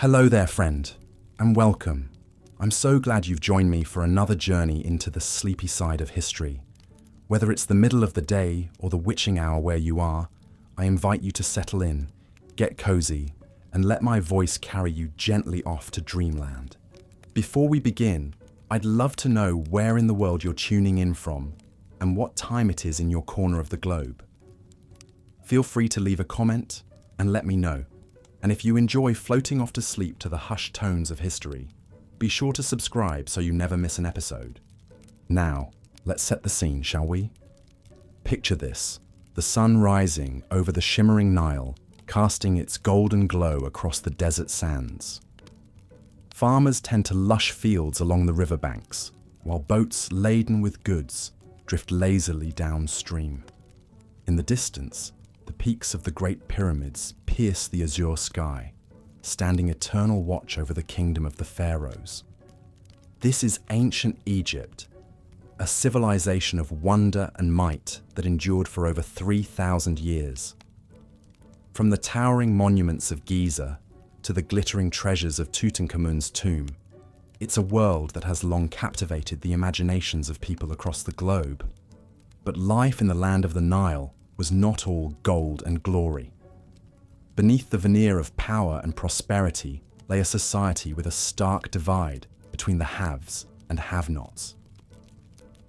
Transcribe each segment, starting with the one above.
Hello there, friend, and welcome. I'm so glad you've joined me for another journey into the sleepy side of history. Whether it's the middle of the day or the witching hour where you are, I invite you to settle in, get cozy, and let my voice carry you gently off to dreamland. Before we begin, I'd love to know where in the world you're tuning in from and what time it is in your corner of the globe. Feel free to leave a comment and let me know. And if you enjoy floating off to sleep to the hushed tones of history, be sure to subscribe so you never miss an episode. Now, let's set the scene, shall we? Picture this, the sun rising over the shimmering Nile, casting its golden glow across the desert sands. Farmers tend to lush fields along the riverbanks, while boats laden with goods drift lazily downstream. In the distance, the peaks of the Great Pyramids pierce the azure sky, standing eternal watch over the kingdom of the pharaohs. This is ancient Egypt, a civilization of wonder and might that endured for over 3,000 years. From the towering monuments of Giza to the glittering treasures of Tutankhamun's tomb, it's a world that has long captivated the imaginations of people across the globe. But life in the land of the Nile was not all gold and glory. Beneath the veneer of power and prosperity lay a society with a stark divide between the haves and have-nots.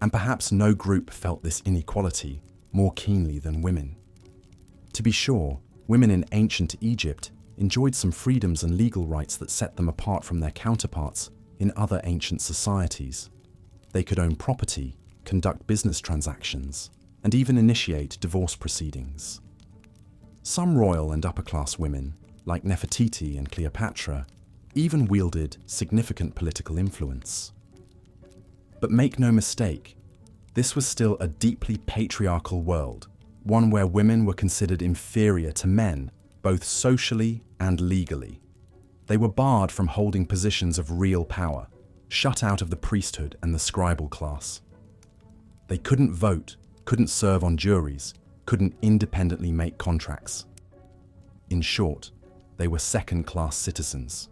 And perhaps no group felt this inequality more keenly than women. To be sure, women in ancient Egypt enjoyed some freedoms and legal rights that set them apart from their counterparts in other ancient societies. They could own property, conduct business transactions, and even initiate divorce proceedings. Some royal and upper-class women, like Nefertiti and Cleopatra, even wielded significant political influence. But make no mistake, this was still a deeply patriarchal world, one where women were considered inferior to men, both socially and legally. They were barred from holding positions of real power, shut out of the priesthood and the scribal class. They couldn't vote, couldn't serve on juries, couldn't independently make contracts. In short, they were second-class citizens.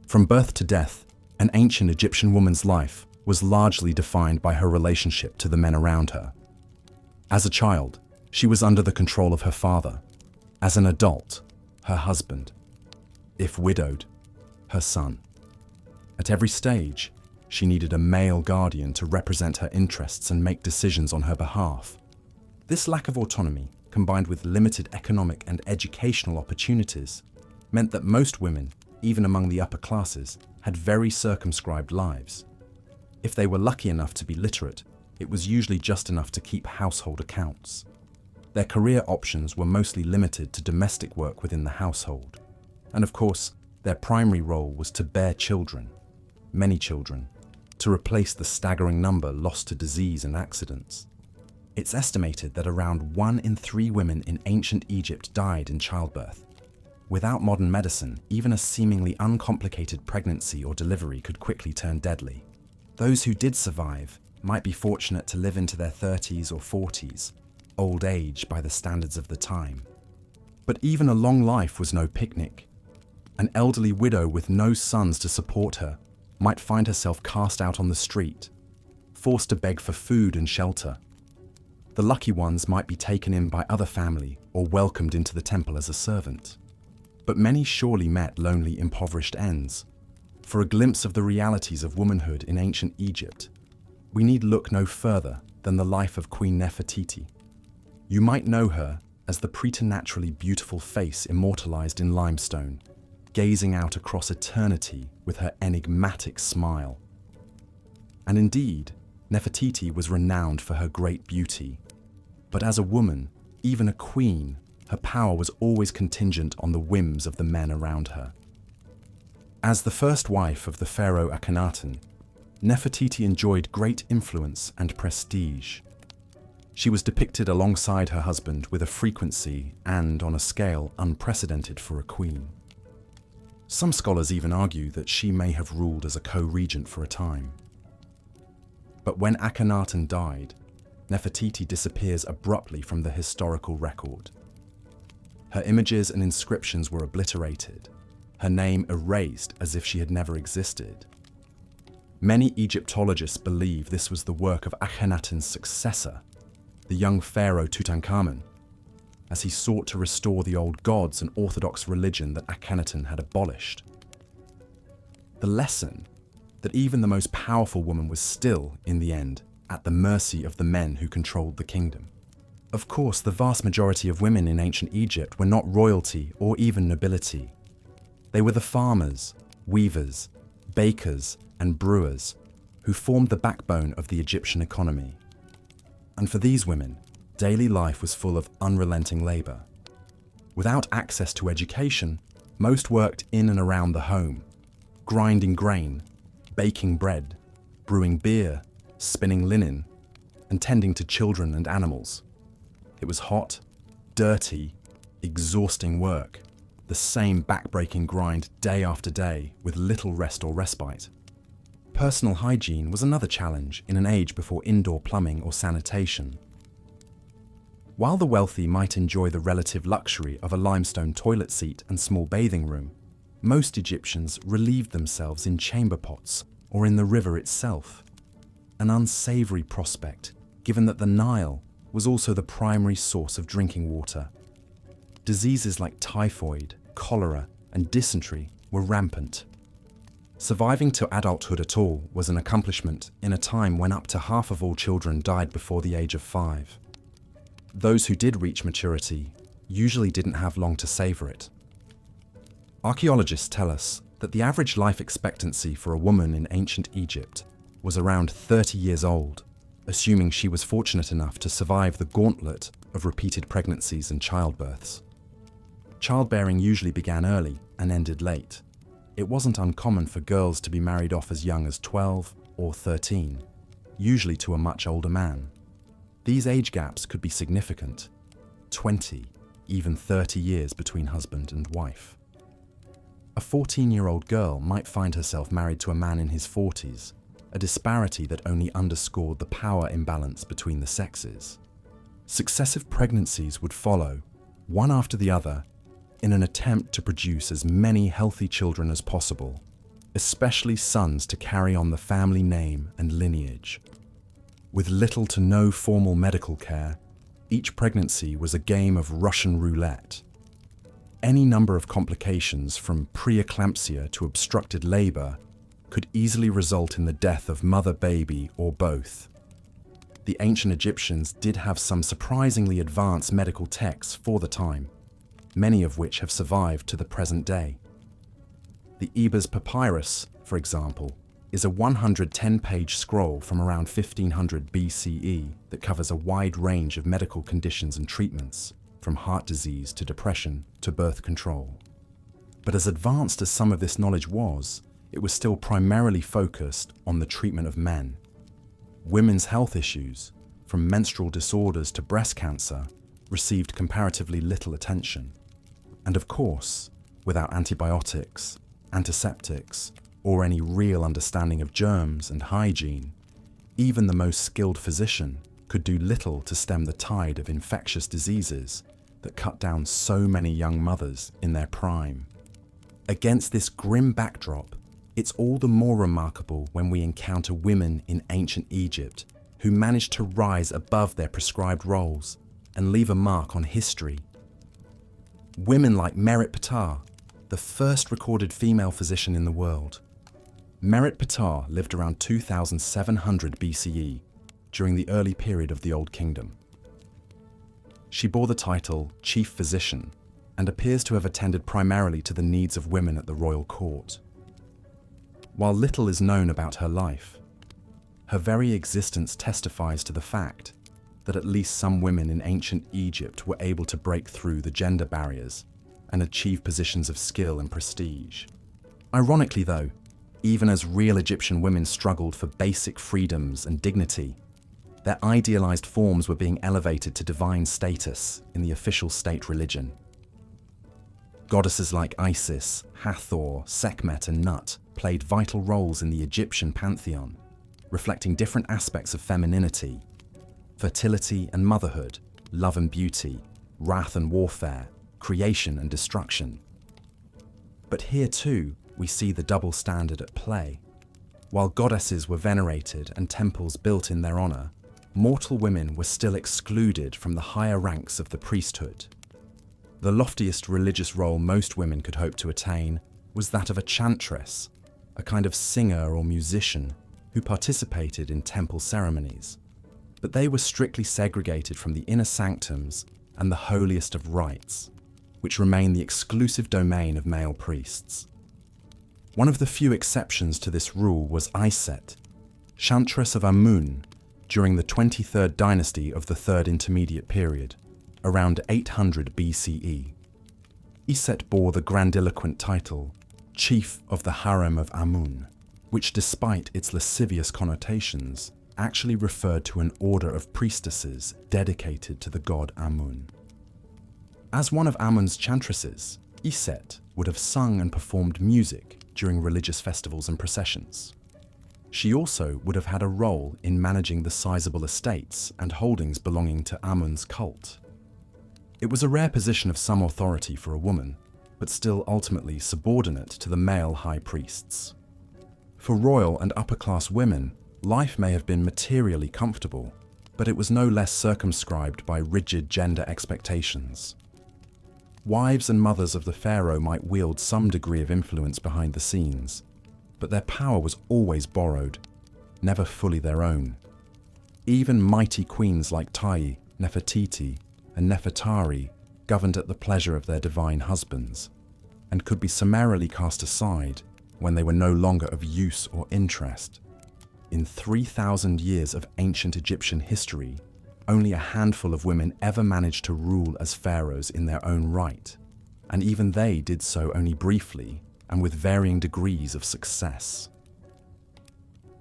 From birth to death, an ancient Egyptian woman's life was largely defined by her relationship to the men around her. As a child, she was under the control of her father. As an adult, her husband. If widowed, her son. At every stage, she needed a male guardian to represent her interests and make decisions on her behalf. This lack of autonomy, combined with limited economic and educational opportunities, meant that most women, even among the upper classes, had very circumscribed lives. If they were lucky enough to be literate, it was usually just enough to keep household accounts. Their career options were mostly limited to domestic work within the household. And of course, their primary role was to bear children, many children, to replace the staggering number lost to disease and accidents. It's estimated that around 1 in 3 women in ancient Egypt died in childbirth. Without modern medicine, even a seemingly uncomplicated pregnancy or delivery could quickly turn deadly. Those who did survive might be fortunate to live into their 30s or 40s, old age by the standards of the time. But even a long life was no picnic. An elderly widow with no sons to support her might find herself cast out on the street, forced to beg for food and shelter. The lucky ones might be taken in by other family or welcomed into the temple as a servant. But many surely met lonely, impoverished ends. For a glimpse of the realities of womanhood in ancient Egypt, we need look no further than the life of Queen Nefertiti. You might know her as the preternaturally beautiful face immortalized in limestone, gazing out across eternity with her enigmatic smile. And indeed, Nefertiti was renowned for her great beauty. But as a woman, even a queen, her power was always contingent on the whims of the men around her. As the first wife of the pharaoh Akhenaten, Nefertiti enjoyed great influence and prestige. She was depicted alongside her husband with a frequency and on a scale unprecedented for a queen. Some scholars even argue that she may have ruled as a co-regent for a time. But when Akhenaten died, Nefertiti disappears abruptly from the historical record. Her images and inscriptions were obliterated, her name erased as if she had never existed. Many Egyptologists believe this was the work of Akhenaten's successor, the young pharaoh Tutankhamun, as he sought to restore the old gods and orthodox religion that Akhenaten had abolished. The lesson that even the most powerful woman was still, in the end, at the mercy of the men who controlled the kingdom. Of course, the vast majority of women in ancient Egypt were not royalty or even nobility. They were the farmers, weavers, bakers, and brewers who formed the backbone of the Egyptian economy. And for these women, daily life was full of unrelenting labor. Without access to education, most worked in and around the home, grinding grain, baking bread, brewing beer, spinning linen, and tending to children and animals. It was hot, dirty, exhausting work, the same back-breaking grind day after day with little rest or respite. Personal hygiene was another challenge in an age before indoor plumbing or sanitation. While the wealthy might enjoy the relative luxury of a limestone toilet seat and small bathing room, most Egyptians relieved themselves in chamber pots or in the river itself. An unsavory prospect, given that the Nile was also the primary source of drinking water. Diseases like typhoid, cholera, and dysentery were rampant. Surviving to adulthood at all was an accomplishment in a time when up to half of all children died before the age of 5. Those who did reach maturity usually didn't have long to savor it. Archaeologists tell us that the average life expectancy for a woman in ancient Egypt was around 30 years old, assuming she was fortunate enough to survive the gauntlet of repeated pregnancies and childbirths. Childbearing usually began early and ended late. It wasn't uncommon for girls to be married off as young as 12 or 13, usually to a much older man. These age gaps could be significant, 20, even 30 years between husband and wife. A 14-year-old girl might find herself married to a man in his 40s, a disparity that only underscored the power imbalance between the sexes. Successive pregnancies would follow, one after the other, in an attempt to produce as many healthy children as possible, especially sons to carry on the family name and lineage. With little to no formal medical care, each pregnancy was a game of Russian roulette. Any number of complications from preeclampsia to obstructed labor could easily result in the death of mother, baby, or both. The ancient Egyptians did have some surprisingly advanced medical texts for the time, many of which have survived to the present day. The Ebers Papyrus, for example, is a 110-page scroll from around 1500 BCE that covers a wide range of medical conditions and treatments, from heart disease to depression to birth control. But as advanced as some of this knowledge was, it was still primarily focused on the treatment of men. Women's health issues, from menstrual disorders to breast cancer, received comparatively little attention. And of course, without antibiotics, antiseptics, or any real understanding of germs and hygiene, even the most skilled physician could do little to stem the tide of infectious diseases that cut down so many young mothers in their prime. Against this grim backdrop, it's all the more remarkable when we encounter women in ancient Egypt who managed to rise above their prescribed roles and leave a mark on history. Women like Merit Ptah, the first recorded female physician in the world. Merit Ptah lived around 2700 BCE, during the early period of the Old Kingdom. She bore the title Chief Physician and appears to have attended primarily to the needs of women at the royal court. While little is known about her life, her very existence testifies to the fact that at least some women in ancient Egypt were able to break through the gender barriers and achieve positions of skill and prestige. Ironically though, even as real Egyptian women struggled for basic freedoms and dignity, their idealized forms were being elevated to divine status in the official state religion. Goddesses like Isis, Hathor, Sekhmet, and Nut played vital roles in the Egyptian pantheon, reflecting different aspects of femininity: fertility and motherhood, love and beauty, wrath and warfare, creation and destruction. But here too, we see the double standard at play. While goddesses were venerated and temples built in their honor, mortal women were still excluded from the higher ranks of the priesthood. The loftiest religious role most women could hope to attain was that of a chantress, a kind of singer or musician who participated in temple ceremonies. But they were strictly segregated from the inner sanctums and the holiest of rites, which remained the exclusive domain of male priests. One of the few exceptions to this rule was Iset, chantress of Amun, during the 23rd dynasty of the Third Intermediate Period, around 800 BCE. Iset bore the grandiloquent title, Chief of the Harem of Amun, which, despite its lascivious connotations, actually referred to an order of priestesses dedicated to the god Amun. As one of Amun's chantresses, Iset would have sung and performed music during religious festivals and processions. She also would have had a role in managing the sizable estates and holdings belonging to Amun's cult. It was a rare position of some authority for a woman, but still ultimately subordinate to the male high priests. For royal and upper-class women, life may have been materially comfortable, but it was no less circumscribed by rigid gender expectations. Wives and mothers of the pharaoh might wield some degree of influence behind the scenes, but their power was always borrowed, never fully their own. Even mighty queens like Tai, Nefertiti, and Nefertari governed at the pleasure of their divine husbands, and could be summarily cast aside when they were no longer of use or interest. In 3,000 years of ancient Egyptian history, only a handful of women ever managed to rule as pharaohs in their own right, and even they did so only briefly and with varying degrees of success.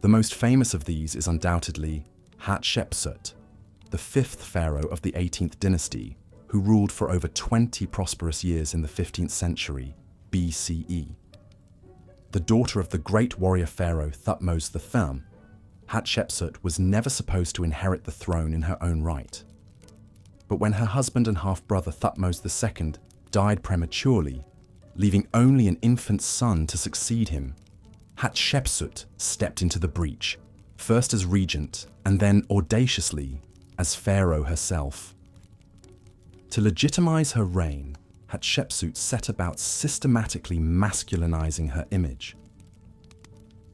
The most famous of these is undoubtedly Hatshepsut, the fifth pharaoh of the 18th dynasty, who ruled for over 20 prosperous years in the 15th century BCE. The daughter of the great warrior pharaoh Thutmose III, Hatshepsut was never supposed to inherit the throne in her own right. But when her husband and half-brother Thutmose II died prematurely, leaving only an infant son to succeed him, Hatshepsut stepped into the breach, first as regent and then audaciously as pharaoh herself. To legitimize her reign, Hatshepsut set about systematically masculinizing her image.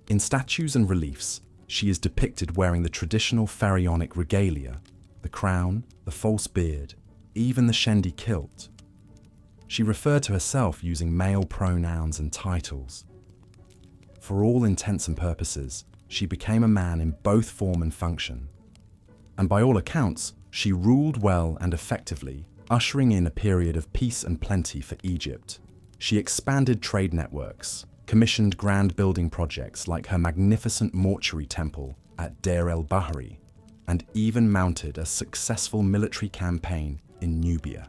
In statues and reliefs, she is depicted wearing the traditional pharaonic regalia, the crown, the false beard, even the shendi kilt. She referred to herself using male pronouns and titles. For all intents and purposes, she became a man in both form and function. And by all accounts, she ruled well and effectively, ushering in a period of peace and plenty for Egypt. She expanded trade networks, commissioned grand building projects like her magnificent mortuary temple at Deir el-Bahari, and even mounted a successful military campaign in Nubia.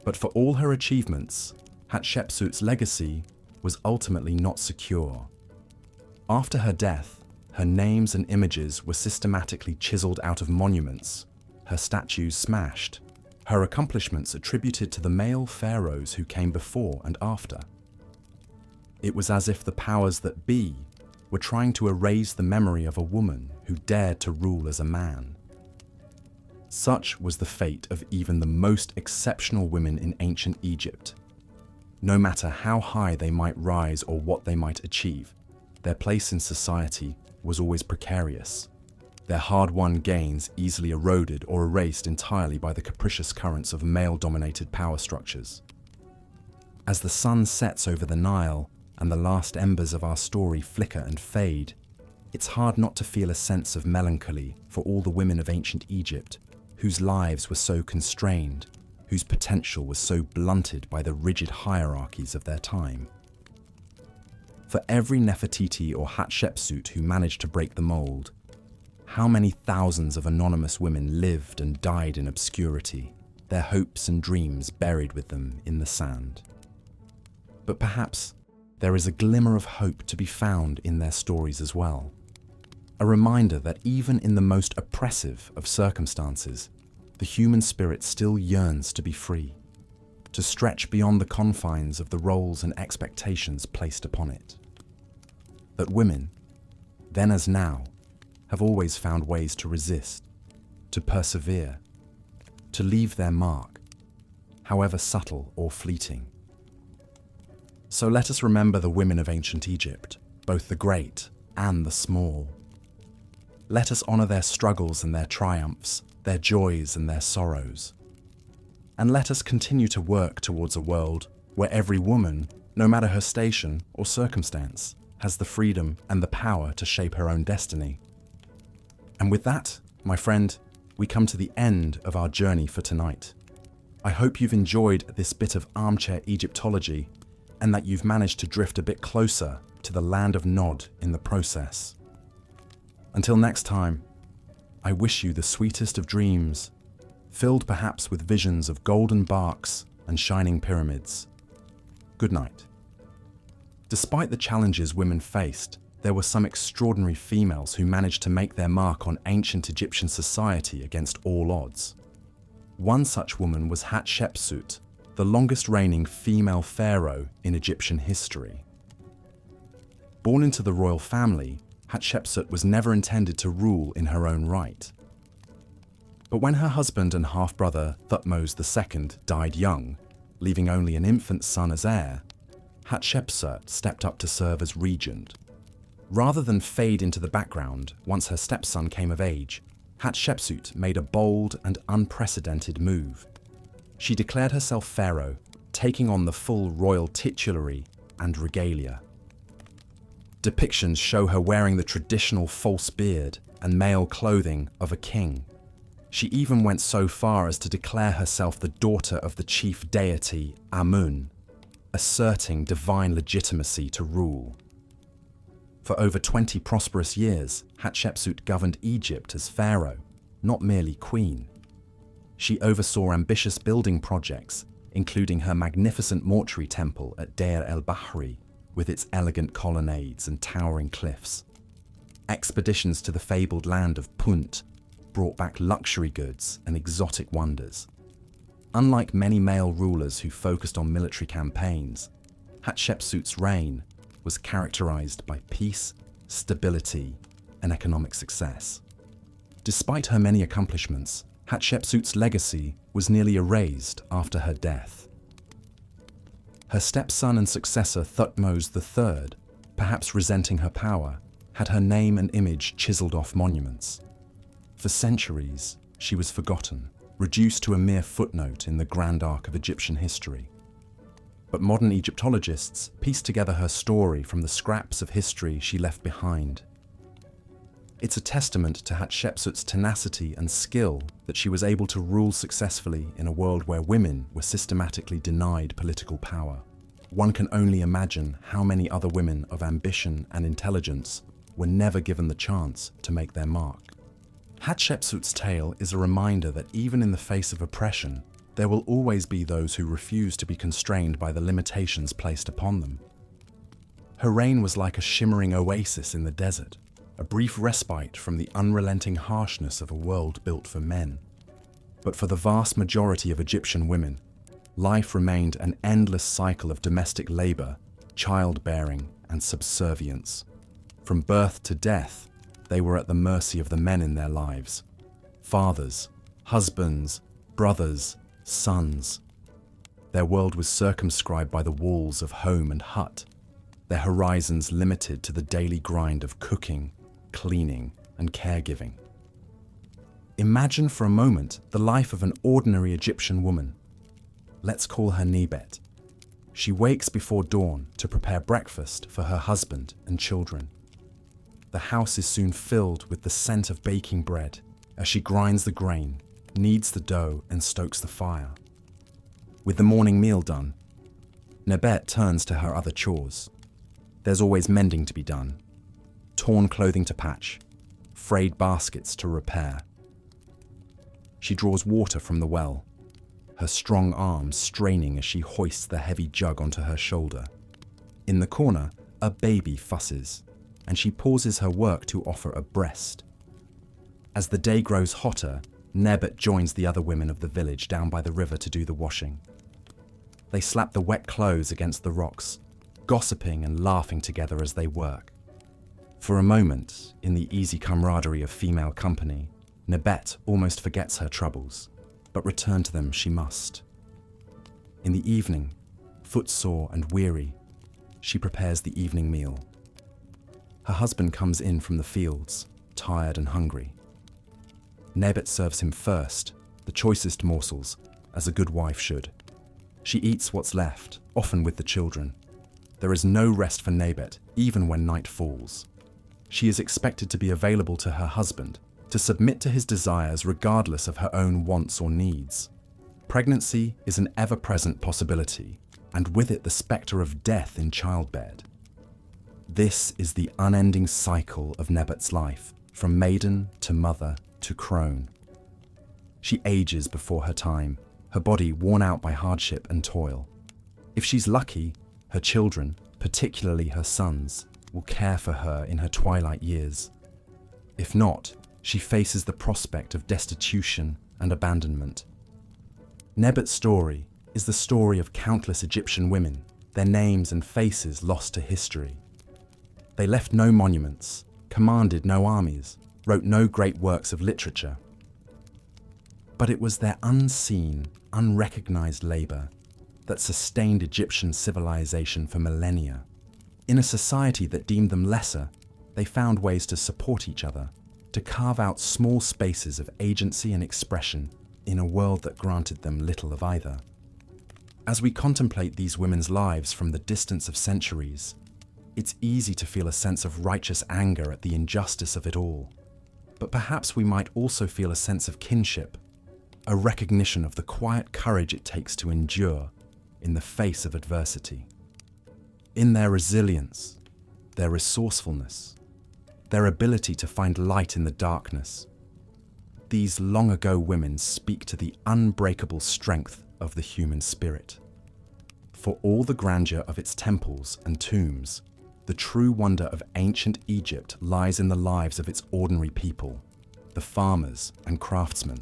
But for all her achievements, Hatshepsut's legacy was ultimately not secure. After her death, her names and images were systematically chiseled out of monuments, her statues smashed, her accomplishments attributed to the male pharaohs who came before and after. It was as if the powers that be were trying to erase the memory of a woman who dared to rule as a man. Such was the fate of even the most exceptional women in ancient Egypt. No matter how high they might rise or what they might achieve, their place in society was always precarious, their hard-won gains easily eroded or erased entirely by the capricious currents of male-dominated power structures. As the sun sets over the Nile and the last embers of our story flicker and fade, it's hard not to feel a sense of melancholy for all the women of ancient Egypt whose lives were so constrained, whose potential was so blunted by the rigid hierarchies of their time. For every Nefertiti or Hatshepsut who managed to break the mold, how many thousands of anonymous women lived and died in obscurity, their hopes and dreams buried with them in the sand. But perhaps there is a glimmer of hope to be found in their stories as well. A reminder that even in the most oppressive of circumstances, the human spirit still yearns to be free. to stretch beyond the confines of the roles and expectations placed upon it. That women, then as now, have always found ways to resist, to persevere, to leave their mark, however subtle or fleeting. So let us remember the women of ancient Egypt, both the great and the small. Let us honor their struggles and their triumphs, their joys and their sorrows. And let us continue to work towards a world where every woman, no matter her station or circumstance, has the freedom and the power to shape her own destiny. And with that, my friend, we come to the end of our journey for tonight. I hope you've enjoyed this bit of armchair Egyptology and that you've managed to drift a bit closer to the land of Nod in the process. Until next time, I wish you the sweetest of dreams, filled perhaps with visions of golden barks and shining pyramids. Good night. Despite the challenges women faced, there were some extraordinary females who managed to make their mark on ancient Egyptian society against all odds. One such woman was Hatshepsut, the longest reigning female pharaoh in Egyptian history. Born into the royal family, Hatshepsut was never intended to rule in her own right. But when her husband and half-brother Thutmose II died young, leaving only an infant son as heir, Hatshepsut stepped up to serve as regent. Rather than fade into the background once her stepson came of age, Hatshepsut made a bold and unprecedented move. She declared herself pharaoh, taking on the full royal titulary and regalia. Depictions show her wearing the traditional false beard and male clothing of a king. She even went so far as to declare herself the daughter of the chief deity Amun, asserting divine legitimacy to rule. For over 20 prosperous years, Hatshepsut governed Egypt as pharaoh, not merely queen. She oversaw ambitious building projects, including her magnificent mortuary temple at Deir el-Bahri, with its elegant colonnades and towering cliffs. Expeditions to the fabled land of Punt brought back luxury goods and exotic wonders. Unlike many male rulers who focused on military campaigns, Hatshepsut's reign was characterized by peace, stability, and economic success. Despite her many accomplishments, Hatshepsut's legacy was nearly erased after her death. Her stepson and successor Thutmose III, perhaps resenting her power, had her name and image chiseled off monuments. For centuries, she was forgotten, reduced to a mere footnote in the grand arc of Egyptian history. But modern Egyptologists piece together her story from the scraps of history she left behind. It's a testament to Hatshepsut's tenacity and skill that she was able to rule successfully in a world where women were systematically denied political power. One can only imagine how many other women of ambition and intelligence were never given the chance to make their mark. Hatshepsut's tale is a reminder that even in the face of oppression, there will always be those who refuse to be constrained by the limitations placed upon them. Her reign was like a shimmering oasis in the desert, a brief respite from the unrelenting harshness of a world built for men. But for the vast majority of Egyptian women, life remained an endless cycle of domestic labor, childbearing, and subservience. From birth to death, they were at the mercy of the men in their lives. Fathers, husbands, brothers, sons. Their world was circumscribed by the walls of home and hut, their horizons limited to the daily grind of cooking, cleaning, and caregiving. Imagine for a moment the life of an ordinary Egyptian woman. Let's call her Nebet. She wakes before dawn to prepare breakfast for her husband and children. The house is soon filled with the scent of baking bread as she grinds the grain, kneads the dough, and stokes the fire. With the morning meal done, Nebet turns to her other chores. There's always mending to be done, torn clothing to patch, frayed baskets to repair. She draws water from the well, her strong arms straining as she hoists the heavy jug onto her shoulder. In the corner, a baby fusses, and she pauses her work to offer a breast. As the day grows hotter, Nebet joins the other women of the village down by the river to do the washing. They slap the wet clothes against the rocks, gossiping and laughing together as they work. For a moment, in the easy camaraderie of female company, Nebet almost forgets her troubles, but return to them she must. In the evening, footsore and weary, she prepares the evening meal. Her husband comes in from the fields, tired and hungry. Nebet serves him first, the choicest morsels, as a good wife should. She eats what's left, often with the children. There is no rest for Nebet, even when night falls. She is expected to be available to her husband, to submit to his desires regardless of her own wants or needs. Pregnancy is an ever-present possibility, and with it the spectre of death in childbed. This is the unending cycle of Nebet's life, from maiden to mother to crone. She ages before her time, her body worn out by hardship and toil. If she's lucky, her children, particularly her sons, will care for her in her twilight years. If not, she faces the prospect of destitution and abandonment. Nebet's story is the story of countless Egyptian women, their names and faces lost to history. They left no monuments, commanded no armies, wrote no great works of literature. But it was their unseen, unrecognized labor that sustained Egyptian civilization for millennia. In a society that deemed them lesser, they found ways to support each other, to carve out small spaces of agency and expression in a world that granted them little of either. As we contemplate these women's lives from the distance of centuries, it's easy to feel a sense of righteous anger at the injustice of it all. But perhaps we might also feel a sense of kinship, a recognition of the quiet courage it takes to endure in the face of adversity. In their resilience, their resourcefulness, their ability to find light in the darkness, these long ago women speak to the unbreakable strength of the human spirit. For all the grandeur of its temples and tombs, the true wonder of ancient Egypt lies in the lives of its ordinary people, the farmers and craftsmen,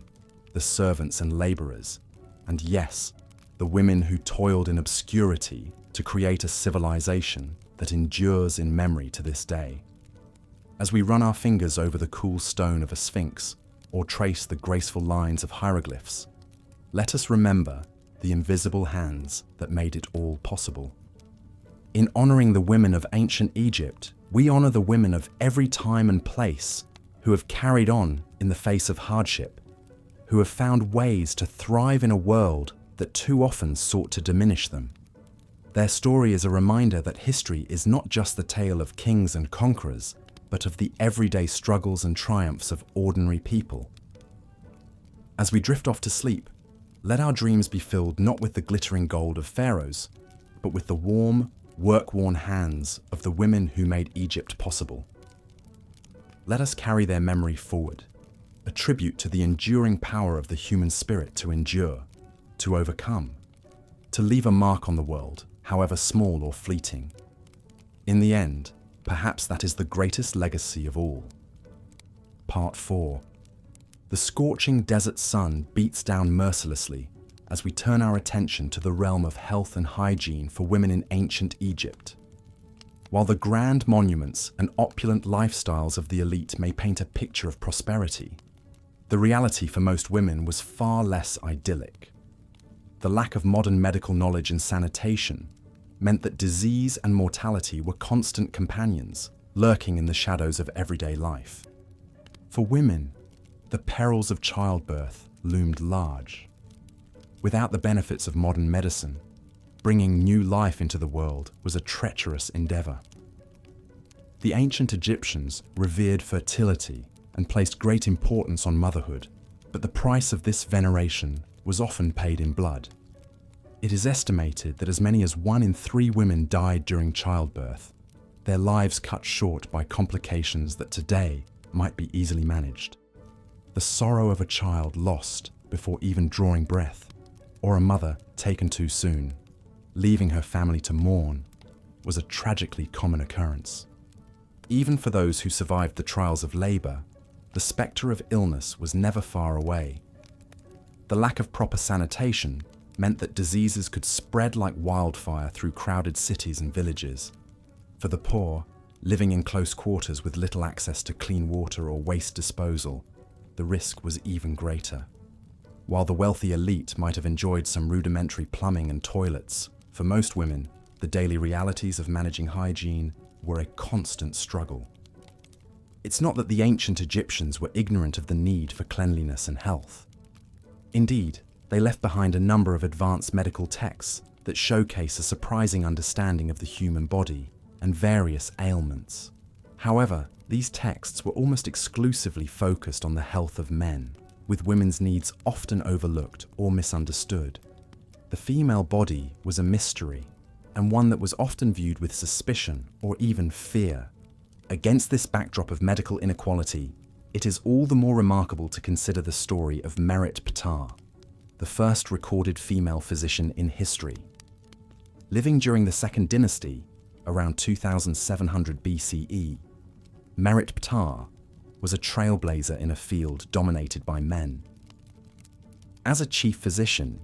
the servants and laborers, and yes, the women who toiled in obscurity to create a civilization that endures in memory to this day. As we run our fingers over the cool stone of a sphinx or trace the graceful lines of hieroglyphs, let us remember the invisible hands that made it all possible. In honoring the women of ancient Egypt, we honor the women of every time and place who have carried on in the face of hardship, who have found ways to thrive in a world that too often sought to diminish them. Their story is a reminder that history is not just the tale of kings and conquerors, but of the everyday struggles and triumphs of ordinary people. As we drift off to sleep, let our dreams be filled not with the glittering gold of pharaohs, but with the warm, work-worn hands of the women who made Egypt possible. Let us carry their memory forward, a tribute to the enduring power of the human spirit to endure, to overcome, to leave a mark on the world, however small or fleeting. In the end, perhaps that is the greatest legacy of all. Part 4. The scorching desert sun beats down mercilessly as we turn our attention to the realm of health and hygiene for women in ancient Egypt. While the grand monuments and opulent lifestyles of the elite may paint a picture of prosperity, the reality for most women was far less idyllic. The lack of modern medical knowledge and sanitation meant that disease and mortality were constant companions, lurking in the shadows of everyday life. For women, the perils of childbirth loomed large. Without the benefits of modern medicine, bringing new life into the world was a treacherous endeavor. The ancient Egyptians revered fertility and placed great importance on motherhood, but the price of this veneration was often paid in blood. It is estimated that as many as 1 in 3 women died during childbirth, their lives cut short by complications that today might be easily managed. The sorrow of a child lost before even drawing breath, or a mother taken too soon, leaving her family to mourn, was a tragically common occurrence. Even for those who survived the trials of labor, the spectre of illness was never far away. The lack of proper sanitation meant that diseases could spread like wildfire through crowded cities and villages. For the poor, living in close quarters with little access to clean water or waste disposal, the risk was even greater. While the wealthy elite might have enjoyed some rudimentary plumbing and toilets, for most women, the daily realities of managing hygiene were a constant struggle. It's not that the ancient Egyptians were ignorant of the need for cleanliness and health. Indeed, they left behind a number of advanced medical texts that showcase a surprising understanding of the human body and various ailments. However, these texts were almost exclusively focused on the health of men, with women's needs often overlooked or misunderstood. The female body was a mystery, and one that was often viewed with suspicion or even fear. Against this backdrop of medical inequality, it is all the more remarkable to consider the story of Merit Ptah, the first recorded female physician in history. Living during the Second Dynasty, around 2700 BCE, Merit Ptah was a trailblazer in a field dominated by men. As a chief physician,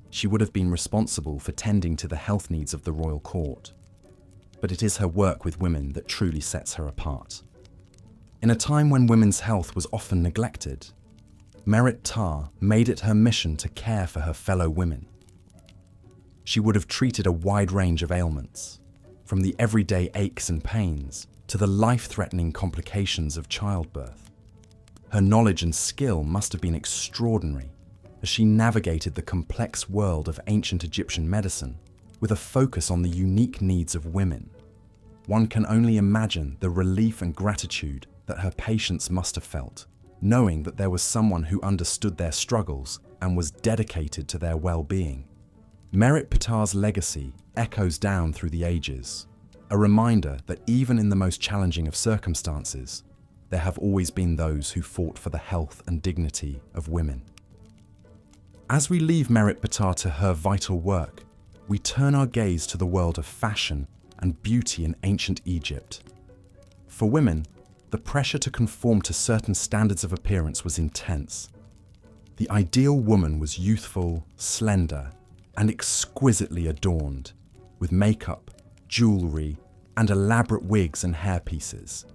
she would have been responsible for tending to the health needs of the royal court. But it is her work with women that truly sets her apart. In a time when women's health was often neglected, Merit Ptah made it her mission to care for her fellow women. She would have treated a wide range of ailments, from the everyday aches and pains to the life-threatening complications of childbirth. Her knowledge and skill must have been extraordinary as she navigated the complex world of ancient Egyptian medicine with a focus on the unique needs of women. One can only imagine the relief and gratitude that her patients must have felt, knowing that there was someone who understood their struggles and was dedicated to their well-being. Merit Ptah's legacy echoes down through the ages, a reminder that even in the most challenging of circumstances, there have always been those who fought for the health and dignity of women. As we leave Merit Ptah to her vital work, we turn our gaze to the world of fashion and beauty in ancient Egypt. For women, the pressure to conform to certain standards of appearance was intense. The ideal woman was youthful, slender, and exquisitely adorned, with makeup, jewelry, and elaborate wigs and hairpieces.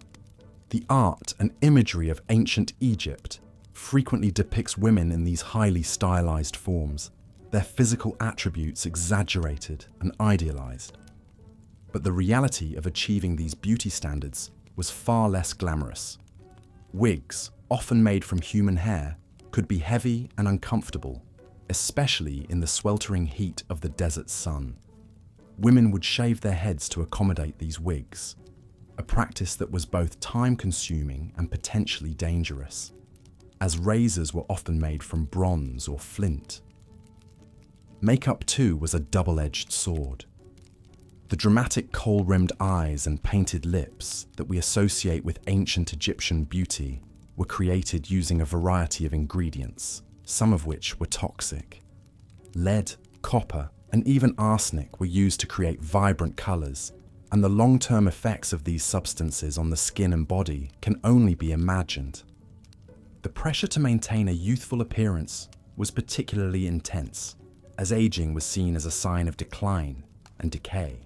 The art and imagery of ancient Egypt frequently depicts women in these highly stylized forms, their physical attributes exaggerated and idealized. But the reality of achieving these beauty standards was far less glamorous. Wigs, often made from human hair, could be heavy and uncomfortable, especially in the sweltering heat of the desert sun. Women would shave their heads to accommodate these wigs, a practice that was both time-consuming and potentially dangerous, as razors were often made from bronze or flint. Makeup, too, was a double-edged sword. The dramatic kohl-rimmed eyes and painted lips that we associate with ancient Egyptian beauty were created using a variety of ingredients, some of which were toxic. Lead, copper, and even arsenic were used to create vibrant colors, and the long-term effects of these substances on the skin and body can only be imagined. The pressure to maintain a youthful appearance was particularly intense, as aging was seen as a sign of decline and decay.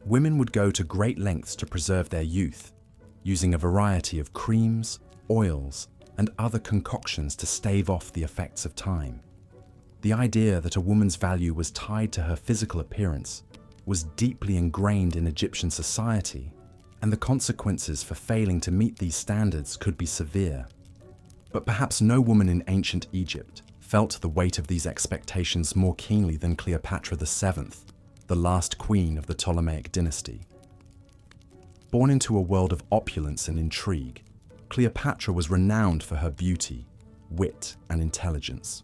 Women would go to great lengths to preserve their youth, using a variety of creams, oils, and other concoctions to stave off the effects of time. The idea that a woman's value was tied to her physical appearance was deeply ingrained in Egyptian society, and the consequences for failing to meet these standards could be severe. But perhaps no woman in ancient Egypt felt the weight of these expectations more keenly than Cleopatra VII, the last queen of the Ptolemaic dynasty. Born into a world of opulence and intrigue, Cleopatra was renowned for her beauty, wit, and intelligence.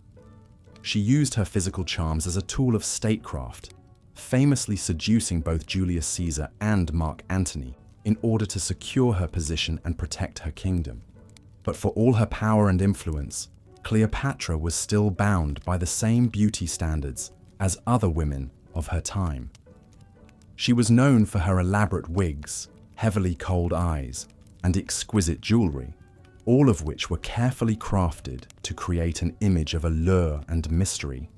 She used her physical charms as a tool of statecraft, famously seducing both Julius Caesar and Mark Antony in order to secure her position and protect her kingdom. But for all her power and influence, Cleopatra was still bound by the same beauty standards as other women of her time. She was known for her elaborate wigs, heavily kohled eyes, and exquisite jewelry, all of which were carefully crafted to create an image of allure and mystery.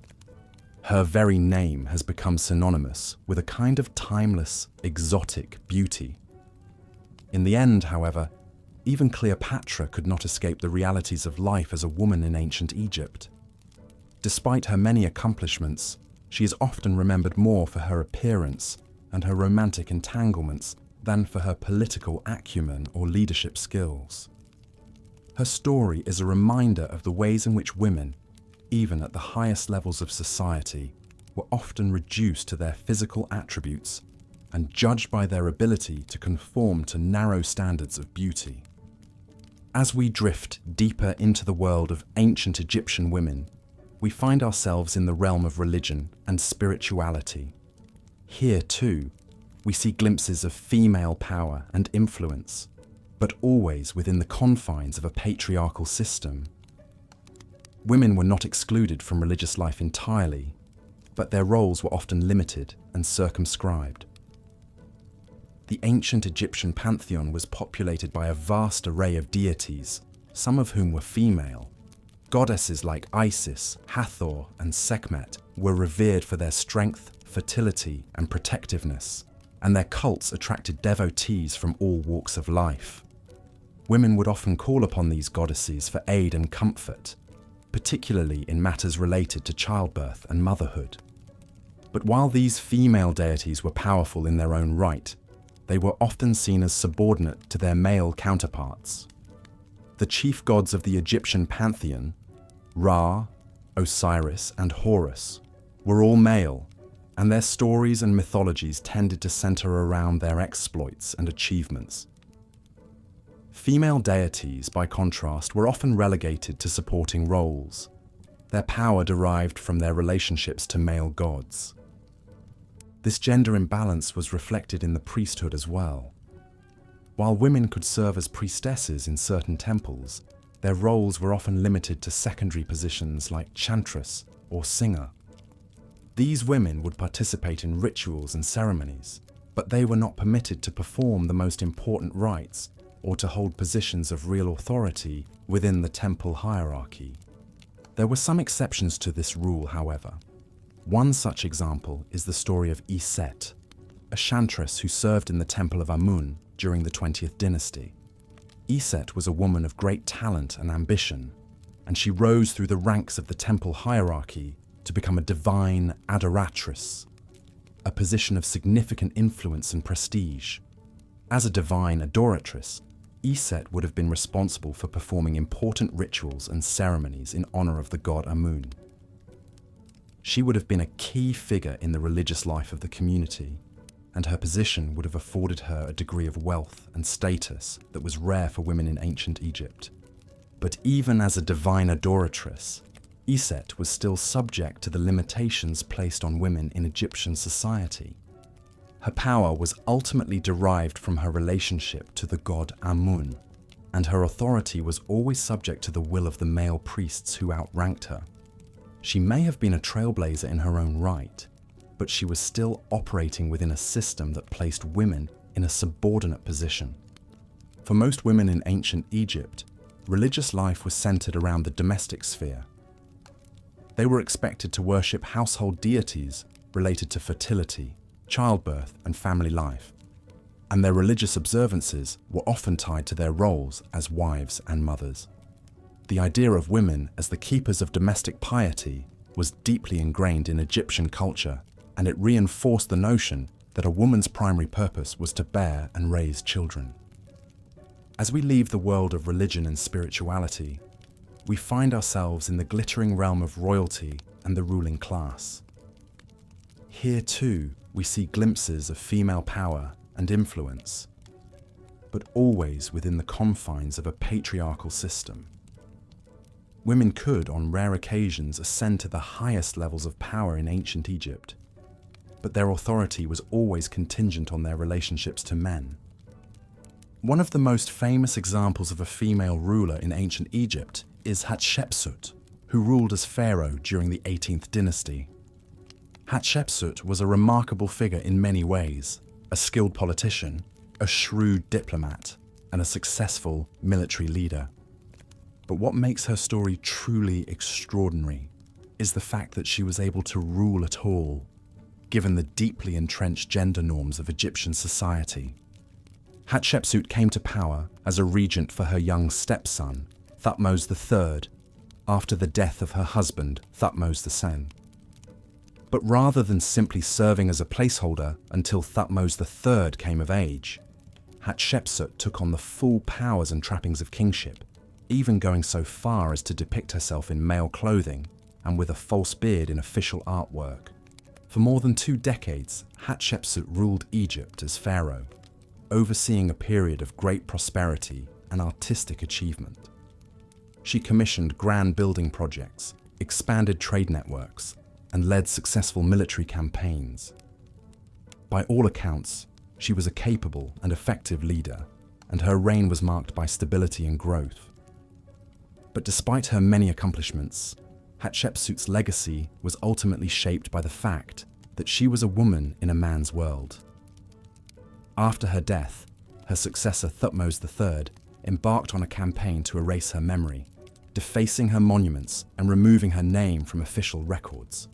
Her very name has become synonymous with a kind of timeless, exotic beauty. In the end, however, even Cleopatra could not escape the realities of life as a woman in ancient Egypt. Despite her many accomplishments, she is often remembered more for her appearance and her romantic entanglements than for her political acumen or leadership skills. Her story is a reminder of the ways in which women, even at the highest levels of society, were often reduced to their physical attributes and judged by their ability to conform to narrow standards of beauty. As we drift deeper into the world of ancient Egyptian women, we find ourselves in the realm of religion and spirituality. Here, too, we see glimpses of female power and influence, but always within the confines of a patriarchal system. Women were not excluded from religious life entirely, but their roles were often limited and circumscribed. The ancient Egyptian pantheon was populated by a vast array of deities, some of whom were female. Goddesses like Isis, Hathor, and Sekhmet were revered for their strength, fertility, and protectiveness, and their cults attracted devotees from all walks of life. Women would often call upon these goddesses for aid and comfort, particularly in matters related to childbirth and motherhood. But while these female deities were powerful in their own right, they were often seen as subordinate to their male counterparts. The chief gods of the Egyptian pantheon, Ra, Osiris, and Horus, were all male, and their stories and mythologies tended to center around their exploits and achievements. Female deities, by contrast, were often relegated to supporting roles. Their power derived from their relationships to male gods. This gender imbalance was reflected in the priesthood as well. While women could serve as priestesses in certain temples, their roles were often limited to secondary positions like chantress or singer. These women would participate in rituals and ceremonies, but they were not permitted to perform the most important rites or to hold positions of real authority within the temple hierarchy. There were some exceptions to this rule, however. One such example is the story of Iset, a chantress who served in the temple of Amun during the 20th dynasty. Iset was a woman of great talent and ambition, and she rose through the ranks of the temple hierarchy to become a divine adoratress, a position of significant influence and prestige. As a divine adoratress, Iset would have been responsible for performing important rituals and ceremonies in honor of the god Amun. She would have been a key figure in the religious life of the community, and her position would have afforded her a degree of wealth and status that was rare for women in ancient Egypt. But even as a divine adoratress, Iset was still subject to the limitations placed on women in Egyptian society. Her power was ultimately derived from her relationship to the god Amun, and her authority was always subject to the will of the male priests who outranked her. She may have been a trailblazer in her own right, but she was still operating within a system that placed women in a subordinate position. For most women in ancient Egypt, religious life was centered around the domestic sphere. They were expected to worship household deities related to fertility, childbirth, and family life, and their religious observances were often tied to their roles as wives and mothers. The idea of women as the keepers of domestic piety was deeply ingrained in Egyptian culture, and it reinforced the notion that a woman's primary purpose was to bear and raise children. As we leave the world of religion and spirituality, we find ourselves in the glittering realm of royalty and the ruling class. Here too, we see glimpses of female power and influence, but always within the confines of a patriarchal system. Women could, on rare occasions, ascend to the highest levels of power in ancient Egypt, but their authority was always contingent on their relationships to men. One of the most famous examples of a female ruler in ancient Egypt is Hatshepsut, who ruled as pharaoh during the 18th dynasty. Hatshepsut was a remarkable figure in many ways, a skilled politician, a shrewd diplomat, and a successful military leader. But what makes her story truly extraordinary is the fact that she was able to rule at all, given the deeply entrenched gender norms of Egyptian society. Hatshepsut came to power as a regent for her young stepson, Thutmose III, after the death of her husband, Thutmose II. But rather than simply serving as a placeholder until Thutmose III came of age, Hatshepsut took on the full powers and trappings of kingship, even going so far as to depict herself in male clothing and with a false beard in official artwork. For more than 2 decades, Hatshepsut ruled Egypt as pharaoh, overseeing a period of great prosperity and artistic achievement. She commissioned grand building projects, expanded trade networks, and led successful military campaigns. By all accounts, she was a capable and effective leader, and her reign was marked by stability and growth. But despite her many accomplishments, Hatshepsut's legacy was ultimately shaped by the fact that she was a woman in a man's world. After her death, her successor Thutmose III embarked on a campaign to erase her memory, defacing her monuments and removing her name from official records.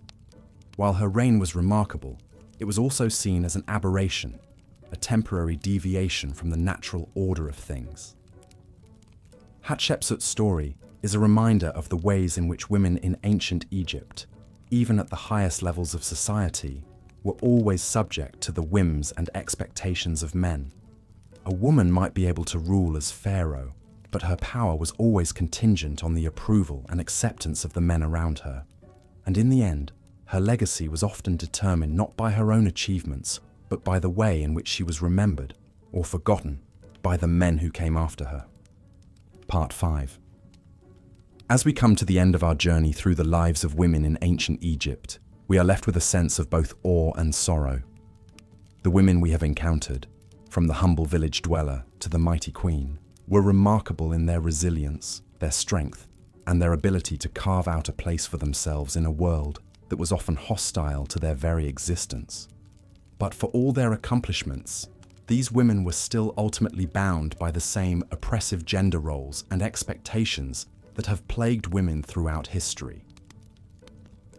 While her reign was remarkable, it was also seen as an aberration, a temporary deviation from the natural order of things. Hatshepsut's story is a reminder of the ways in which women in ancient Egypt, even at the highest levels of society, were always subject to the whims and expectations of men. A woman might be able to rule as pharaoh, but her power was always contingent on the approval and acceptance of the men around her. And in the end, her legacy was often determined not by her own achievements, but by the way in which she was remembered or forgotten by the men who came after her. Part 5. As we come to the end of our journey through the lives of women in ancient Egypt, we are left with a sense of both awe and sorrow. The women we have encountered, from the humble village dweller to the mighty queen, were remarkable in their resilience, their strength, and their ability to carve out a place for themselves in a world that was often hostile to their very existence. But for all their accomplishments, these women were still ultimately bound by the same oppressive gender roles and expectations that have plagued women throughout history.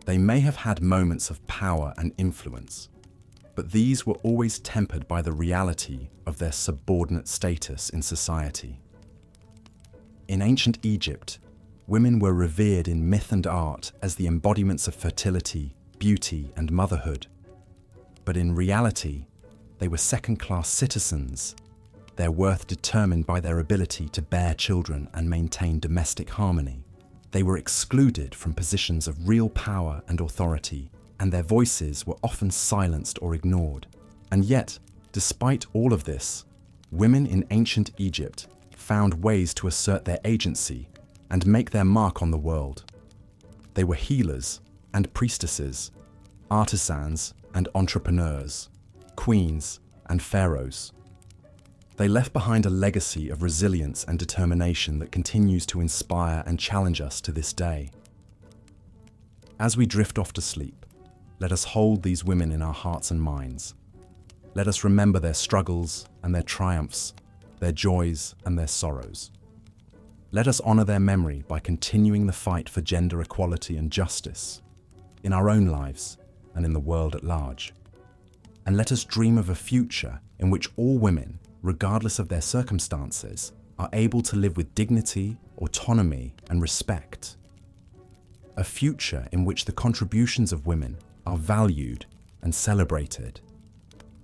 They may have had moments of power and influence, but these were always tempered by the reality of their subordinate status in society. In ancient Egypt, women were revered in myth and art as the embodiments of fertility, beauty, and motherhood. But in reality, they were second-class citizens, their worth determined by their ability to bear children and maintain domestic harmony. They were excluded from positions of real power and authority, and their voices were often silenced or ignored. And yet, despite all of this, women in ancient Egypt found ways to assert their agency and make their mark on the world. They were healers and priestesses, artisans and entrepreneurs, queens and pharaohs. They left behind a legacy of resilience and determination that continues to inspire and challenge us to this day. As we drift off to sleep, let us hold these women in our hearts and minds. Let us remember their struggles and their triumphs, their joys and their sorrows. Let us honor their memory by continuing the fight for gender equality and justice in our own lives and in the world at large. And let us dream of a future in which all women, regardless of their circumstances, are able to live with dignity, autonomy, and respect. A future in which the contributions of women are valued and celebrated,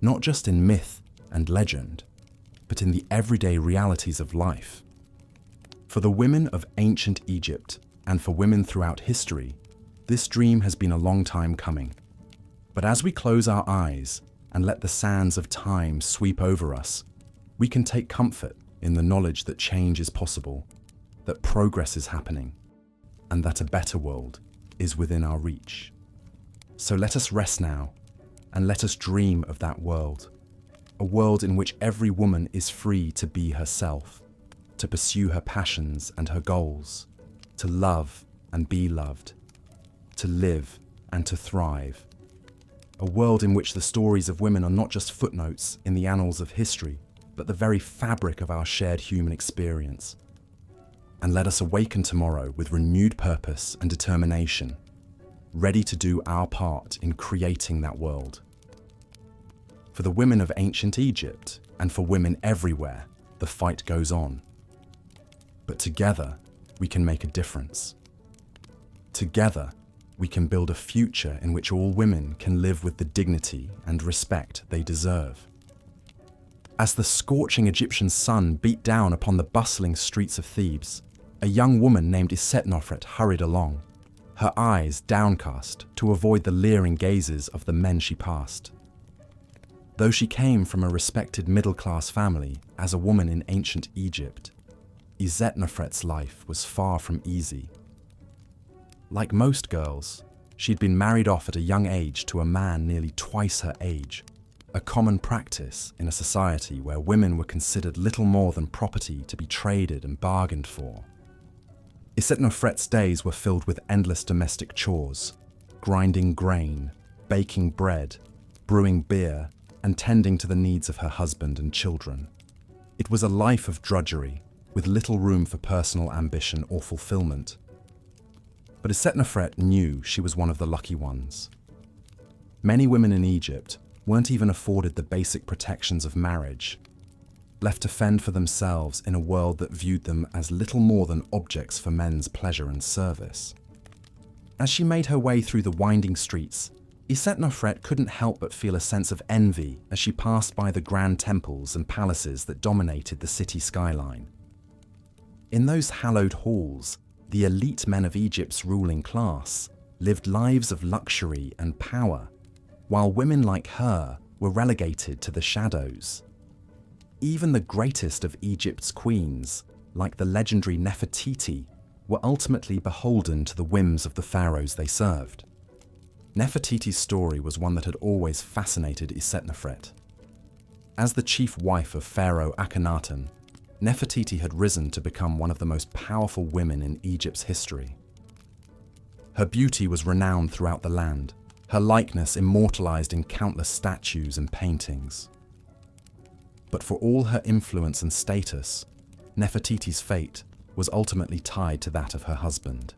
not just in myth and legend, but in the everyday realities of life. For the women of ancient Egypt, and for women throughout history, this dream has been a long time coming. But as we close our eyes and let the sands of time sweep over us, we can take comfort in the knowledge that change is possible, that progress is happening, and that a better world is within our reach. So let us rest now, and let us dream of that world, a world in which every woman is free to be herself, to pursue her passions and her goals, to love and be loved, to live and to thrive. A world in which the stories of women are not just footnotes in the annals of history, but the very fabric of our shared human experience. And let us awaken tomorrow with renewed purpose and determination, ready to do our part in creating that world. For the women of ancient Egypt, and for women everywhere, the fight goes on. But together, we can make a difference. Together, we can build a future in which all women can live with the dignity and respect they deserve. As the scorching Egyptian sun beat down upon the bustling streets of Thebes, a young woman named Isetnofret hurried along, her eyes downcast to avoid the leering gazes of the men she passed. Though she came from a respected middle-class family as a woman in ancient Egypt, Isetnofret's life was far from easy. Like most girls, she'd been married off at a young age to a man nearly twice her age, a common practice in a society where women were considered little more than property to be traded and bargained for. Isetnofret's days were filled with endless domestic chores, grinding grain, baking bread, brewing beer, and tending to the needs of her husband and children. It was a life of drudgery, with little room for personal ambition or fulfillment. But Isetnofret knew she was one of the lucky ones. Many women in Egypt weren't even afforded the basic protections of marriage, left to fend for themselves in a world that viewed them as little more than objects for men's pleasure and service. As she made her way through the winding streets, Isetnofret couldn't help but feel a sense of envy as she passed by the grand temples and palaces that dominated the city skyline. In those hallowed halls, the elite men of Egypt's ruling class lived lives of luxury and power, while women like her were relegated to the shadows. Even the greatest of Egypt's queens, like the legendary Nefertiti, were ultimately beholden to the whims of the pharaohs they served. Nefertiti's story was one that had always fascinated Isetnofret. As the chief wife of Pharaoh Akhenaten, Nefertiti had risen to become one of the most powerful women in Egypt's history. Her beauty was renowned throughout the land, her likeness immortalized in countless statues and paintings. But for all her influence and status, Nefertiti's fate was ultimately tied to that of her husband.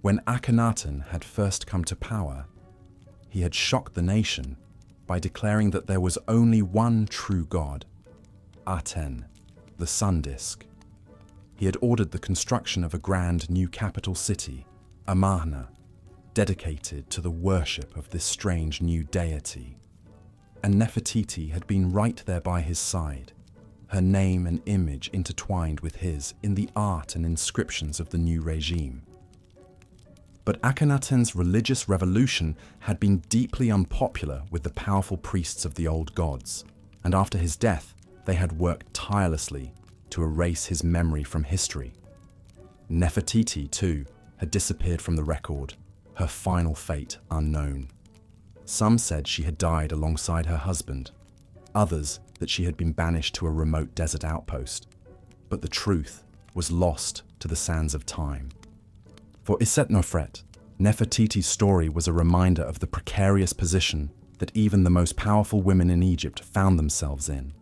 When Akhenaten had first come to power, he had shocked the nation by declaring that there was only one true god, Aten, the sun disk. He had ordered the construction of a grand new capital city, Amarna, dedicated to the worship of this strange new deity. And Nefertiti had been right there by his side, her name and image intertwined with his in the art and inscriptions of the new regime. But Akhenaten's religious revolution had been deeply unpopular with the powerful priests of the old gods, and after his death, they had worked tirelessly to erase his memory from history. Nefertiti, too, had disappeared from the record, her final fate unknown. Some said she had died alongside her husband, others that she had been banished to a remote desert outpost. But the truth was lost to the sands of time. For Isetnofret, Nefertiti's story was a reminder of the precarious position that even the most powerful women in Egypt found themselves in.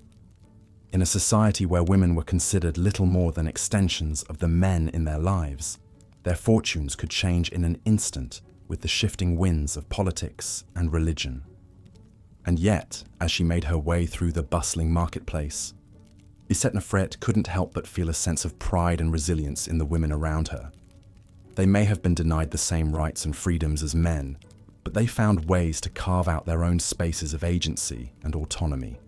In a society where women were considered little more than extensions of the men in their lives, their fortunes could change in an instant with the shifting winds of politics and religion. And yet, as she made her way through the bustling marketplace, Isetnofret couldn't help but feel a sense of pride and resilience in the women around her. They may have been denied the same rights and freedoms as men, but they found ways to carve out their own spaces of agency and autonomy.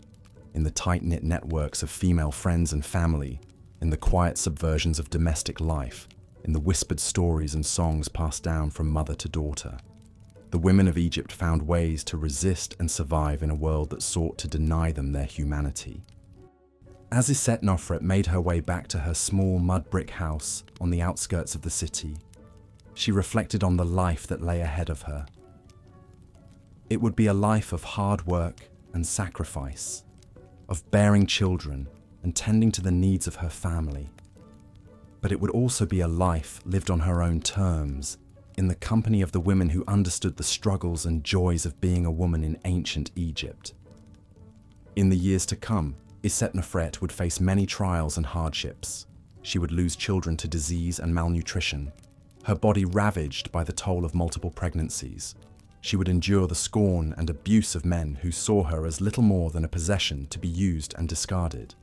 In the tight-knit networks of female friends and family, in the quiet subversions of domestic life, in the whispered stories and songs passed down from mother to daughter. The women of Egypt found ways to resist and survive in a world that sought to deny them their humanity. As Isetnofret made her way back to her small mud brick house on the outskirts of the city, she reflected on the life that lay ahead of her. It would be a life of hard work and sacrifice, of bearing children and tending to the needs of her family. But it would also be a life lived on her own terms, in the company of the women who understood the struggles and joys of being a woman in ancient Egypt. In the years to come, Isetnofret would face many trials and hardships. She would lose children to disease and malnutrition. her body ravaged by the toll of multiple pregnancies. She would endure the scorn and abuse of men who saw her as little more than a possession to be used and discarded.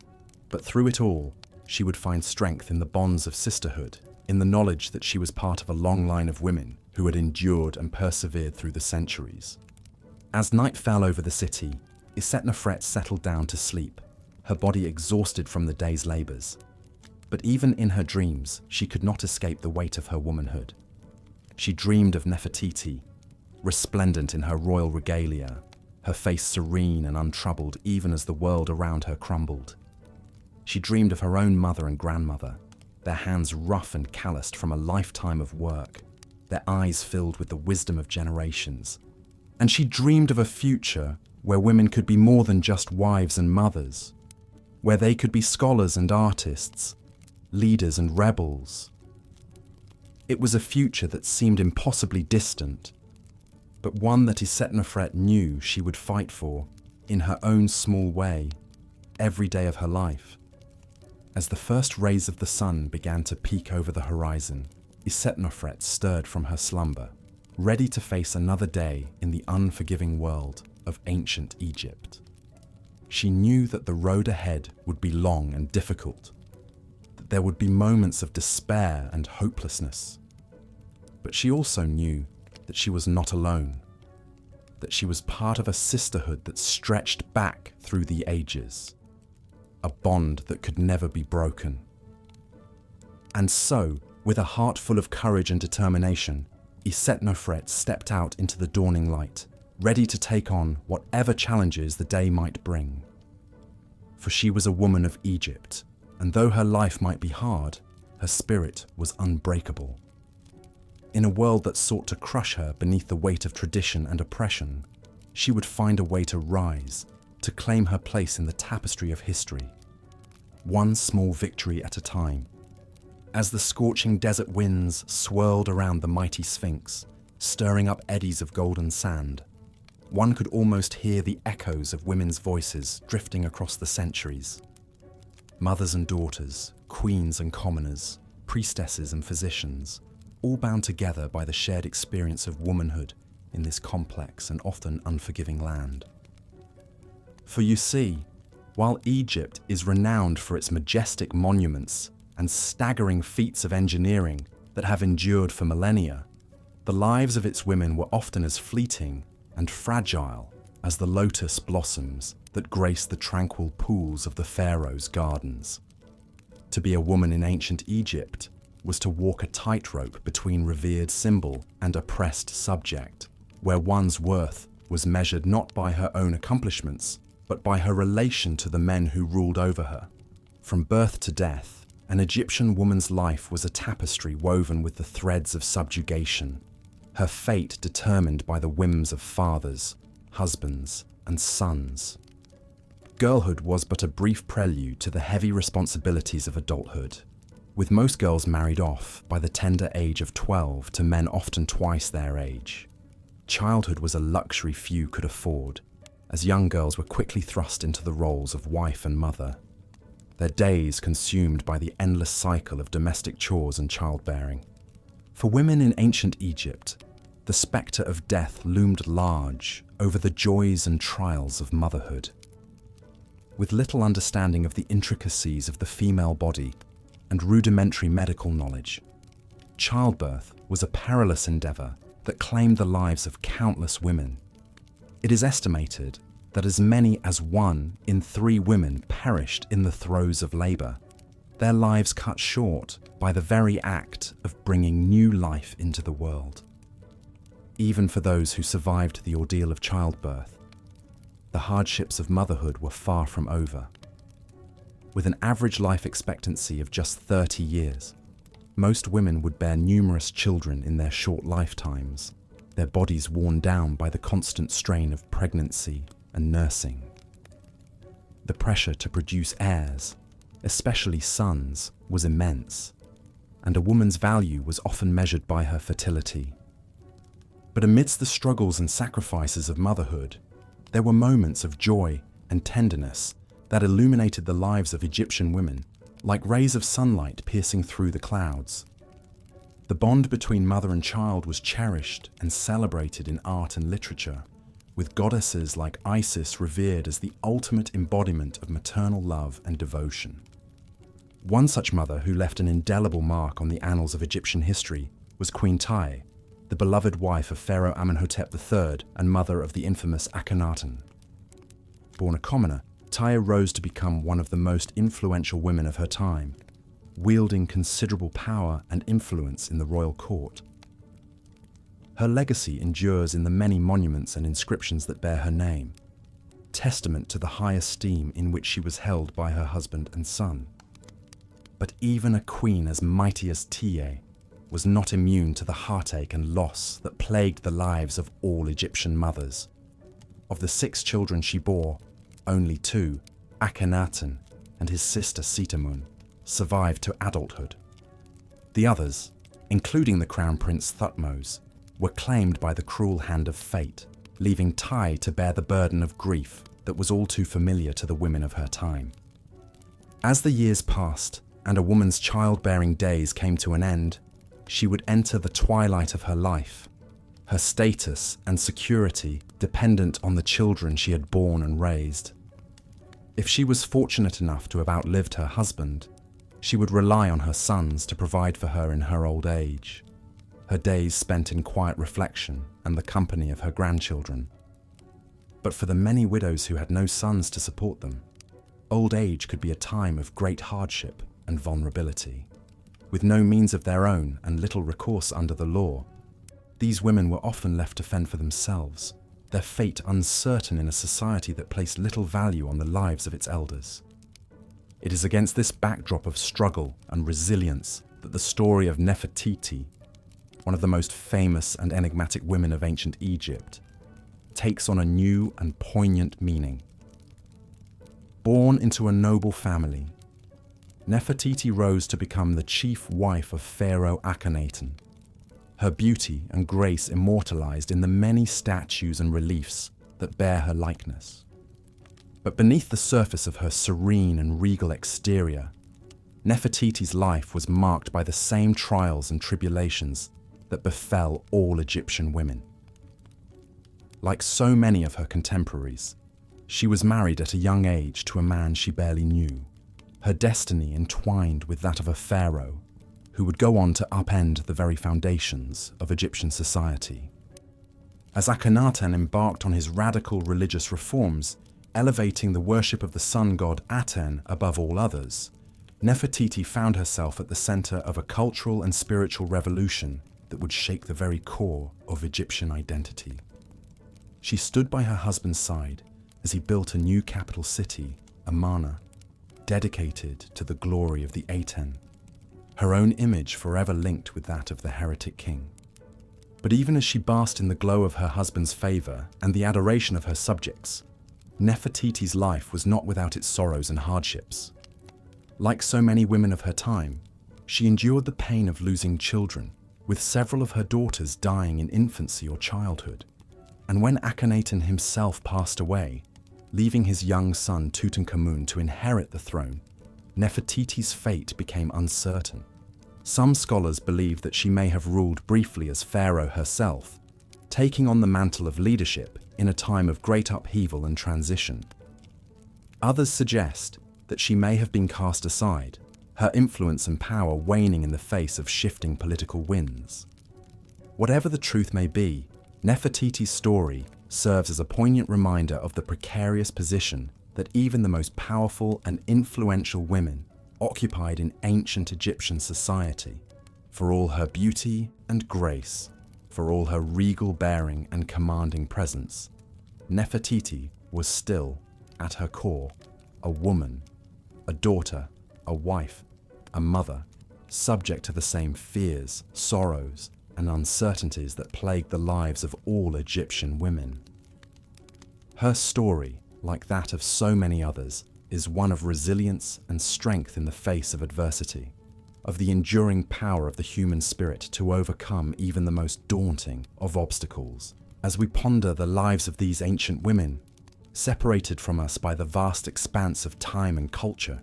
But through it all, she would find strength in the bonds of sisterhood, in the knowledge that she was part of a long line of women who had endured and persevered through the centuries. As night fell over the city, Isetnofret settled down to sleep, her body exhausted from the day's labors. But even in her dreams, she could not escape the weight of her womanhood. She dreamed of Nefertiti, resplendent in her royal regalia, her face serene and untroubled even as the world around her crumbled. She dreamed of her own mother and grandmother, their hands rough and calloused from a lifetime of work, their eyes filled with the wisdom of generations. And she dreamed of a future where women could be more than just wives and mothers, where they could be scholars and artists, leaders and rebels. It was a future that seemed impossibly distant, but one that Isetnofret knew she would fight for, in her own small way, every day of her life. As the first rays of the sun began to peek over the horizon, Isetnofret stirred from her slumber, ready to face another day in the unforgiving world of ancient Egypt. She knew that the road ahead would be long and difficult, that there would be moments of despair and hopelessness. But she also knew that she was not alone, that she was part of a sisterhood that stretched back through the ages, a bond that could never be broken. And so, with a heart full of courage and determination, Isetnofret stepped out into the dawning light, ready to take on whatever challenges the day might bring. For she was a woman of Egypt, and though her life might be hard, her spirit was unbreakable. In a world that sought to crush her beneath the weight of tradition and oppression, she would find a way to rise, to claim her place in the tapestry of history, one small victory at a time. As the scorching desert winds swirled around the mighty Sphinx, stirring up eddies of golden sand, one could almost hear the echoes of women's voices drifting across the centuries. Mothers and daughters, queens and commoners, priestesses and physicians, all bound together by the shared experience of womanhood in this complex and often unforgiving land. For you see, while Egypt is renowned for its majestic monuments and staggering feats of engineering that have endured for millennia, the lives of its women were often as fleeting and fragile as the lotus blossoms that grace the tranquil pools of the pharaoh's gardens. To be a woman in ancient Egypt was to walk a tightrope between revered symbol and oppressed subject, where one's worth was measured not by her own accomplishments, but by her relation to the men who ruled over her. From birth to death, an Egyptian woman's life was a tapestry woven with the threads of subjugation, her fate determined by the whims of fathers, husbands, and sons. Girlhood was but a brief prelude to the heavy responsibilities of adulthood, with most girls married off by the tender age of 12 to men often twice their age. Childhood was a luxury few could afford, as young girls were quickly thrust into the roles of wife and mother, their days consumed by the endless cycle of domestic chores and childbearing. For women in ancient Egypt, the spectre of death loomed large over the joys and trials of motherhood. With little understanding of the intricacies of the female body and rudimentary medical knowledge, childbirth was a perilous endeavor that claimed the lives of countless women. It is estimated that as many as 1 in 3 women perished in the throes of labor, their lives cut short by the very act of bringing new life into the world. Even for those who survived the ordeal of childbirth, the hardships of motherhood were far from over. With an average life expectancy of just 30 years, most women would bear numerous children in their short lifetimes, their bodies worn down by the constant strain of pregnancy and nursing. The pressure to produce heirs, especially sons, was immense, and a woman's value was often measured by her fertility. But amidst the struggles and sacrifices of motherhood, there were moments of joy and tenderness that illuminated the lives of Egyptian women like rays of sunlight piercing through the clouds. The bond between mother and child was cherished and celebrated in art and literature, with goddesses like Isis revered as the ultimate embodiment of maternal love and devotion. One such mother who left an indelible mark on the annals of Egyptian history was Queen Tai, the beloved wife of Pharaoh Amenhotep III and mother of the infamous Akhenaten. Born a commoner, Tai rose to become one of the most influential women of her time, wielding considerable power and influence in the royal court. Her legacy endures in the many monuments and inscriptions that bear her name, testament to the high esteem in which she was held by her husband and son. But even a queen as mighty as Tiye was not immune to the heartache and loss that plagued the lives of all Egyptian mothers. Of the 6 children she bore, only 2, Akhenaten and his sister Sitamun, survived to adulthood. The others, including the crown prince Thutmose, were claimed by the cruel hand of fate, leaving Tai to bear the burden of grief that was all too familiar to the women of her time. As the years passed and a woman's childbearing days came to an end, she would enter the twilight of her life, her status and security dependent on the children she had borne and raised. If she was fortunate enough to have outlived her husband, she would rely on her sons to provide for her in her old age, her days spent in quiet reflection and the company of her grandchildren. But for the many widows who had no sons to support them, old age could be a time of great hardship and vulnerability. With no means of their own and little recourse under the law, these women were often left to fend for themselves, their fate uncertain in a society that placed little value on the lives of its elders. It is against this backdrop of struggle and resilience that the story of Nefertiti, one of the most famous and enigmatic women of ancient Egypt, takes on a new and poignant meaning. Born into a noble family, Nefertiti rose to become the chief wife of Pharaoh Akhenaten, her beauty and grace immortalized in the many statues and reliefs that bear her likeness. But beneath the surface of her serene and regal exterior, Nefertiti's life was marked by the same trials and tribulations that befell all Egyptian women. Like so many of her contemporaries, she was married at a young age to a man she barely knew, her destiny entwined with that of a pharaoh who would go on to upend the very foundations of Egyptian society. As Akhenaten embarked on his radical religious reforms, elevating the worship of the sun god Aten above all others, Nefertiti found herself at the center of a cultural and spiritual revolution that would shake the very core of Egyptian identity. She stood by her husband's side as he built a new capital city, Amarna, dedicated to the glory of the Aten, her own image forever linked with that of the heretic king. But even as she basked in the glow of her husband's favor and the adoration of her subjects, Nefertiti's life was not without its sorrows and hardships. Like so many women of her time, she endured the pain of losing children, with several of her daughters dying in infancy or childhood. And when Akhenaten himself passed away, leaving his young son Tutankhamun to inherit the throne, Nefertiti's fate became uncertain. Some scholars believe that she may have ruled briefly as pharaoh herself, taking on the mantle of leadership in a time of great upheaval and transition. Others suggest that she may have been cast aside, her influence and power waning in the face of shifting political winds. Whatever the truth may be, Nefertiti's story serves as a poignant reminder of the precarious position that even the most powerful and influential women occupied in ancient Egyptian society. For all her beauty and grace, for all her regal bearing and commanding presence, Nefertiti was still, at her core, a woman, a daughter, a wife, a mother, subject to the same fears, sorrows, and uncertainties that plagued the lives of all Egyptian women. Her story, like that of so many others, is one of resilience and strength in the face of adversity, of the enduring power of the human spirit to overcome even the most daunting of obstacles. As we ponder the lives of these ancient women, separated from us by the vast expanse of time and culture,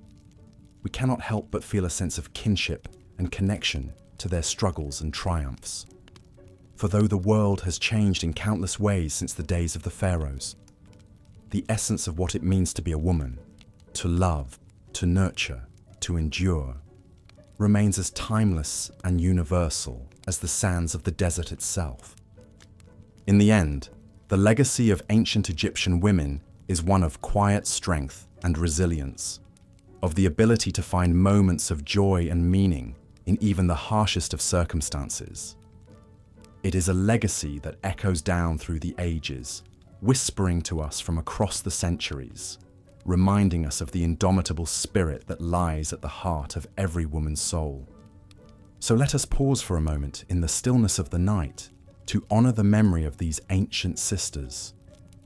we cannot help but feel a sense of kinship and connection to their struggles and triumphs. For though the world has changed in countless ways since the days of the pharaohs, the essence of what it means to be a woman, to love, to nurture, to endure, remains as timeless and universal as the sands of the desert itself. In the end, the legacy of ancient Egyptian women is one of quiet strength and resilience, of the ability to find moments of joy and meaning in even the harshest of circumstances. It is a legacy that echoes down through the ages, whispering to us from across the centuries, reminding us of the indomitable spirit that lies at the heart of every woman's soul. So let us pause for a moment in the stillness of the night to honor the memory of these ancient sisters,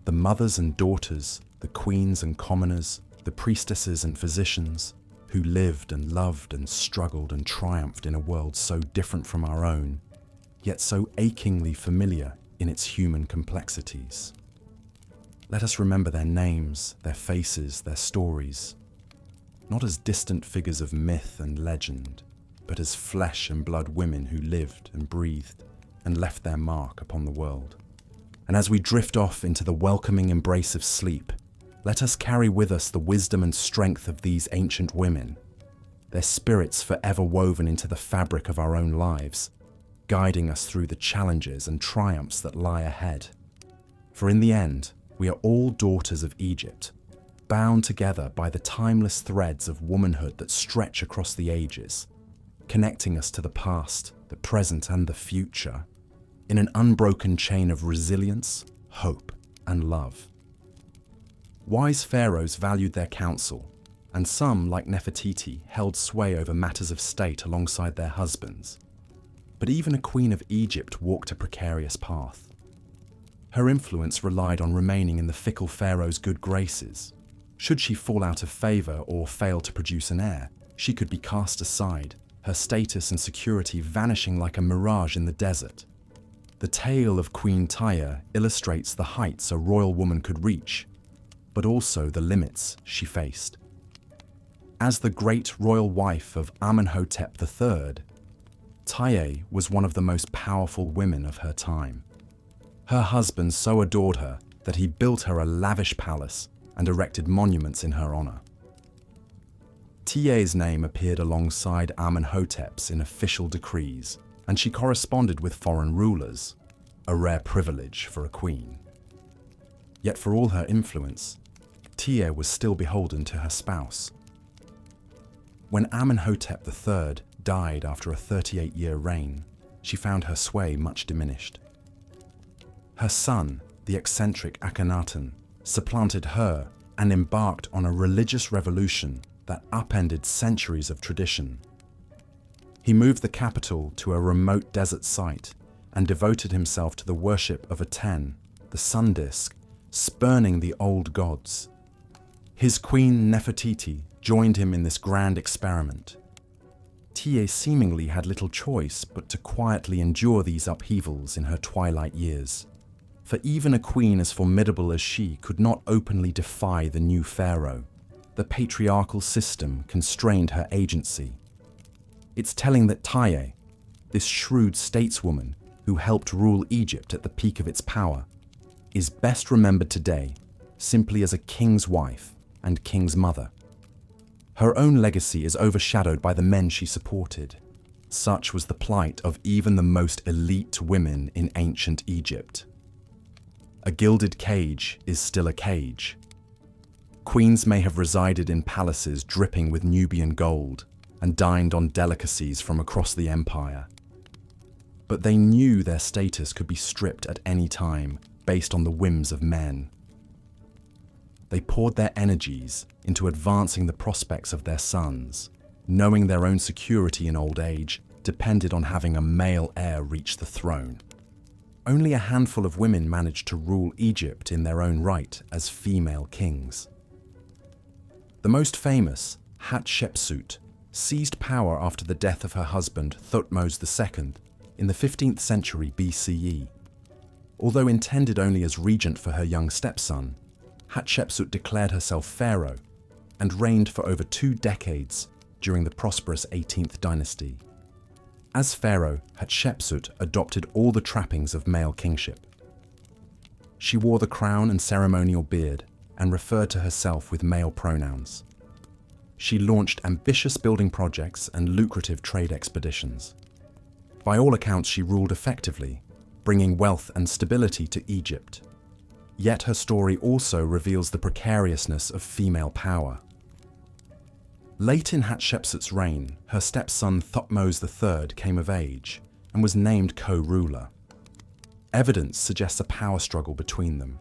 the mothers and daughters, the queens and commoners, the priestesses and physicians, who lived and loved and struggled and triumphed in a world so different from our own, yet so achingly familiar in its human complexities. Let us remember their names, their faces, their stories, not as distant figures of myth and legend, but as flesh and blood women who lived and breathed and left their mark upon the world. And as we drift off into the welcoming embrace of sleep, let us carry with us the wisdom and strength of these ancient women, their spirits forever woven into the fabric of our own lives, guiding us through the challenges and triumphs that lie ahead. For in the end, we are all daughters of Egypt, bound together by the timeless threads of womanhood that stretch across the ages, connecting us to the past, the present, and the future, in an unbroken chain of resilience, hope, and love. Wise pharaohs valued their counsel, and some, like Nefertiti, held sway over matters of state alongside their husbands. But even a queen of Egypt walked a precarious path. Her influence relied on remaining in the fickle pharaoh's good graces. Should she fall out of favor or fail to produce an heir, she could be cast aside, her status and security vanishing like a mirage in the desert. The tale of Queen Tyre illustrates the heights a royal woman could reach, but also the limits she faced. As the great royal wife of Amenhotep III, Tyre was one of the most powerful women of her time. Her husband so adored her that he built her a lavish palace and erected monuments in her honor. Tyre's name appeared alongside Amenhotep's in official decrees, and she corresponded with foreign rulers, a rare privilege for a queen. Yet for all her influence, Tyre was still beholden to her spouse. When Amenhotep III died after a 38-year reign, she found her sway much diminished. Her son, the eccentric Akhenaten, supplanted her and embarked on a religious revolution that upended centuries of tradition. He moved the capital to a remote desert site and devoted himself to the worship of Aten, the sun disk, spurning the old gods. His queen Nefertiti joined him in this grand experiment. Tyre seemingly had little choice but to quietly endure these upheavals in her twilight years. For even a queen as formidable as she could not openly defy the new pharaoh. The patriarchal system constrained her agency. It's telling that Tyre, this shrewd stateswoman who helped rule Egypt at the peak of its power, is best remembered today simply as a king's wife and king's mother. Her own legacy is overshadowed by the men she supported. Such was the plight of even the most elite women in ancient Egypt. A gilded cage is still a cage. Queens may have resided in palaces dripping with Nubian gold and dined on delicacies from across the empire. But they knew their status could be stripped at any time based on the whims of men. They poured their energies into advancing the prospects of their sons, knowing their own security in old age depended on having a male heir reach the throne. Only a handful of women managed to rule Egypt in their own right as female kings. The most famous, Hatshepsut, seized power after the death of her husband Thutmose II in the 15th century BCE. Although intended only as regent for her young stepson, Hatshepsut declared herself pharaoh and reigned for over 2 decades during the prosperous 18th dynasty. As pharaoh, Hatshepsut adopted all the trappings of male kingship. She wore the crown and ceremonial beard and referred to herself with male pronouns. She launched ambitious building projects and lucrative trade expeditions. By all accounts, she ruled effectively, bringing wealth and stability to Egypt. Yet her story also reveals the precariousness of female power. Late in Hatshepsut's reign, her stepson Thutmose III came of age and was named co-ruler. Evidence suggests a power struggle between them.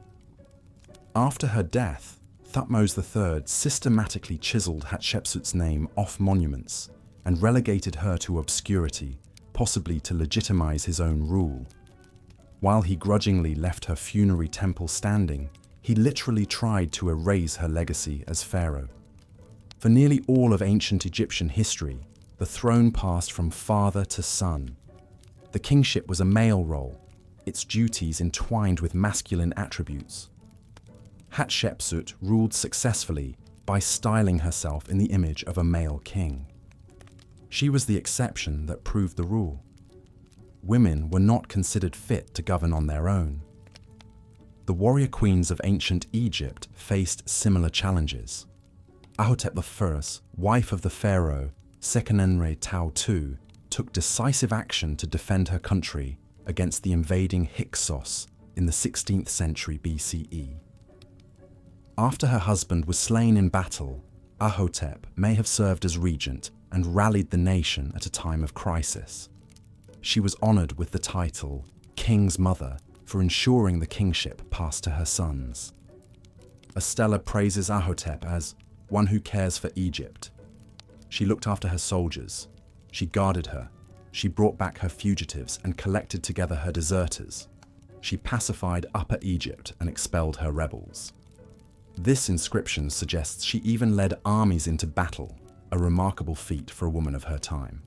After her death, Thutmose III systematically chiseled Hatshepsut's name off monuments and relegated her to obscurity, possibly to legitimize his own rule. While he grudgingly left her funerary temple standing, he literally tried to erase her legacy as pharaoh. For nearly all of ancient Egyptian history, the throne passed from father to son. The kingship was a male role, its duties entwined with masculine attributes. Hatshepsut ruled successfully by styling herself in the image of a male king. She was the exception that proved the rule. Women were not considered fit to govern on their own. The warrior queens of ancient Egypt faced similar challenges. Ahotep I, wife of the pharaoh Seqenenre Tao II, took decisive action to defend her country against the invading Hyksos in the 16th century BCE. After her husband was slain in battle, Ahotep may have served as regent and rallied the nation at a time of crisis. She was honored with the title King's Mother for ensuring the kingship passed to her sons. A stela praises Ahotep as one who cares for Egypt. She looked after her soldiers. She guarded her. She brought back her fugitives and collected together her deserters. She pacified Upper Egypt and expelled her rebels. This inscription suggests she even led armies into battle, a remarkable feat for a woman of her time.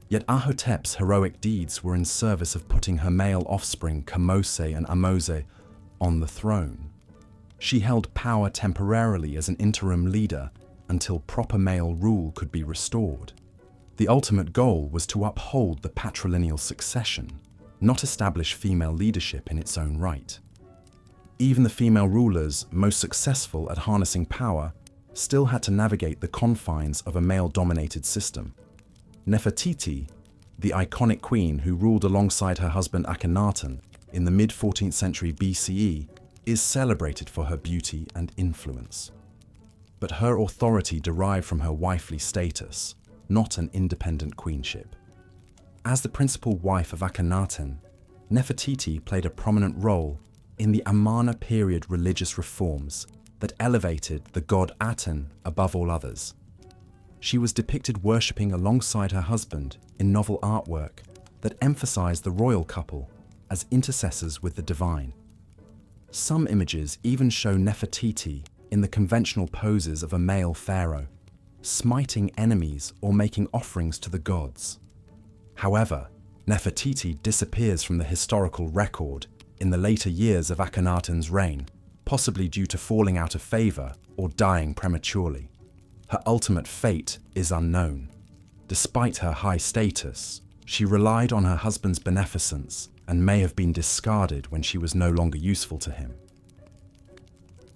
Yet Ahotep's heroic deeds were in service of putting her male offspring Kamose and Amose on the throne. She held power temporarily as an interim leader until proper male rule could be restored. The ultimate goal was to uphold the patrilineal succession, not establish female leadership in its own right. Even the female rulers most successful at harnessing power still had to navigate the confines of a male-dominated system. Nefertiti, the iconic queen who ruled alongside her husband Akhenaten in the mid-14th century BCE, is celebrated for her beauty and influence. But her authority derived from her wifely status, not an independent queenship. As the principal wife of Akhenaten, Nefertiti played a prominent role in the Amarna period religious reforms that elevated the god Aten above all others. She was depicted worshipping alongside her husband in novel artwork that emphasized the royal couple as intercessors with the divine. Some images even show Nefertiti in the conventional poses of a male pharaoh, smiting enemies or making offerings to the gods. However, Nefertiti disappears from the historical record in the later years of Akhenaten's reign, possibly due to falling out of favor or dying prematurely. Her ultimate fate is unknown. Despite her high status, she relied on her husband's beneficence and may have been discarded when she was no longer useful to him.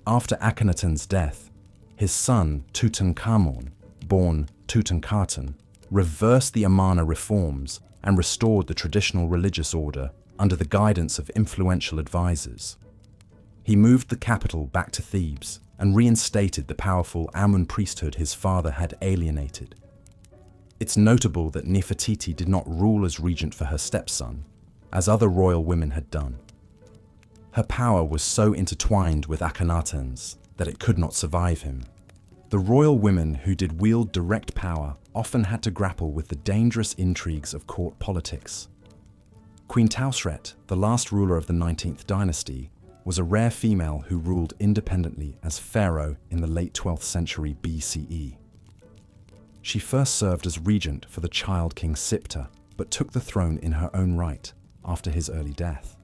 After Akhenaten's death, his son Tutankhamun, born Tutankhaten, reversed the Amarna reforms and restored the traditional religious order under the guidance of influential advisors. He moved the capital back to Thebes and reinstated the powerful Amun priesthood his father had alienated. It's notable that Nefertiti did not rule as regent for her stepson, as other royal women had done. Her power was so intertwined with Akhenaten's that it could not survive him. The royal women who did wield direct power often had to grapple with the dangerous intrigues of court politics. Queen Tausret, the last ruler of the 19th dynasty, was a rare female who ruled independently as pharaoh in the late 12th century BCE. She first served as regent for the child king Siptah, but took the throne in her own right after his early death.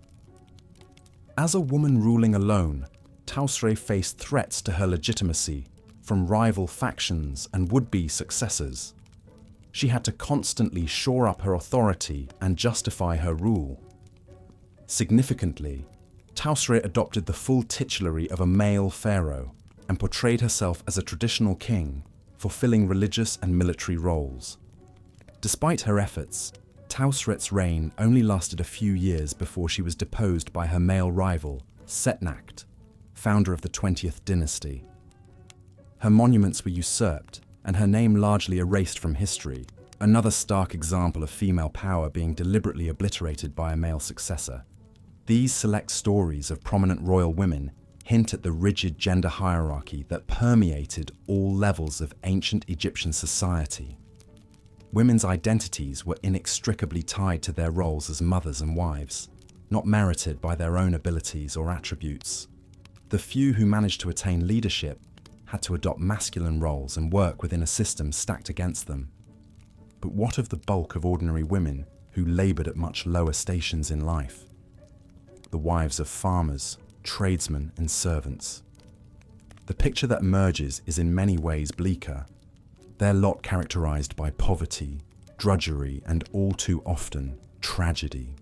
As a woman ruling alone, Tausret faced threats to her legitimacy from rival factions and would-be successors. She had to constantly shore up her authority and justify her rule. Significantly, Tausret adopted the full titulary of a male pharaoh and portrayed herself as a traditional king, fulfilling religious and military roles. Despite her efforts, Tausret's reign only lasted a few years before she was deposed by her male rival, Setnacht, founder of the 20th dynasty. Her monuments were usurped and her name largely erased from history, another stark example of female power being deliberately obliterated by a male successor. These select stories of prominent royal women hint at the rigid gender hierarchy that permeated all levels of ancient Egyptian society. Women's identities were inextricably tied to their roles as mothers and wives, not merited by their own abilities or attributes. The few who managed to attain leadership had to adopt masculine roles and work within a system stacked against them. But what of the bulk of ordinary women who labored at much lower stations in life? The wives of farmers, tradesmen, and servants. The picture that emerges is in many ways bleaker, their lot characterized by poverty, drudgery, and all too often, tragedy.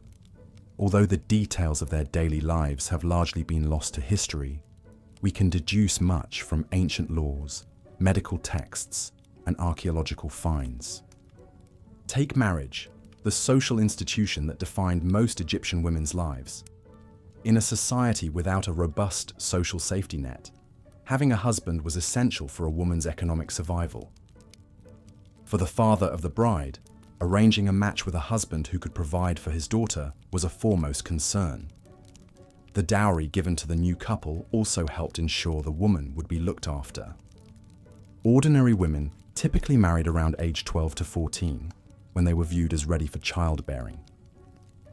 Although the details of their daily lives have largely been lost to history, we can deduce much from ancient laws, medical texts, and archaeological finds. Take marriage, the social institution that defined most Egyptian women's lives. In a society without a robust social safety net, having a husband was essential for a woman's economic survival. For the father of the bride, arranging a match with a husband who could provide for his daughter was a foremost concern. The dowry given to the new couple also helped ensure the woman would be looked after. Ordinary women typically married around age 12 to 14, when they were viewed as ready for childbearing.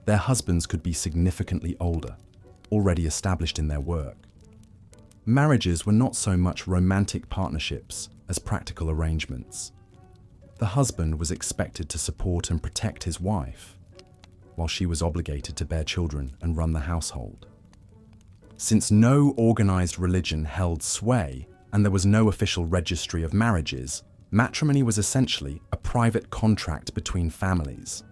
Their husbands could be significantly older, already established in their work. Marriages were not so much romantic partnerships as practical arrangements. The husband was expected to support and protect his wife, while she was obligated to bear children and run the household. Since no organized religion held sway and there was no official registry of marriages, matrimony was essentially a private contract between families.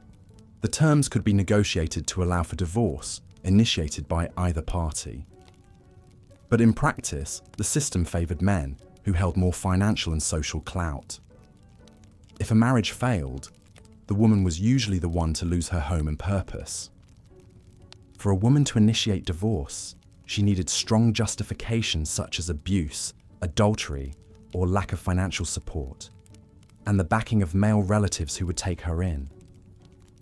The terms could be negotiated to allow for divorce, initiated by either party. But in practice, the system favored men, who held more financial and social clout. If a marriage failed, the woman was usually the one to lose her home and purpose. For a woman to initiate divorce, she needed strong justification such as abuse, adultery, or lack of financial support, and the backing of male relatives who would take her in.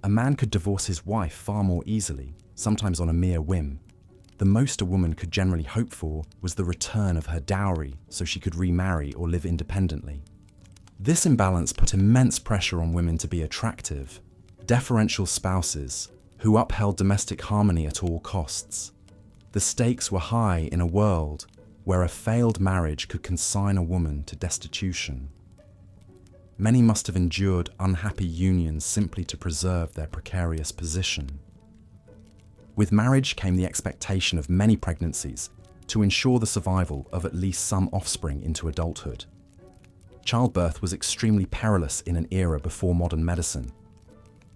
A man could divorce his wife far more easily, sometimes on a mere whim. The most a woman could generally hope for was the return of her dowry so she could remarry or live independently. This imbalance put immense pressure on women to be attractive, deferential spouses who upheld domestic harmony at all costs. The stakes were high in a world where a failed marriage could consign a woman to destitution. Many must have endured unhappy unions simply to preserve their precarious position. With marriage came the expectation of many pregnancies to ensure the survival of at least some offspring into adulthood. Childbirth was extremely perilous in an era before modern medicine.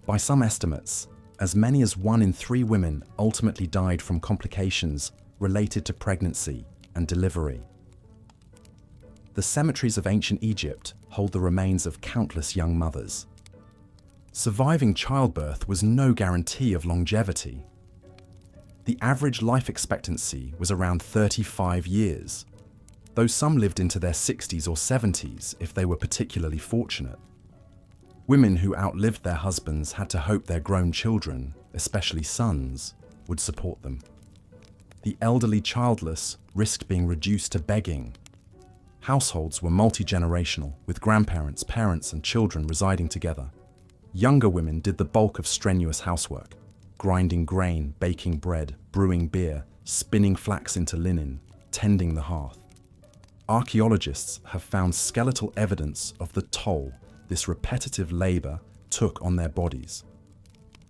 By some estimates, as many as 1 in 3 women ultimately died from complications related to pregnancy and delivery. The cemeteries of ancient Egypt hold the remains of countless young mothers. Surviving childbirth was no guarantee of longevity. The average life expectancy was around 35 years, though some lived into their 60s or 70s if they were particularly fortunate. Women who outlived their husbands had to hope their grown children, especially sons, would support them. The elderly childless risked being reduced to begging. Households were multi-generational, with grandparents, parents, and children residing together. Younger women did the bulk of strenuous housework, grinding grain, baking bread, brewing beer, spinning flax into linen, tending the hearth. Archaeologists have found skeletal evidence of the toll this repetitive labor took on their bodies.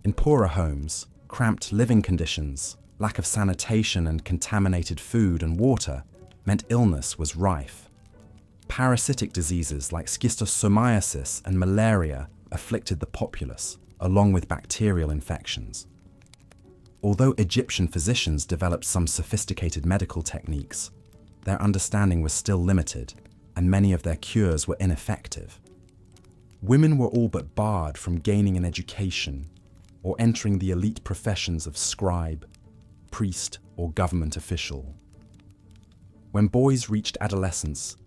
In poorer homes, cramped living conditions, lack of sanitation, and contaminated food and water meant illness was rife. Parasitic diseases like schistosomiasis and malaria afflicted the populace, along with bacterial infections. Although Egyptian physicians developed some sophisticated medical techniques, their understanding was still limited, and many of their cures were ineffective. Women were all but barred from gaining an education or entering the elite professions of scribe, priest, or government official. When boys reached adolescence,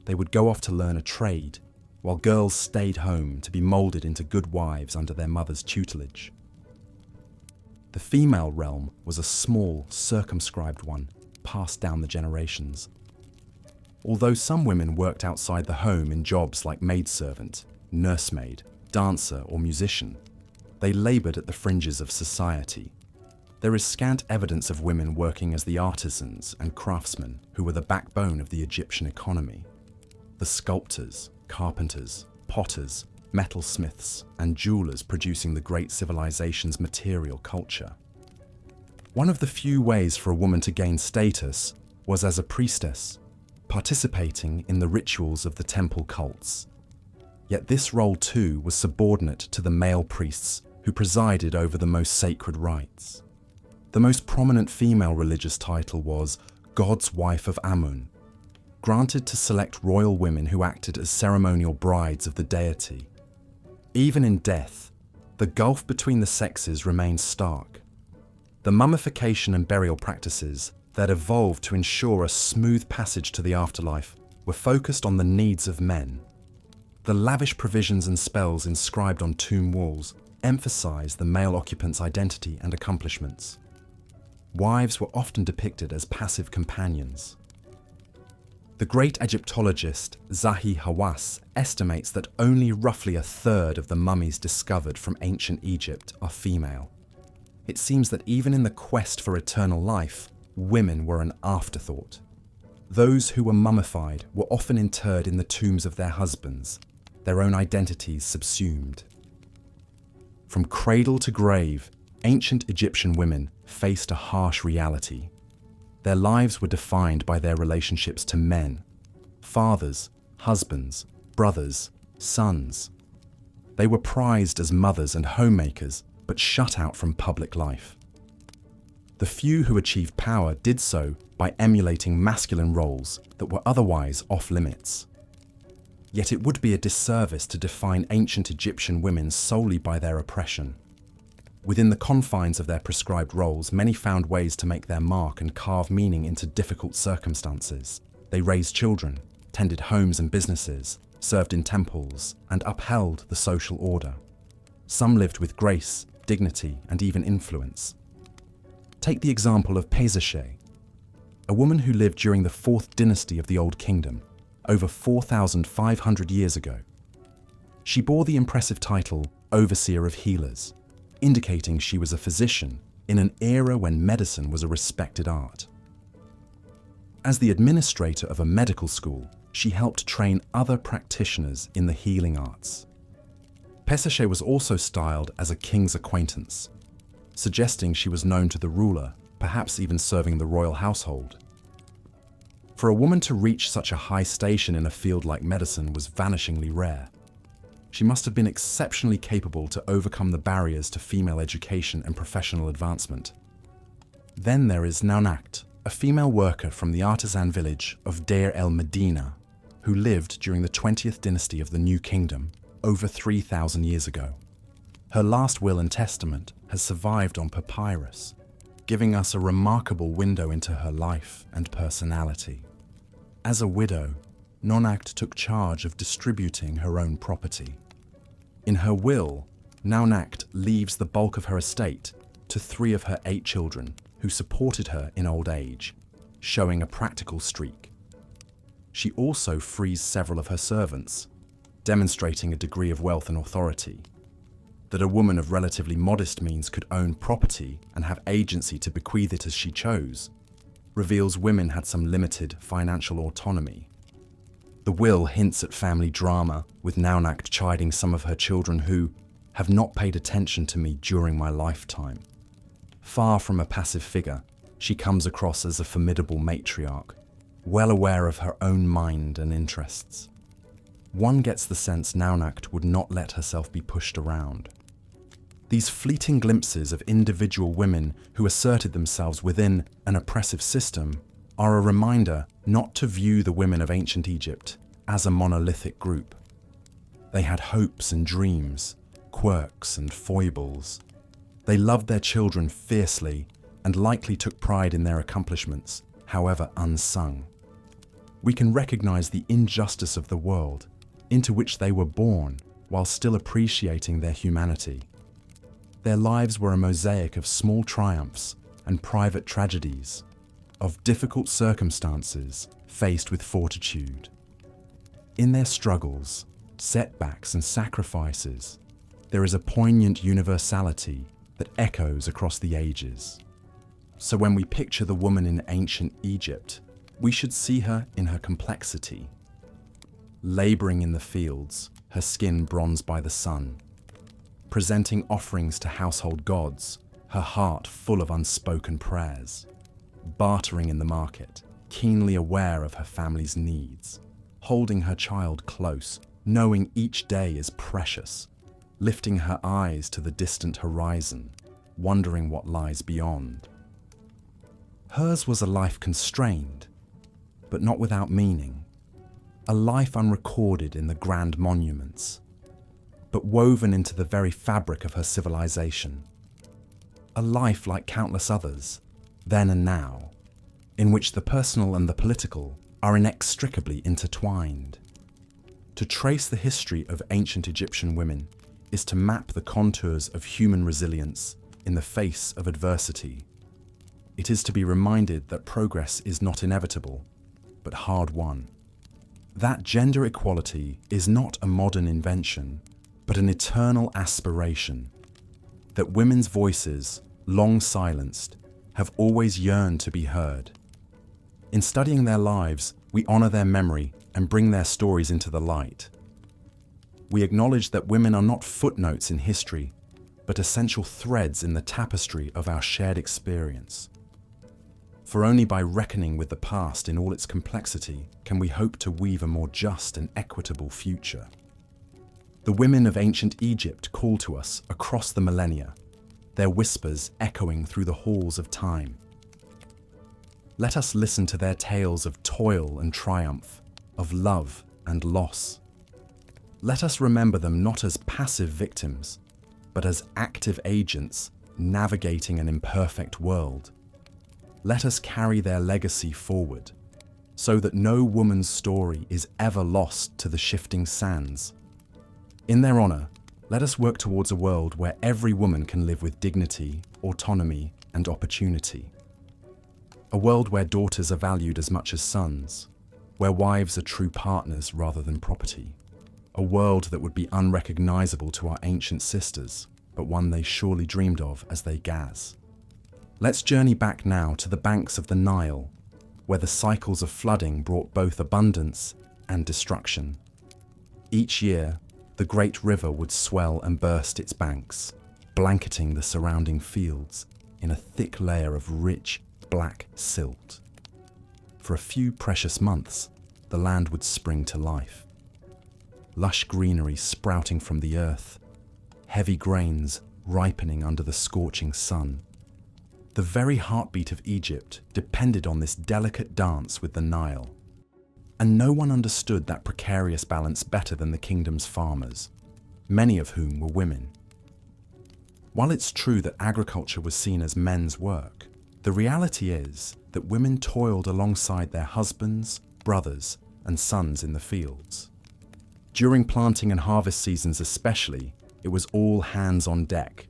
they would go off to learn a trade, while girls stayed home to be molded into good wives under their mother's tutelage. The female realm was a small, circumscribed one, passed down the generations. Although some women worked outside the home in jobs like maidservant, nursemaid, dancer, or musician, they laboured at the fringes of society. There is scant evidence of women working as the artisans and craftsmen who were the backbone of the Egyptian economy. The sculptors, carpenters, potters, metalsmiths, and jewelers producing the great civilization's material culture. One of the few ways for a woman to gain status was as a priestess, participating in the rituals of the temple cults. Yet this role too was subordinate to the male priests who presided over the most sacred rites. The most prominent female religious title was God's Wife of Amun, granted to select royal women who acted as ceremonial brides of the deity. Even in death, the gulf between the sexes remained stark. The mummification and burial practices that evolved to ensure a smooth passage to the afterlife were focused on the needs of men. The lavish provisions and spells inscribed on tomb walls emphasized the male occupant's identity and accomplishments. Wives were often depicted as passive companions. The great Egyptologist Zahi Hawass estimates that only roughly a third of the mummies discovered from ancient Egypt are female. It seems that even in the quest for eternal life, women were an afterthought. Those who were mummified were often interred in the tombs of their husbands, their own identities subsumed. From cradle to grave, ancient Egyptian women faced a harsh reality. Their lives were defined by their relationships to men, fathers, husbands, brothers, sons. They were prized as mothers and homemakers, but shut out from public life. The few who achieved power did so by emulating masculine roles that were otherwise off limits. Yet it would be a disservice to define ancient Egyptian women solely by their oppression. Within the confines of their prescribed roles, many found ways to make their mark and carve meaning into difficult circumstances. They raised children, tended homes and businesses, served in temples, and upheld the social order. Some lived with grace, dignity, and even influence. Take the example of Pesachè, a woman who lived during the 4th dynasty of the Old Kingdom, over 4,500 years ago. She bore the impressive title Overseer of Healers, indicating she was a physician in an era when medicine was a respected art. As the administrator of a medical school, she helped train other practitioners in the healing arts. Pesachè was also styled as a king's acquaintance, suggesting she was known to the ruler, perhaps even serving the royal household. For a woman to reach such a high station in a field like medicine was vanishingly rare. She must have been exceptionally capable to overcome the barriers to female education and professional advancement. Then there is Naunacht, a female worker from the artisan village of Deir el-Medina, who lived during the 20th dynasty of the New Kingdom, over 3,000 years ago. Her last will and testament has survived on papyrus, giving us a remarkable window into her life and personality. As a widow, Naunacht took charge of distributing her own property. In her will, Naunacht leaves the bulk of her estate to 3 of her 8 children, who supported her in old age, showing a practical streak. She also frees several of her servants, demonstrating a degree of wealth and authority. That a woman of relatively modest means could own property and have agency to bequeath it as she chose reveals women had some limited financial autonomy. The will hints at family drama, with Naunacht chiding some of her children who have not paid attention to me during my lifetime. Far from a passive figure, she comes across as a formidable matriarch, well aware of her own mind and interests. one gets the sense Naunacht would not let herself be pushed around. These fleeting glimpses of individual women who asserted themselves within an oppressive system are a reminder not to view the women of ancient Egypt as a monolithic group. They had hopes and dreams, quirks and foibles. They loved their children fiercely and likely took pride in their accomplishments, however unsung. We can recognize the injustice of the world into which they were born while still appreciating their humanity. Their lives were a mosaic of small triumphs and private tragedies, of difficult circumstances faced with fortitude. In their struggles, setbacks and sacrifices, there is a poignant universality that echoes across the ages. So when we picture the woman in ancient Egypt, we should see her in her complexity. Laboring in the fields, her skin bronzed by the sun. Presenting offerings to household gods, her heart full of unspoken prayers. Bartering in the market, keenly aware of her family's needs. Holding her child close, knowing each day is precious. Lifting her eyes to the distant horizon, wondering what lies beyond. Hers was a life constrained, but not without meaning. A life unrecorded in the grand monuments, but woven into the very fabric of her civilization. A life like countless others, then and now, in which the personal and the political are inextricably intertwined. To trace the history of ancient Egyptian women is to map the contours of human resilience in the face of adversity. It is to be reminded that progress is not inevitable, but hard-won. That gender equality is not a modern invention, but an eternal aspiration. That women's voices, long silenced, have always yearned to be heard. In studying their lives, we honor their memory and bring their stories into the light. We acknowledge that women are not footnotes in history, but essential threads in the tapestry of our shared experience. For only by reckoning with the past in all its complexity can we hope to weave a more just and equitable future. The women of ancient Egypt call to us across the millennia, their whispers echoing through the halls of time. Let us listen to their tales of toil and triumph, of love and loss. Let us remember them not as passive victims, but as active agents navigating an imperfect world. Let us carry their legacy forward, so that no woman's story is ever lost to the shifting sands. In their honor, let us work towards a world where every woman can live with dignity, autonomy, and opportunity. A world where daughters are valued as much as sons, where wives are true partners rather than property. A world that would be unrecognizable to our ancient sisters, but one they surely dreamed of as they gaz. Let's journey back now to the banks of the Nile, where the cycles of flooding brought both abundance and destruction. Each year, the great river would swell and burst its banks, blanketing the surrounding fields in a thick layer of rich, black silt. For a few precious months, the land would spring to life. Lush greenery sprouting from the earth, heavy grains ripening under the scorching sun. The very heartbeat of Egypt depended on this delicate dance with the Nile. And no one understood that precarious balance better than the kingdom's farmers, many of whom were women. While it's true that agriculture was seen as men's work, the reality is that women toiled alongside their husbands, brothers, and sons in the fields. During planting and harvest seasons especially, it was all hands on deck.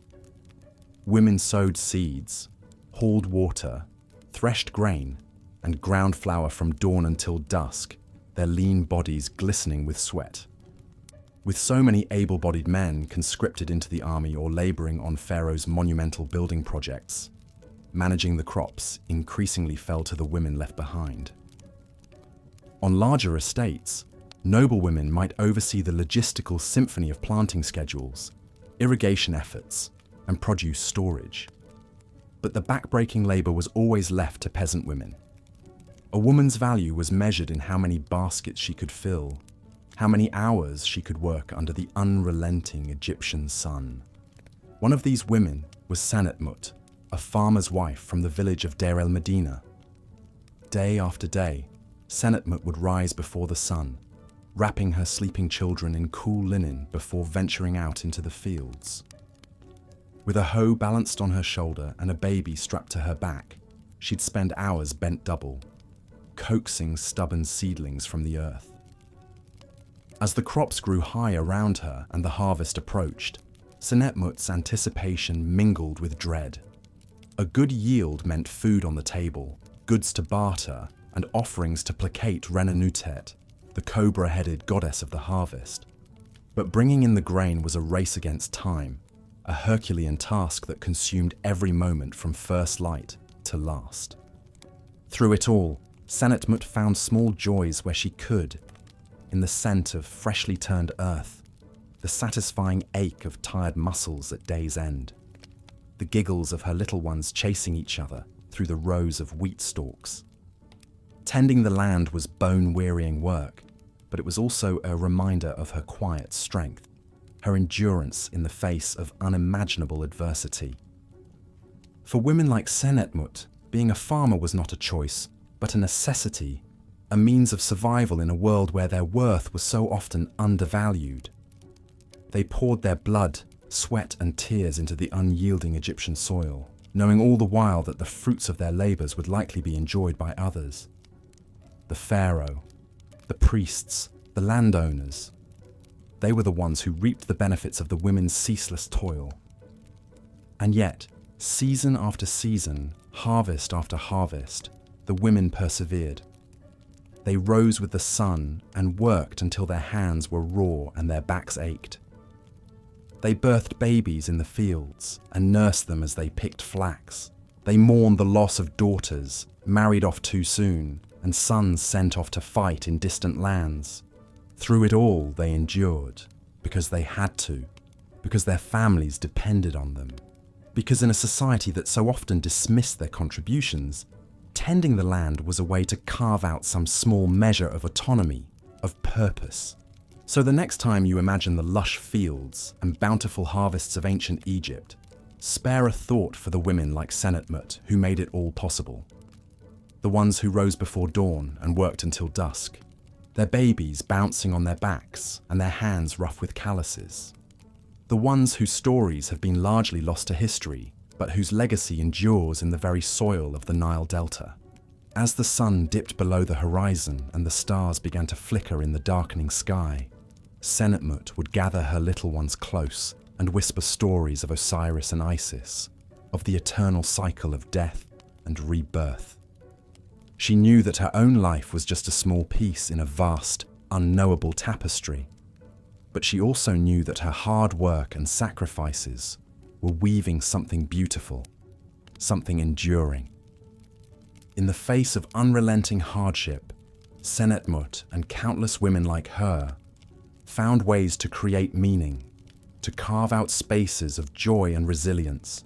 Women sowed seeds, hauled water, threshed grain, and ground flour from dawn until dusk, their lean bodies glistening with sweat. With so many able-bodied men conscripted into the army or laboring on Pharaoh's monumental building projects, managing the crops increasingly fell to the women left behind. On larger estates, noble women might oversee the logistical symphony of planting schedules, irrigation efforts, and produce storage. But the back-breaking labor was always left to peasant women. A woman's value was measured in how many baskets she could fill, how many hours she could work under the unrelenting Egyptian sun. One of these women was Senetmut, a farmer's wife from the village of Deir el-Medina. Day after day, Senetmut would rise before the sun, wrapping her sleeping children in cool linen before venturing out into the fields. With a hoe balanced on her shoulder and a baby strapped to her back, she'd spend hours bent double, coaxing stubborn seedlings from the earth. As the crops grew high around her and the harvest approached, Senetmut's anticipation mingled with dread. A good yield meant food on the table, goods to barter, and offerings to placate Renenutet, the cobra-headed goddess of the harvest. But bringing in the grain was a race against time, a Herculean task that consumed every moment from first light to last. Through it all, Senetmut found small joys where she could, in the scent of freshly turned earth, the satisfying ache of tired muscles at day's end, the giggles of her little ones chasing each other through the rows of wheat stalks. Tending the land was bone-wearying work, but it was also a reminder of her quiet strength, her endurance in the face of unimaginable adversity. For women like Senetmut, being a farmer was not a choice, but a necessity, a means of survival in a world where their worth was so often undervalued. They poured their blood, sweat and tears into the unyielding Egyptian soil, knowing all the while that the fruits of their labours would likely be enjoyed by others. The pharaoh, the priests, the landowners, they were the ones who reaped the benefits of the women's ceaseless toil. And yet, season after season, harvest after harvest, the women persevered. They rose with the sun and worked until their hands were raw and their backs ached. They birthed babies in the fields and nursed them as they picked flax. They mourned the loss of daughters, married off too soon, and sons sent off to fight in distant lands. Through it all, they endured, because they had to, because their families depended on them, because in a society that so often dismissed their contributions, tending the land was a way to carve out some small measure of autonomy, of purpose. So the next time you imagine the lush fields and bountiful harvests of ancient Egypt, spare a thought for the women like Senetmut who made it all possible. The ones who rose before dawn and worked until dusk, their babies bouncing on their backs and their hands rough with calluses. The ones whose stories have been largely lost to history, but whose legacy endures in the very soil of the Nile Delta. As the sun dipped below the horizon and the stars began to flicker in the darkening sky, Senetmut would gather her little ones close and whisper stories of Osiris and Isis, of the eternal cycle of death and rebirth. She knew that her own life was just a small piece in a vast, unknowable tapestry, but she also knew that her hard work and sacrifices were weaving something beautiful, something enduring. In the face of unrelenting hardship, Senetmut and countless women like her found ways to create meaning, to carve out spaces of joy and resilience.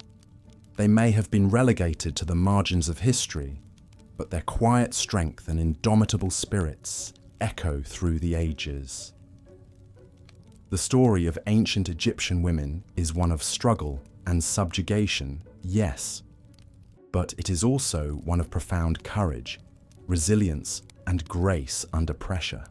They may have been relegated to the margins of history, but their quiet strength and indomitable spirits echo through the ages. The story of ancient Egyptian women is one of struggle and subjugation, yes, but it is also one of profound courage, resilience, and grace under pressure.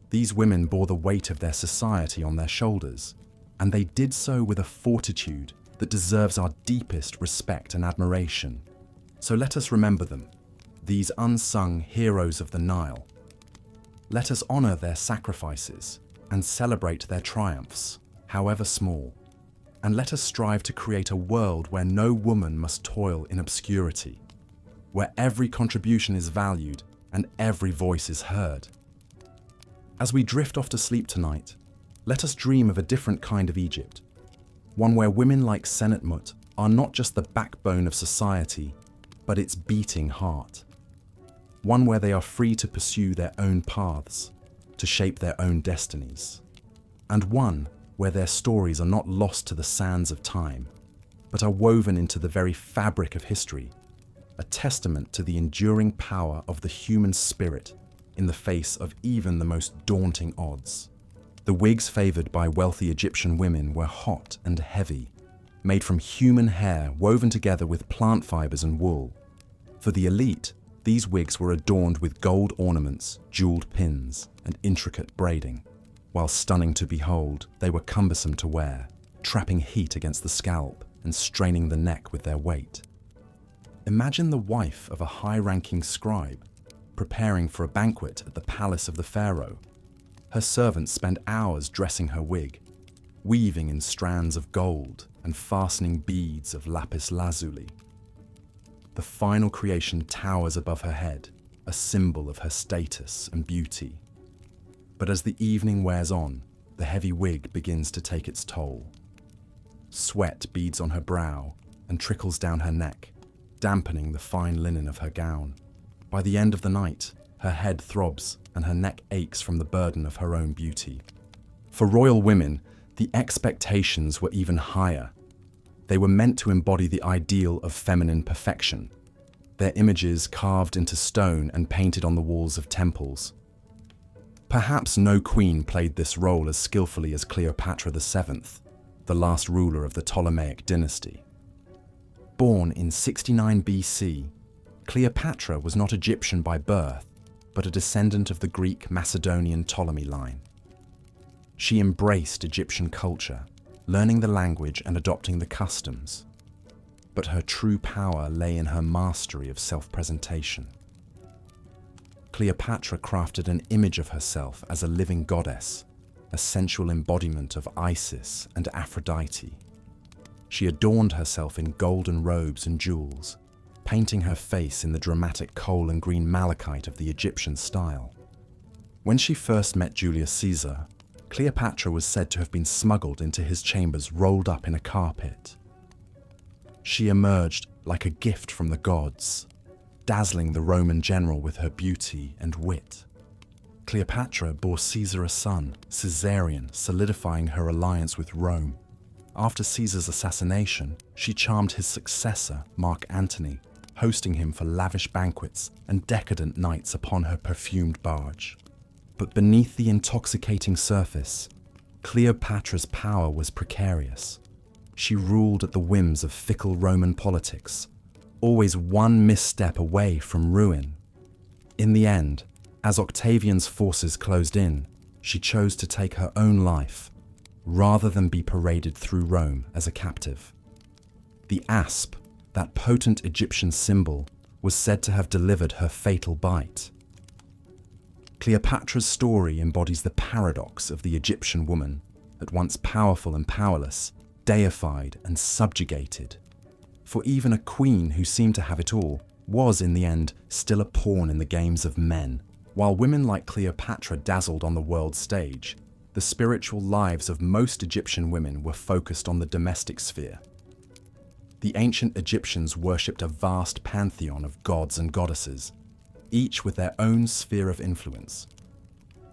These women bore the weight of their society on their shoulders, and they did so with a fortitude that deserves our deepest respect and admiration. So let us remember them, these unsung heroes of the Nile. Let us honor their sacrifices and celebrate their triumphs, however small. And let us strive to create a world where no woman must toil in obscurity, where every contribution is valued and every voice is heard. As we drift off to sleep tonight, let us dream of a different kind of Egypt, one where women like Senetmut are not just the backbone of society, but its beating heart. One where they are free to pursue their own paths, to shape their own destinies. And one where their stories are not lost to the sands of time, but are woven into the very fabric of history, a testament to the enduring power of the human spirit in the face of even the most daunting odds. The wigs favored by wealthy Egyptian women were hot and heavy, made from human hair woven together with plant fibers and wool. For the elite, these wigs were adorned with gold ornaments, jeweled pins, and intricate braiding. While stunning to behold, they were cumbersome to wear, trapping heat against the scalp and straining the neck with their weight. Imagine the wife of a high-ranking scribe preparing for a banquet at the palace of the pharaoh. Her servants spend hours dressing her wig, weaving in strands of gold and fastening beads of lapis lazuli. The final creation towers above her head, a symbol of her status and beauty. But as the evening wears on, the heavy wig begins to take its toll. Sweat beads on her brow and trickles down her neck, dampening the fine linen of her gown. By the end of the night, her head throbs and her neck aches from the burden of her own beauty. For royal women, the expectations were even higher. They were meant to embody the ideal of feminine perfection, their images carved into stone and painted on the walls of temples. Perhaps no queen played this role as skillfully as Cleopatra VII, the last ruler of the Ptolemaic dynasty. Born in 69 BC, Cleopatra was not Egyptian by birth, but a descendant of the Greek Macedonian Ptolemy line. She embraced Egyptian culture, learning the language and adopting the customs. But her true power lay in her mastery of self-presentation. Cleopatra crafted an image of herself as a living goddess, a sensual embodiment of Isis and Aphrodite. She adorned herself in golden robes and jewels, painting her face in the dramatic coal and green malachite of the Egyptian style. When she first met Julius Caesar, Cleopatra was said to have been smuggled into his chambers rolled up in a carpet. She emerged like a gift from the gods, dazzling the Roman general with her beauty and wit. Cleopatra bore Caesar a son, Caesarion, solidifying her alliance with Rome. After Caesar's assassination, she charmed his successor, Mark Antony, hosting him for lavish banquets and decadent nights upon her perfumed barge. But beneath the intoxicating surface, Cleopatra's power was precarious. She ruled at the whims of fickle Roman politics, always one misstep away from ruin. In the end, as Octavian's forces closed in, she chose to take her own life, rather than be paraded through Rome as a captive. The asp, that potent Egyptian symbol, was said to have delivered her fatal bite. Cleopatra's story embodies the paradox of the Egyptian woman, at once powerful and powerless, deified and subjugated. For even a queen who seemed to have it all was, in the end, still a pawn in the games of men. While women like Cleopatra dazzled on the world stage, the spiritual lives of most Egyptian women were focused on the domestic sphere. The ancient Egyptians worshipped a vast pantheon of gods and goddesses, each with their own sphere of influence.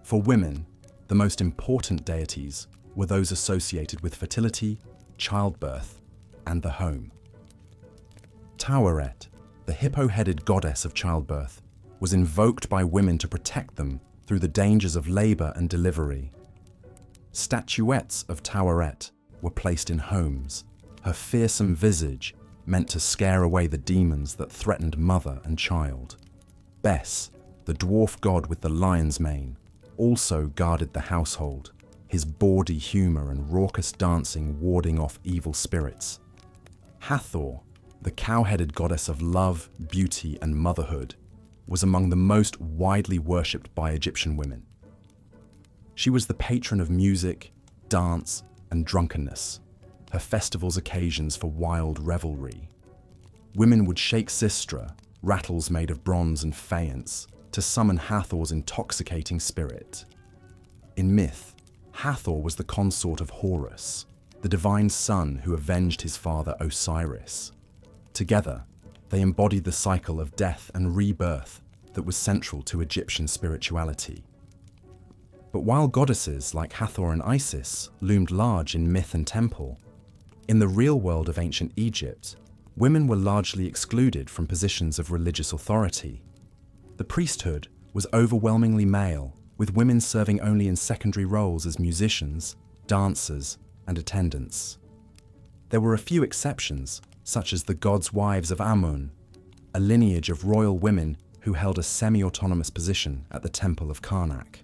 For women, the most important deities were those associated with fertility, childbirth, and the home. Taweret, the hippo-headed goddess of childbirth, was invoked by women to protect them through the dangers of labor and delivery. Statuettes of Taweret were placed in homes, her fearsome visage meant to scare away the demons that threatened mother and child. Bes, the dwarf god with the lion's mane, also guarded the household, his bawdy humor and raucous dancing warding off evil spirits. Hathor, the cow-headed goddess of love, beauty, and motherhood, was among the most widely worshipped by Egyptian women. She was the patron of music, dance, and drunkenness, her festivals occasions for wild revelry. Women would shake sistra, rattles made of bronze and faience, to summon Hathor's intoxicating spirit. In myth, Hathor was the consort of Horus, the divine son who avenged his father Osiris. Together, they embodied the cycle of death and rebirth that was central to Egyptian spirituality. But while goddesses like Hathor and Isis loomed large in myth and temple, in the real world of ancient Egypt, women were largely excluded from positions of religious authority. The priesthood was overwhelmingly male, with women serving only in secondary roles as musicians, dancers, and attendants. There were a few exceptions, such as the gods' wives of Amun, a lineage of royal women who held a semi-autonomous position at the Temple of Karnak.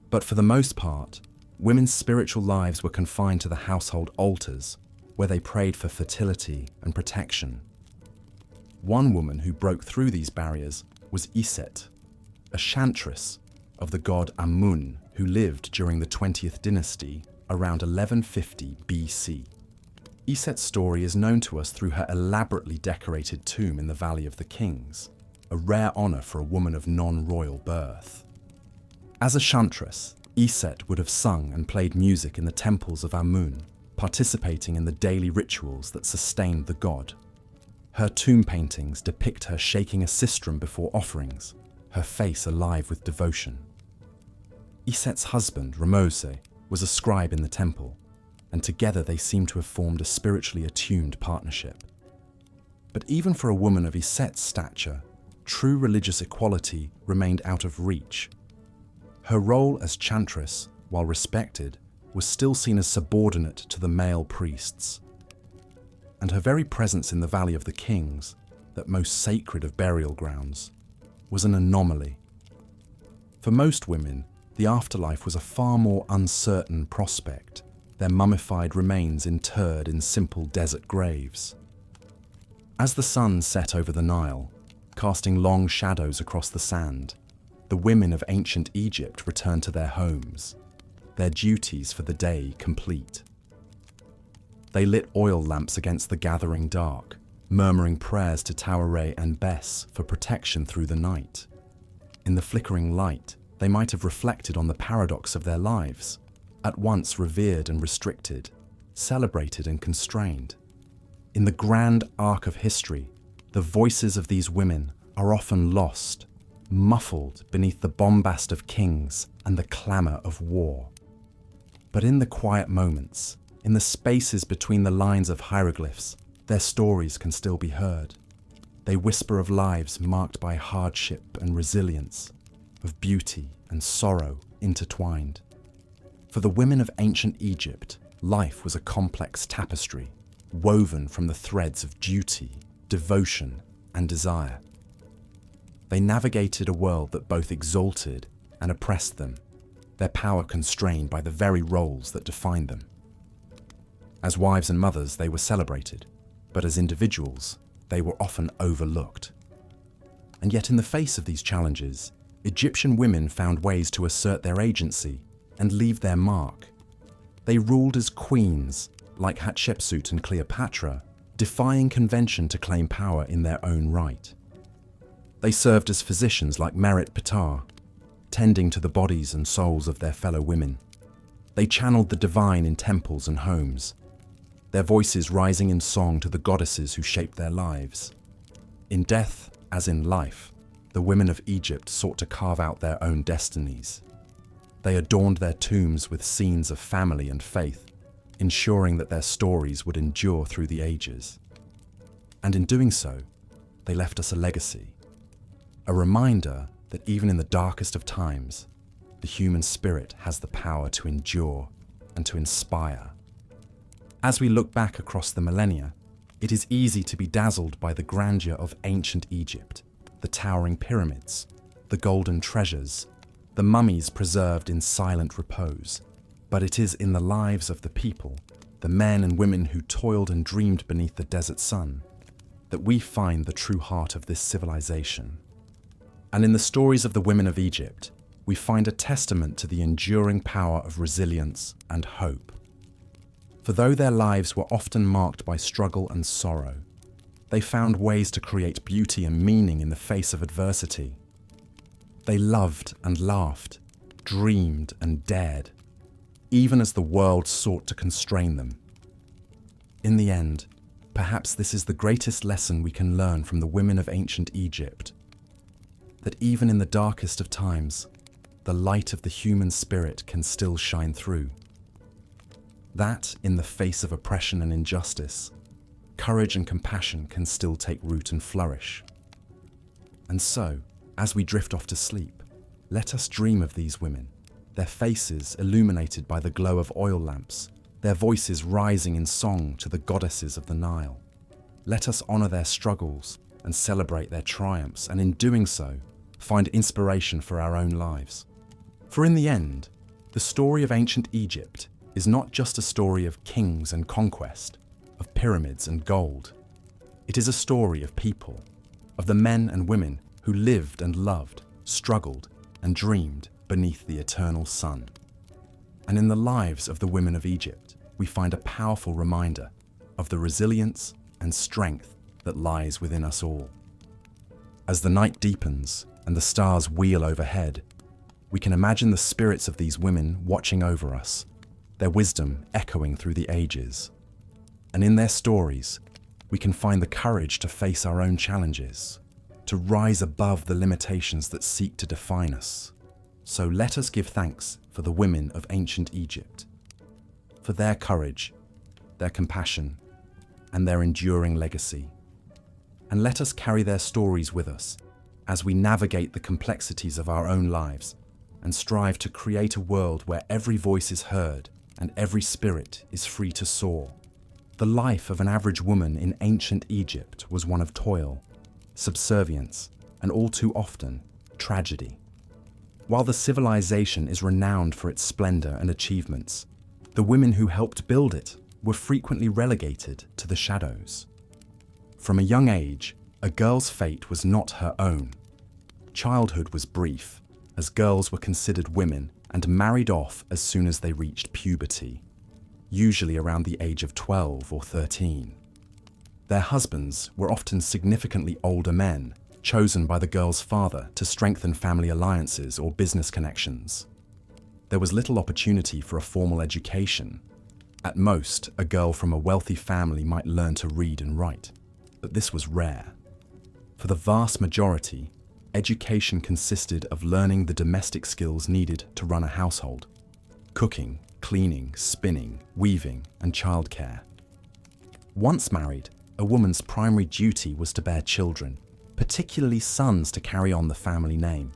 But for the most part, women's spiritual lives were confined to the household altars, where they prayed for fertility and protection. One woman who broke through these barriers was Iset, a chantress of the god Amun who lived during the 20th dynasty around 1150 BC. Iset's story is known to us through her elaborately decorated tomb in the Valley of the Kings, a rare honor for a woman of non-royal birth. As a chantress, Iset would have sung and played music in the temples of Amun, participating in the daily rituals that sustained the god. Her tomb paintings depict her shaking a sistrum before offerings, her face alive with devotion. Iset's husband, Ramose, was a scribe in the temple, and together they seem to have formed a spiritually attuned partnership. But even for a woman of Iset's stature, true religious equality remained out of reach. Her role as chantress, while respected, was still seen as subordinate to the male priests. And her very presence in the Valley of the Kings, that most sacred of burial grounds, was an anomaly. For most women, the afterlife was a far more uncertain prospect, their mummified remains interred in simple desert graves. As the sun set over the Nile, casting long shadows across the sand, the women of ancient Egypt returned to their homes, their duties for the day complete. They lit oil lamps against the gathering dark, murmuring prayers to Taure and Bes for protection through the night. In the flickering light, they might have reflected on the paradox of their lives, at once revered and restricted, celebrated and constrained. In the grand arc of history, the voices of these women are often lost, muffled beneath the bombast of kings and the clamour of war. But in the quiet moments, in the spaces between the lines of hieroglyphs, their stories can still be heard. They whisper of lives marked by hardship and resilience, of beauty and sorrow intertwined. For the women of ancient Egypt, life was a complex tapestry, woven from the threads of duty, devotion, and desire. They navigated a world that both exalted and oppressed them, their power constrained by the very roles that defined them. As wives and mothers, they were celebrated, but as individuals, they were often overlooked. And yet in the face of these challenges, Egyptian women found ways to assert their agency and leave their mark. They ruled as queens, like Hatshepsut and Cleopatra, defying convention to claim power in their own right. They served as physicians like Merit Ptah, tending to the bodies and souls of their fellow women. They channeled the divine in temples and homes, their voices rising in song to the goddesses who shaped their lives. In death, as in life, the women of Egypt sought to carve out their own destinies. They adorned their tombs with scenes of family and faith, ensuring that their stories would endure through the ages. And in doing so, they left us a legacy, a reminder that even in the darkest of times, the human spirit has the power to endure and to inspire. As we look back across the millennia, it is easy to be dazzled by the grandeur of ancient Egypt, the towering pyramids, the golden treasures, the mummies preserved in silent repose. But it is in the lives of the people, the men and women who toiled and dreamed beneath the desert sun, that we find the true heart of this civilization. And in the stories of the women of Egypt, we find a testament to the enduring power of resilience and hope. For though their lives were often marked by struggle and sorrow, they found ways to create beauty and meaning in the face of adversity. They loved and laughed, dreamed and dared, even as the world sought to constrain them. In the end, perhaps this is the greatest lesson we can learn from the women of ancient Egypt, that even in the darkest of times, the light of the human spirit can still shine through. That, in the face of oppression and injustice, courage and compassion can still take root and flourish. And so, As we drift off to sleep, let us dream of these women, their faces illuminated by the glow of oil lamps, their voices rising in song to the goddesses of the Nile. Let us honor their struggles and celebrate their triumphs, and in doing so, find inspiration for our own lives. For in the end, the story of ancient Egypt is not just a story of kings and conquest, of pyramids and gold. It is a story of people, of the men and women who lived and loved, struggled and dreamed beneath the eternal sun. And in the lives of the women of Egypt, we find a powerful reminder of the resilience and strength that lies within us all. As the night deepens and the stars wheel overhead, we can imagine the spirits of these women watching over us, their wisdom echoing through the ages. And in their stories, we can find the courage to face our own challenges, to rise above the limitations that seek to define us. So let us give thanks for the women of ancient Egypt, for their courage, their compassion, and their enduring legacy. And let us carry their stories with us as we navigate the complexities of our own lives and strive to create a world where every voice is heard and every spirit is free to soar. The life of an average woman in ancient Egypt was one of toil, subservience, and all too often, tragedy. While the civilization is renowned for its splendor and achievements, the women who helped build it were frequently relegated to the shadows. From a young age, a girl's fate was not her own. Childhood was brief, as girls were considered women and married off as soon as they reached puberty, usually around the age of 12 or 13. Their husbands were often significantly older men, chosen by the girl's father to strengthen family alliances or business connections. There was little opportunity for a formal education. At most, a girl from a wealthy family might learn to read and write, but this was rare. For the vast majority, education consisted of learning the domestic skills needed to run a household: cooking, cleaning, spinning, weaving, and childcare. Once married, a woman's primary duty was to bear children, particularly sons to carry on the family name.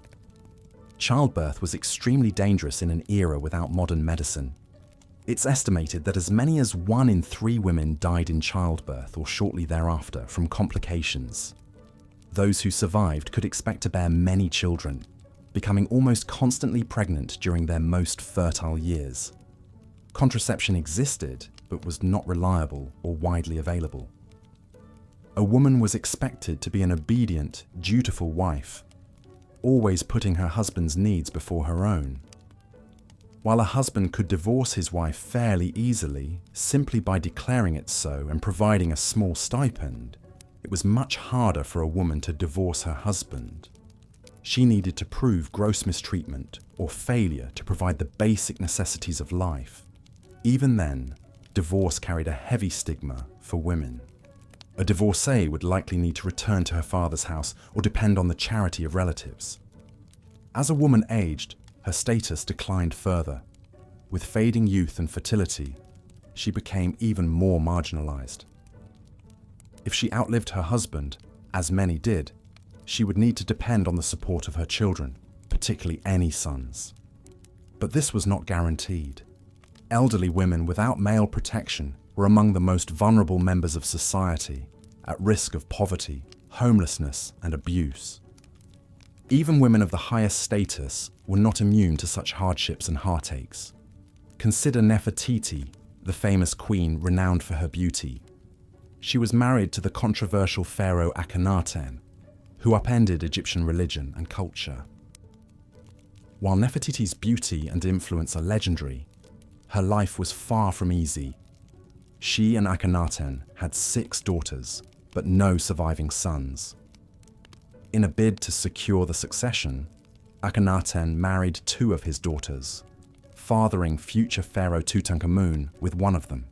Childbirth was extremely dangerous in an era without modern medicine. It's estimated that as many as 1 in 3 women died in childbirth or shortly thereafter from complications. Those who survived could expect to bear many children, becoming almost constantly pregnant during their most fertile years. Contraception existed, but was not reliable or widely available. A woman was expected to be an obedient, dutiful wife, always putting her husband's needs before her own. While a husband could divorce his wife fairly easily, simply by declaring it so and providing a small stipend, it was much harder for a woman to divorce her husband. She needed to prove gross mistreatment or failure to provide the basic necessities of life. Even then, divorce carried a heavy stigma for women. A divorcee would likely need to return to her father's house or depend on the charity of relatives. As a woman aged, her status declined further. With fading youth and fertility, she became even more marginalized. If she outlived her husband, as many did, she would need to depend on the support of her children, particularly any sons. But this was not guaranteed. Elderly women without male protection were among the most vulnerable members of society, at risk of poverty, homelessness, and abuse. Even women of the highest status were not immune to such hardships and heartaches. Consider Nefertiti, the famous queen renowned for her beauty. She was married to the controversial pharaoh Akhenaten, who upended Egyptian religion and culture. While Nefertiti's beauty and influence are legendary, her life was far from easy. She and Akhenaten had 6 daughters, but no surviving sons. In a bid to secure the succession, Akhenaten married 2 of his daughters, fathering future pharaoh Tutankhamun with one of them.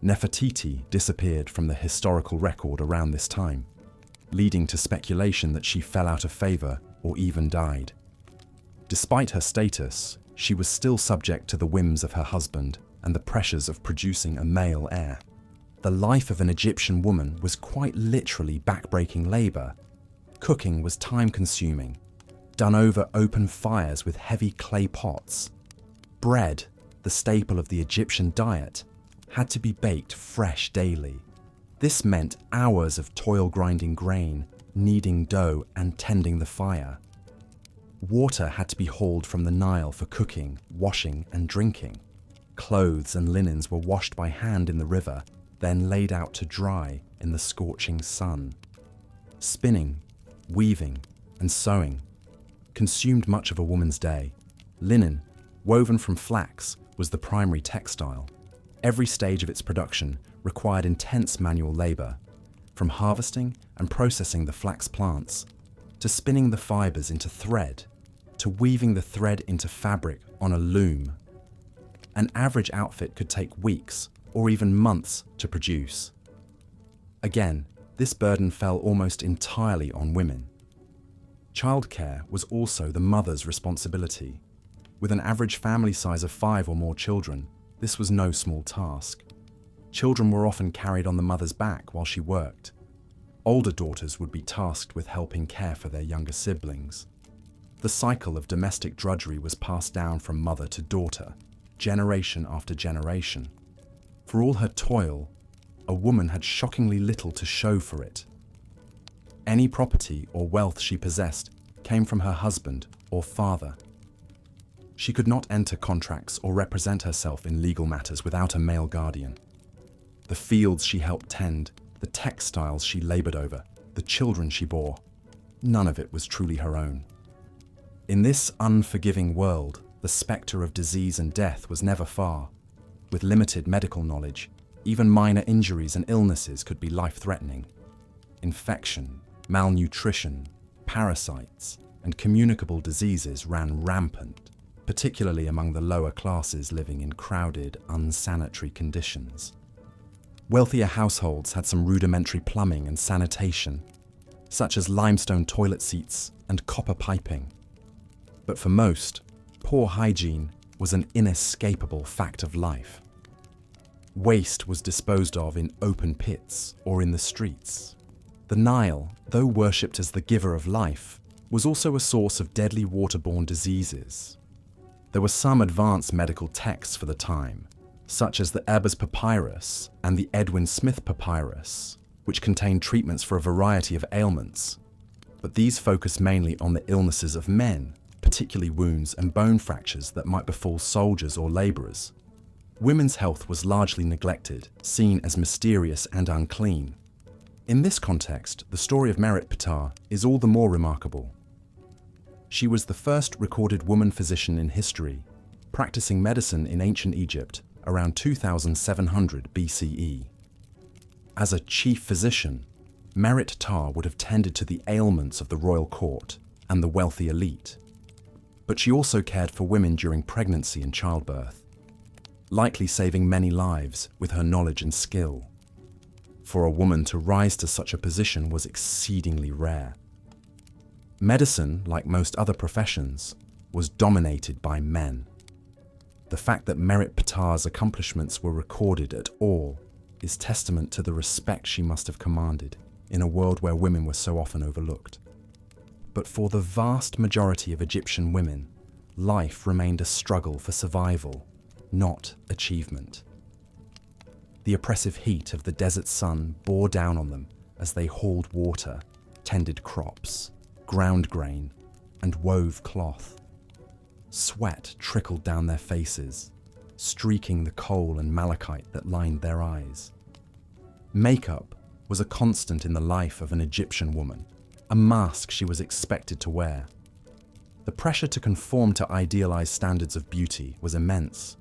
Nefertiti disappeared from the historical record around this time, leading to speculation that she fell out of favor or even died. Despite her status, she was still subject to the whims of her husband and the pressures of producing a male heir. The life of an Egyptian woman was quite literally backbreaking labor. Cooking was time-consuming, done over open fires with heavy clay pots. Bread, the staple of the Egyptian diet, had to be baked fresh daily. This meant hours of toil grinding grain, kneading dough, and tending the fire. Water had to be hauled from the Nile for cooking, washing, and drinking. Clothes and linens were washed by hand in the river, then laid out to dry in the scorching sun. Spinning, weaving, and sewing consumed much of a woman's day. Linen, woven from flax, was the primary textile. Every stage of its production required intense manual labor, from harvesting and processing the flax plants, to spinning the fibers into thread, to weaving the thread into fabric on a loom. An average outfit could take weeks or even months to produce. Again, this burden fell almost entirely on women. Childcare was also the mother's responsibility. With an average family size of 5 or more children, this was no small task. Children were often carried on the mother's back while she worked. Older daughters would be tasked with helping care for their younger siblings. The cycle of domestic drudgery was passed down from mother to daughter, generation after generation. For all her toil, a woman had shockingly little to show for it. Any property or wealth she possessed came from her husband or father. She could not enter contracts or represent herself in legal matters without a male guardian. The fields she helped tend, the textiles she labored over, the children she bore, none of it was truly her own. In this unforgiving world, the spectre of disease and death was never far. With limited medical knowledge, even minor injuries and illnesses could be life-threatening. Infection, malnutrition, parasites, and communicable diseases ran rampant, particularly among the lower classes living in crowded, unsanitary conditions. Wealthier households had some rudimentary plumbing and sanitation, such as limestone toilet seats and copper piping. But for most, poor hygiene was an inescapable fact of life. Waste was disposed of in open pits or in the streets. The Nile, though worshipped as the giver of life, was also a source of deadly waterborne diseases. There were some advanced medical texts for the time, such as the Ebers Papyrus and the Edwin Smith Papyrus, which contained treatments for a variety of ailments. But these focused mainly on the illnesses of men, particularly wounds and bone fractures that might befall soldiers or laborers. Women's health was largely neglected, seen as mysterious and unclean. In this context, the story of Merit Ptah is all the more remarkable. She was the first recorded woman physician in history, practicing medicine in ancient Egypt around 2700 BCE. As a chief physician, Merit Ptah would have tended to the ailments of the royal court and the wealthy elite. But she also cared for women during pregnancy and childbirth, likely saving many lives with her knowledge and skill. For a woman to rise to such a position was exceedingly rare. Medicine, like most other professions, was dominated by men. The fact that Merit Ptah's accomplishments were recorded at all is testament to the respect she must have commanded in a world where women were so often overlooked. But for the vast majority of Egyptian women, life remained a struggle for survival, not achievement. The oppressive heat of the desert sun bore down on them as they hauled water, tended crops, ground grain, and wove cloth. Sweat trickled down their faces, streaking the coal and malachite that lined their eyes. Makeup was a constant in the life of an Egyptian woman, a mask she was expected to wear. The pressure to conform to idealized standards of beauty was immense.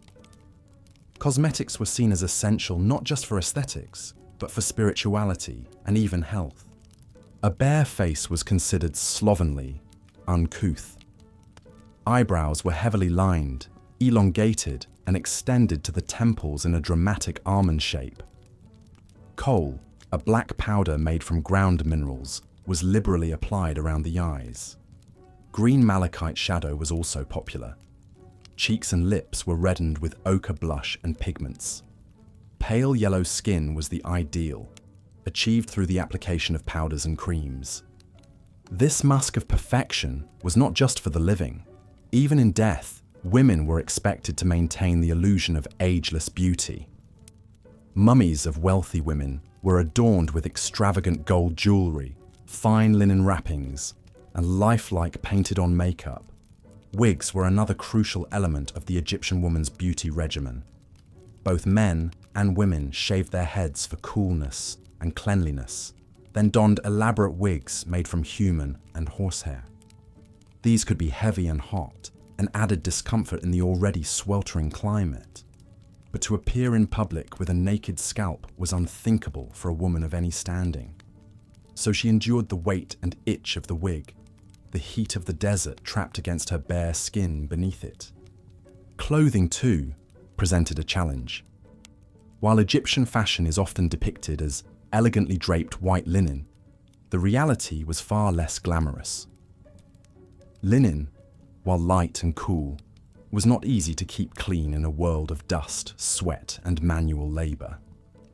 Cosmetics were seen as essential not just for aesthetics, but for spirituality and even health. A bare face was considered slovenly, uncouth. Eyebrows were heavily lined, elongated, and extended to the temples in a dramatic almond shape. Kohl, a black powder made from ground minerals, was liberally applied around the eyes. Green malachite shadow was also popular. Cheeks and lips were reddened with ochre blush and pigments. Pale yellow skin was the ideal, achieved through the application of powders and creams. This mask of perfection was not just for the living. Even in death, women were expected to maintain the illusion of ageless beauty. Mummies of wealthy women were adorned with extravagant gold jewelry, fine linen wrappings, and lifelike painted-on makeup. Wigs were another crucial element of the Egyptian woman's beauty regimen. Both men and women shaved their heads for coolness and cleanliness, then donned elaborate wigs made from human and horsehair. These could be heavy and hot, and added discomfort in the already sweltering climate. But to appear in public with a naked scalp was unthinkable for a woman of any standing. So she endured the weight and itch of the wig, the heat of the desert trapped against her bare skin beneath it. Clothing, too, presented a challenge. While Egyptian fashion is often depicted as elegantly draped white linen, the reality was far less glamorous. Linen, while light and cool, was not easy to keep clean in a world of dust, sweat, and manual labor.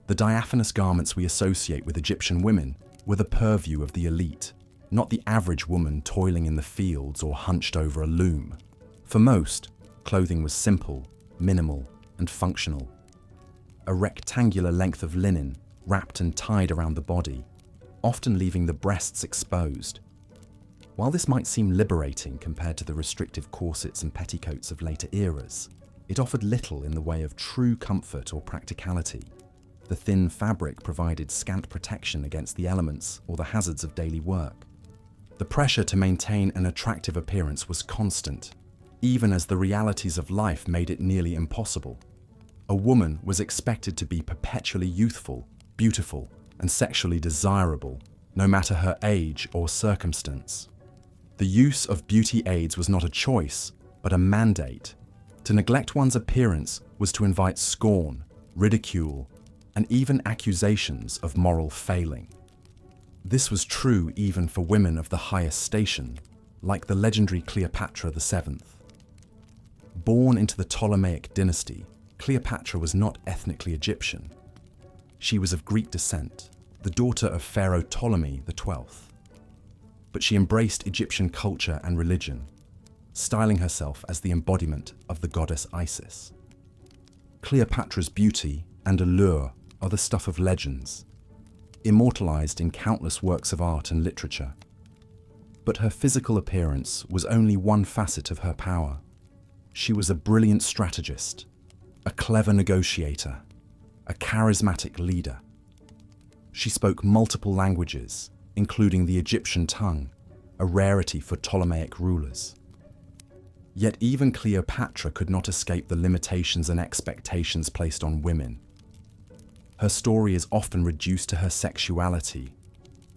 The diaphanous garments we associate with Egyptian women were the purview of the elite, not the average woman toiling in the fields or hunched over a loom. For most, clothing was simple, minimal, and functional. A rectangular length of linen wrapped and tied around the body, often leaving the breasts exposed. While this might seem liberating compared to the restrictive corsets and petticoats of later eras, it offered little in the way of true comfort or practicality. The thin fabric provided scant protection against the elements or the hazards of daily work. The pressure to maintain an attractive appearance was constant, even as the realities of life made it nearly impossible. A woman was expected to be perpetually youthful, beautiful, and sexually desirable, no matter her age or circumstance. The use of beauty aids was not a choice, but a mandate. To neglect one's appearance was to invite scorn, ridicule, and even accusations of moral failing. This was true even for women of the highest station, like the legendary Cleopatra VII. Born into the Ptolemaic dynasty, Cleopatra was not ethnically Egyptian. She was of Greek descent, the daughter of Pharaoh Ptolemy XII. But she embraced Egyptian culture and religion, styling herself as the embodiment of the goddess Isis. Cleopatra's beauty and allure are the stuff of legends, immortalized in countless works of art and literature. But her physical appearance was only one facet of her power. She was a brilliant strategist, a clever negotiator, a charismatic leader. She spoke multiple languages, including the Egyptian tongue, a rarity for Ptolemaic rulers. Yet even Cleopatra could not escape the limitations and expectations placed on women. Her story is often reduced to her sexuality,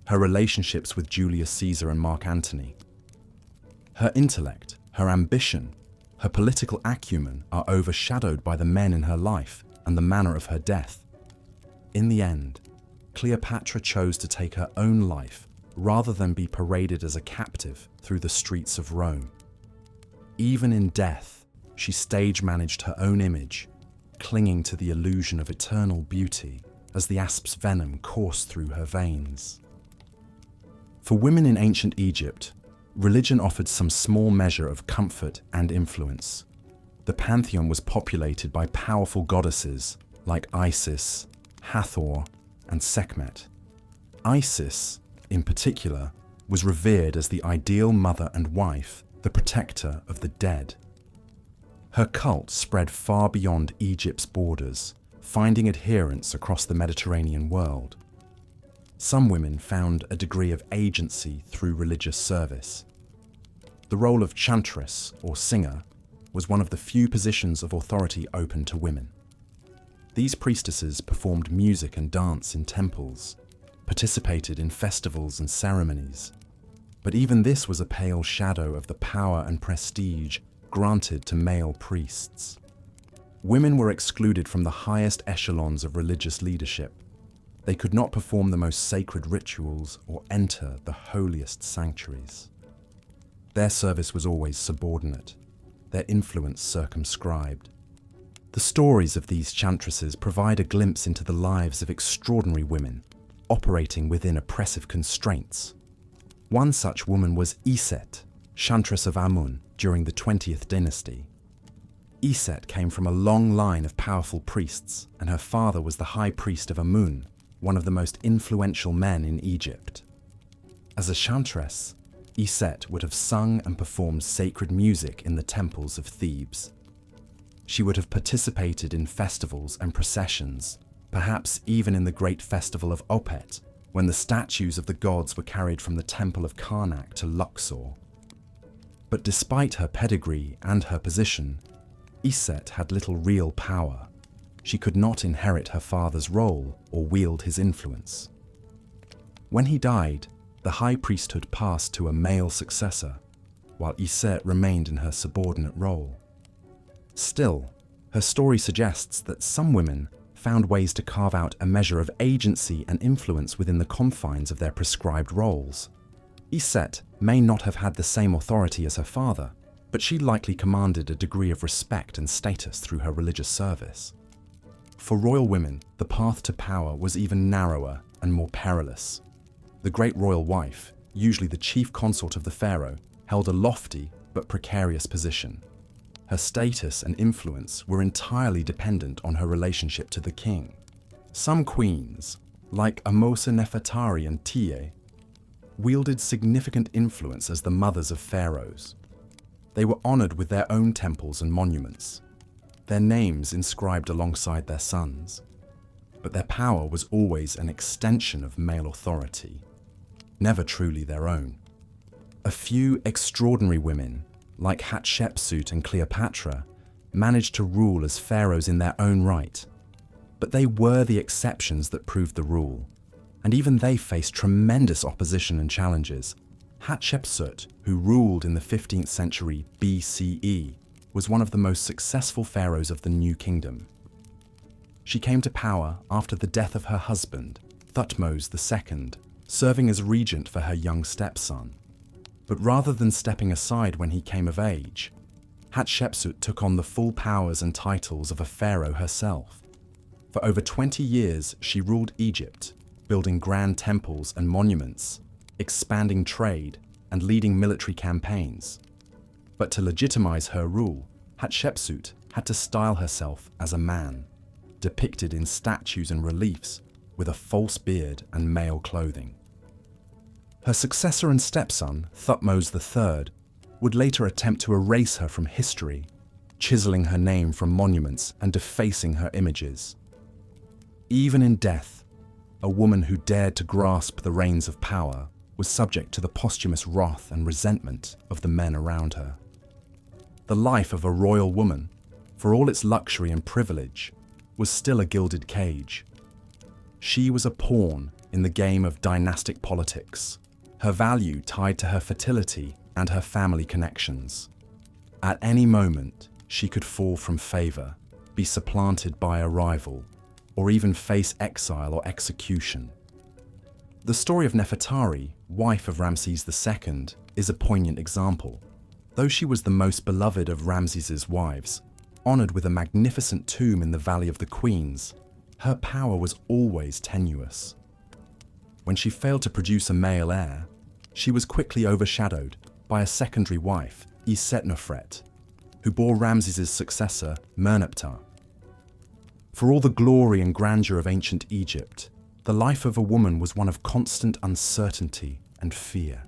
her relationships with Julius Caesar and Mark Antony. Her intellect, her ambition, her political acumen are overshadowed by the men in her life and the manner of her death. In the end, Cleopatra chose to take her own life rather than be paraded as a captive through the streets of Rome. Even in death, she stage-managed her own image, clinging to the illusion of eternal beauty as the asp's venom coursed through her veins. For women in ancient Egypt, religion offered some small measure of comfort and influence. The pantheon was populated by powerful goddesses like Isis, Hathor, and Sekhmet. Isis, in particular, was revered as the ideal mother and wife, the protector of the dead. Her cult spread far beyond Egypt's borders, finding adherents across the Mediterranean world. Some women found a degree of agency through religious service. The role of chantress, or singer, was one of the few positions of authority open to women. These priestesses performed music and dance in temples, participated in festivals and ceremonies. But even this was a pale shadow of the power and prestige granted to male priests. Women were excluded from the highest echelons of religious leadership. They could not perform the most sacred rituals or enter the holiest sanctuaries. Their service was always subordinate, their influence circumscribed. The stories of these chantresses provide a glimpse into the lives of extraordinary women, operating within oppressive constraints. One such woman was Iset, chantress of Amun during the 20th dynasty. Iset came from a long line of powerful priests, and her father was the high priest of Amun, one of the most influential men in Egypt. As a chantress, Iset would have sung and performed sacred music in the temples of Thebes. She would have participated in festivals and processions, perhaps even in the great festival of Opet, when the statues of the gods were carried from the temple of Karnak to Luxor. But despite her pedigree and her position, Iset had little real power. She could not inherit her father's role or wield his influence. When he died, the high priesthood passed to a male successor, while Iset remained in her subordinate role. Still, her story suggests that some women found ways to carve out a measure of agency and influence within the confines of their prescribed roles. Iset may not have had the same authority as her father, but she likely commanded a degree of respect and status through her religious service. For royal women, the path to power was even narrower and more perilous. The great royal wife, usually the chief consort of the pharaoh, held a lofty but precarious position. Her status and influence were entirely dependent on her relationship to the king. Some queens, like Amosa Nefertari and Tiye, wielded significant influence as the mothers of pharaohs. They were honored with their own temples and monuments, their names inscribed alongside their sons. But their power was always an extension of male authority, never truly their own. A few extraordinary women, like Hatshepsut and Cleopatra, managed to rule as pharaohs in their own right. But they were the exceptions that proved the rule, and even they faced tremendous opposition and challenges. Hatshepsut, who ruled in the 15th century BCE, was one of the most successful pharaohs of the New Kingdom. She came to power after the death of her husband, Thutmose II, serving as regent for her young stepson. But rather than stepping aside when he came of age, Hatshepsut took on the full powers and titles of a pharaoh herself. For over 20 years, she ruled Egypt, building grand temples and monuments, expanding trade, and leading military campaigns. But to legitimize her rule, Hatshepsut had to style herself as a man, depicted in statues and reliefs with a false beard and male clothing. Her successor and stepson, Thutmose III, would later attempt to erase her from history, chiseling her name from monuments and defacing her images. Even in death, a woman who dared to grasp the reins of power was subject to the posthumous wrath and resentment of the men around her. The life of a royal woman, for all its luxury and privilege, was still a gilded cage. She was a pawn in the game of dynastic politics, her value tied to her fertility and her family connections. At any moment, she could fall from favor, be supplanted by a rival, or even face exile or execution. The story of Nefertari, wife of Ramses II, is a poignant example. Though she was the most beloved of Ramses's wives, honored with a magnificent tomb in the Valley of the Queens, her power was always tenuous. When she failed to produce a male heir, she was quickly overshadowed by a secondary wife, Isetnofret, who bore Ramses's successor, Merneptah. For all the glory and grandeur of ancient Egypt, the life of a woman was one of constant uncertainty and fear.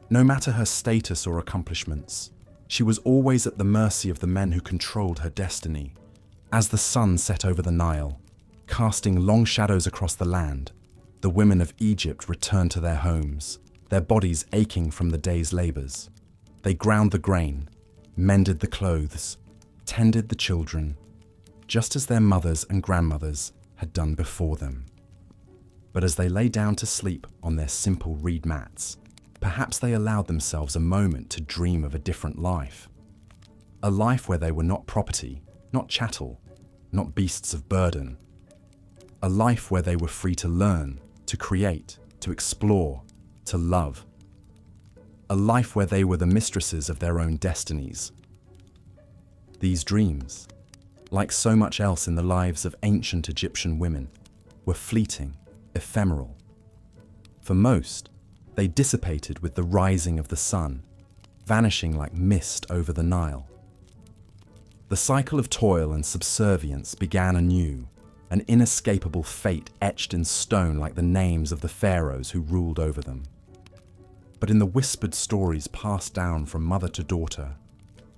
No matter her status or accomplishments, she was always at the mercy of the men who controlled her destiny. As the sun set over the Nile, casting long shadows across the land, the women of Egypt returned to their homes, their bodies aching from the day's labors. They ground the grain, mended the clothes, tended the children, just as their mothers and grandmothers had done before them. But as they lay down to sleep on their simple reed mats, perhaps they allowed themselves a moment to dream of a different life. A life where they were not property, not chattel, not beasts of burden. A life where they were free to learn, to create, to explore, to love. A life where they were the mistresses of their own destinies. These dreams, like so much else in the lives of ancient Egyptian women, were fleeting, ephemeral. For most, They dissipated with the rising of the sun, vanishing like mist over the Nile. The cycle of toil and subservience began anew, an inescapable fate etched in stone like the names of the pharaohs who ruled over them. But in the whispered stories passed down from mother to daughter,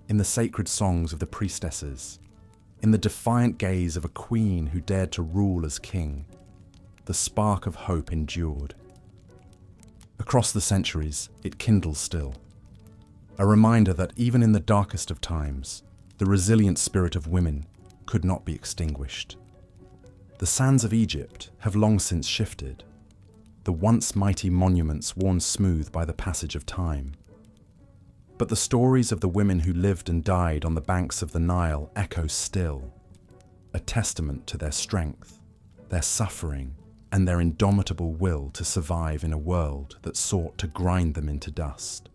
in the sacred songs of the priestesses, in the defiant gaze of a queen who dared to rule as king, the spark of hope endured. Across the centuries, it kindles still, a reminder that even in the darkest of times, the resilient spirit of women could not be extinguished. The sands of Egypt have long since shifted, the once mighty monuments worn smooth by the passage of time. But the stories of the women who lived and died on the banks of the Nile echo still, a testament to their strength, their suffering, and their indomitable will to survive in a world that sought to grind them into dust.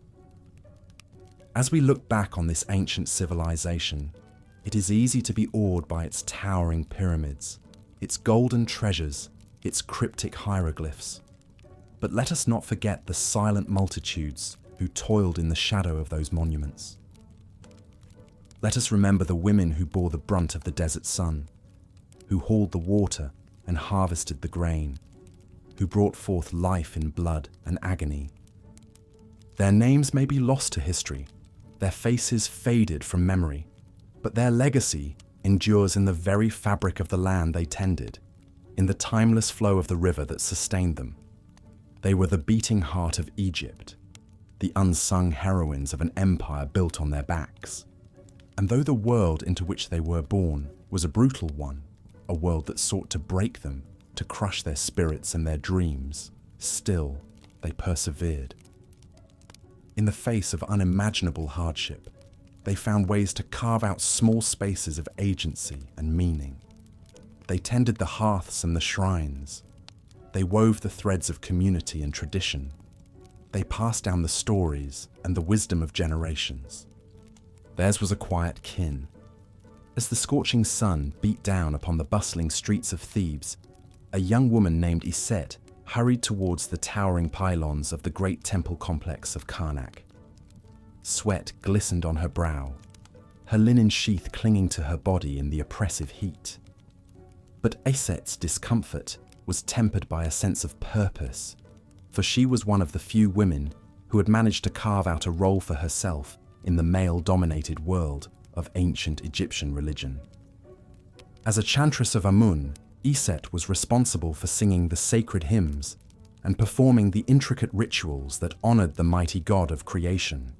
As we look back on this ancient civilization, it is easy to be awed by its towering pyramids, its golden treasures, its cryptic hieroglyphs. But let us not forget the silent multitudes who toiled in the shadow of those monuments. Let us remember the women who bore the brunt of the desert sun, who hauled the water and harvested the grain, who brought forth life in blood and agony. Their names may be lost to history, their faces faded from memory, but their legacy endures in the very fabric of the land they tended, in the timeless flow of the river that sustained them. They were the beating heart of Egypt, the unsung heroines of an empire built on their backs. And though the world into which they were born was a brutal one, a world that sought to break them, to crush their spirits and their dreams, still they persevered. In the face of unimaginable hardship, they found ways to carve out small spaces of agency and meaning. They tended the hearths and the shrines. They wove the threads of community and tradition. They passed down the stories and the wisdom of generations. Theirs was a quiet kin. As the scorching sun beat down upon the bustling streets of Thebes, a young woman named Iset hurried towards the towering pylons of the great temple complex of Karnak. Sweat glistened on her brow, her linen sheath clinging to her body in the oppressive heat. But Iset's discomfort was tempered by a sense of purpose, for she was one of the few women who had managed to carve out a role for herself in the male-dominated world of ancient Egyptian religion. As a chantress of Amun, Iset was responsible for singing the sacred hymns and performing the intricate rituals that honored the mighty god of creation.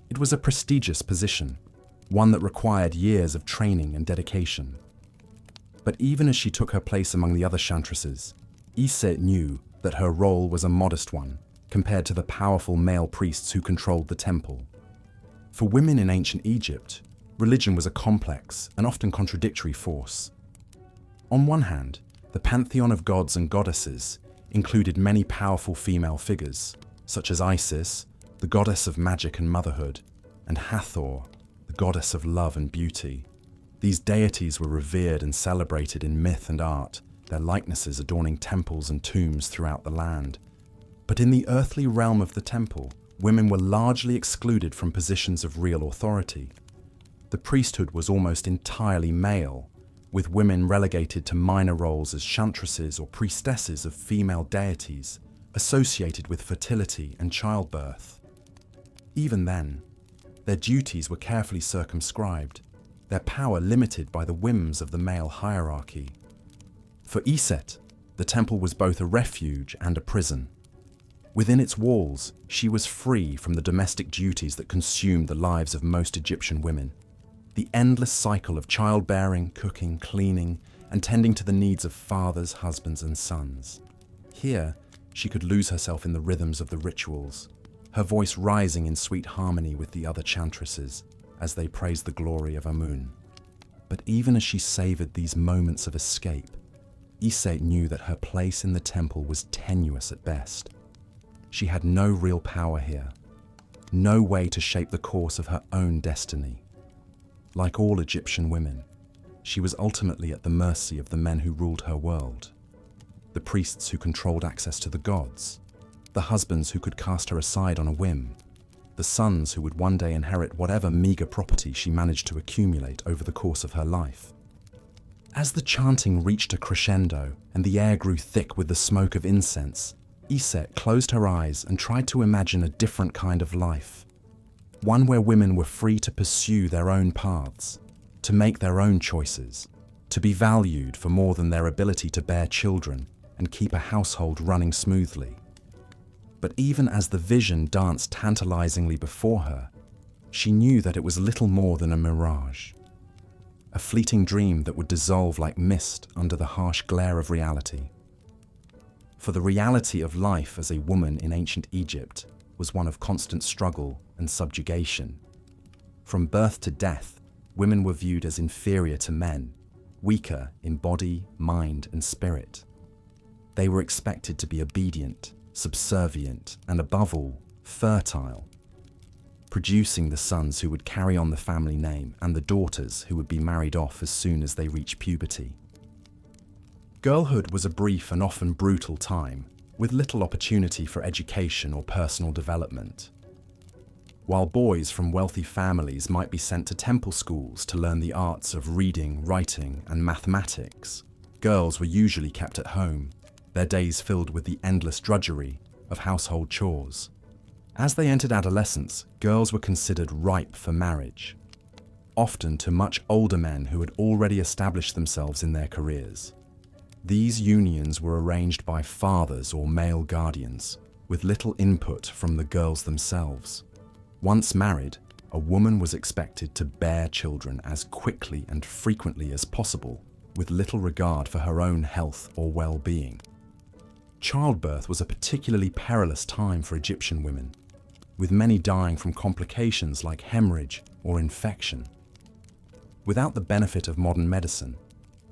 It was a prestigious position, one that required years of training and dedication. But even as she took her place among the other chantresses, Iset knew that her role was a modest one compared to the powerful male priests who controlled the temple. For women in ancient Egypt, religion was a complex and often contradictory force. On one hand, the pantheon of gods and goddesses included many powerful female figures, such as Isis, the goddess of magic and motherhood, and Hathor, the goddess of love and beauty. These deities were revered and celebrated in myth and art, their likenesses adorning temples and tombs throughout the land. But in the earthly realm of the temple, women were largely excluded from positions of real authority. The priesthood was almost entirely male, with women relegated to minor roles as chantresses or priestesses of female deities associated with fertility and childbirth. Even then, their duties were carefully circumscribed, their power limited by the whims of the male hierarchy. For Iset, the temple was both a refuge and a prison. Within its walls, she was free from the domestic duties that consumed the lives of most Egyptian women. The endless cycle of childbearing, cooking, cleaning, and tending to the needs of fathers, husbands, and sons. Here, she could lose herself in the rhythms of the rituals, her voice rising in sweet harmony with the other chantresses as they praised the glory of Amun. But even as she savored these moments of escape, Iset knew that her place in the temple was tenuous at best. She had no real power here, no way to shape the course of her own destiny. Like all Egyptian women, she was ultimately at the mercy of the men who ruled her world, the priests who controlled access to the gods, the husbands who could cast her aside on a whim, the sons who would one day inherit whatever meager property she managed to accumulate over the course of her life. As the chanting reached a crescendo and the air grew thick with the smoke of incense, Iset closed her eyes and tried to imagine a different kind of life. One where women were free to pursue their own paths, to make their own choices, to be valued for more than their ability to bear children and keep a household running smoothly. But even as the vision danced tantalizingly before her, she knew that it was little more than a mirage, a fleeting dream that would dissolve like mist under the harsh glare of reality. For the reality of life as a woman in ancient Egypt was one of constant struggle and subjugation. From birth to death, women were viewed as inferior to men, weaker in body, mind, and spirit. They were expected to be obedient, subservient, and above all, fertile, producing the sons who would carry on the family name and the daughters who would be married off as soon as they reached puberty. Girlhood was a brief and often brutal time, with little opportunity for education or personal development. While boys from wealthy families might be sent to temple schools to learn the arts of reading, writing, and mathematics, girls were usually kept at home, their days filled with the endless drudgery of household chores. As they entered adolescence, girls were considered ripe for marriage, often to much older men who had already established themselves in their careers. These unions were arranged by fathers or male guardians, with little input from the girls themselves. Once married, a woman was expected to bear children as quickly and frequently as possible, with little regard for her own health or well-being. Childbirth was a particularly perilous time for Egyptian women, with many dying from complications like hemorrhage or infection. Without the benefit of modern medicine,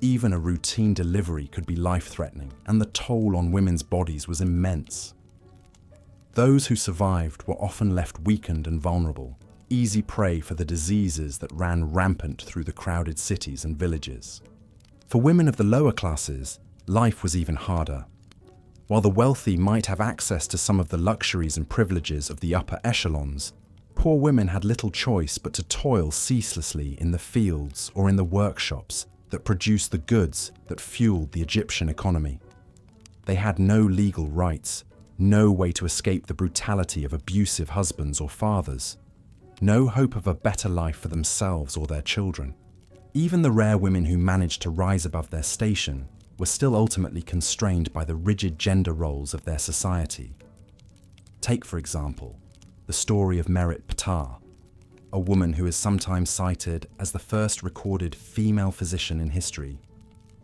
even a routine delivery could be life-threatening, and the toll on women's bodies was immense. Those who survived were often left weakened and vulnerable, easy prey for the diseases that ran rampant through the crowded cities and villages. For women of the lower classes, life was even harder. While the wealthy might have access to some of the luxuries and privileges of the upper echelons, poor women had little choice but to toil ceaselessly in the fields or in the workshops that produced the goods that fueled the Egyptian economy. They had no legal rights, no way to escape the brutality of abusive husbands or fathers, no hope of a better life for themselves or their children. Even the rare women who managed to rise above their station were still ultimately constrained by the rigid gender roles of their society. Take, for example, the story of Merit Ptah, a woman who is sometimes cited as the first recorded female physician in history.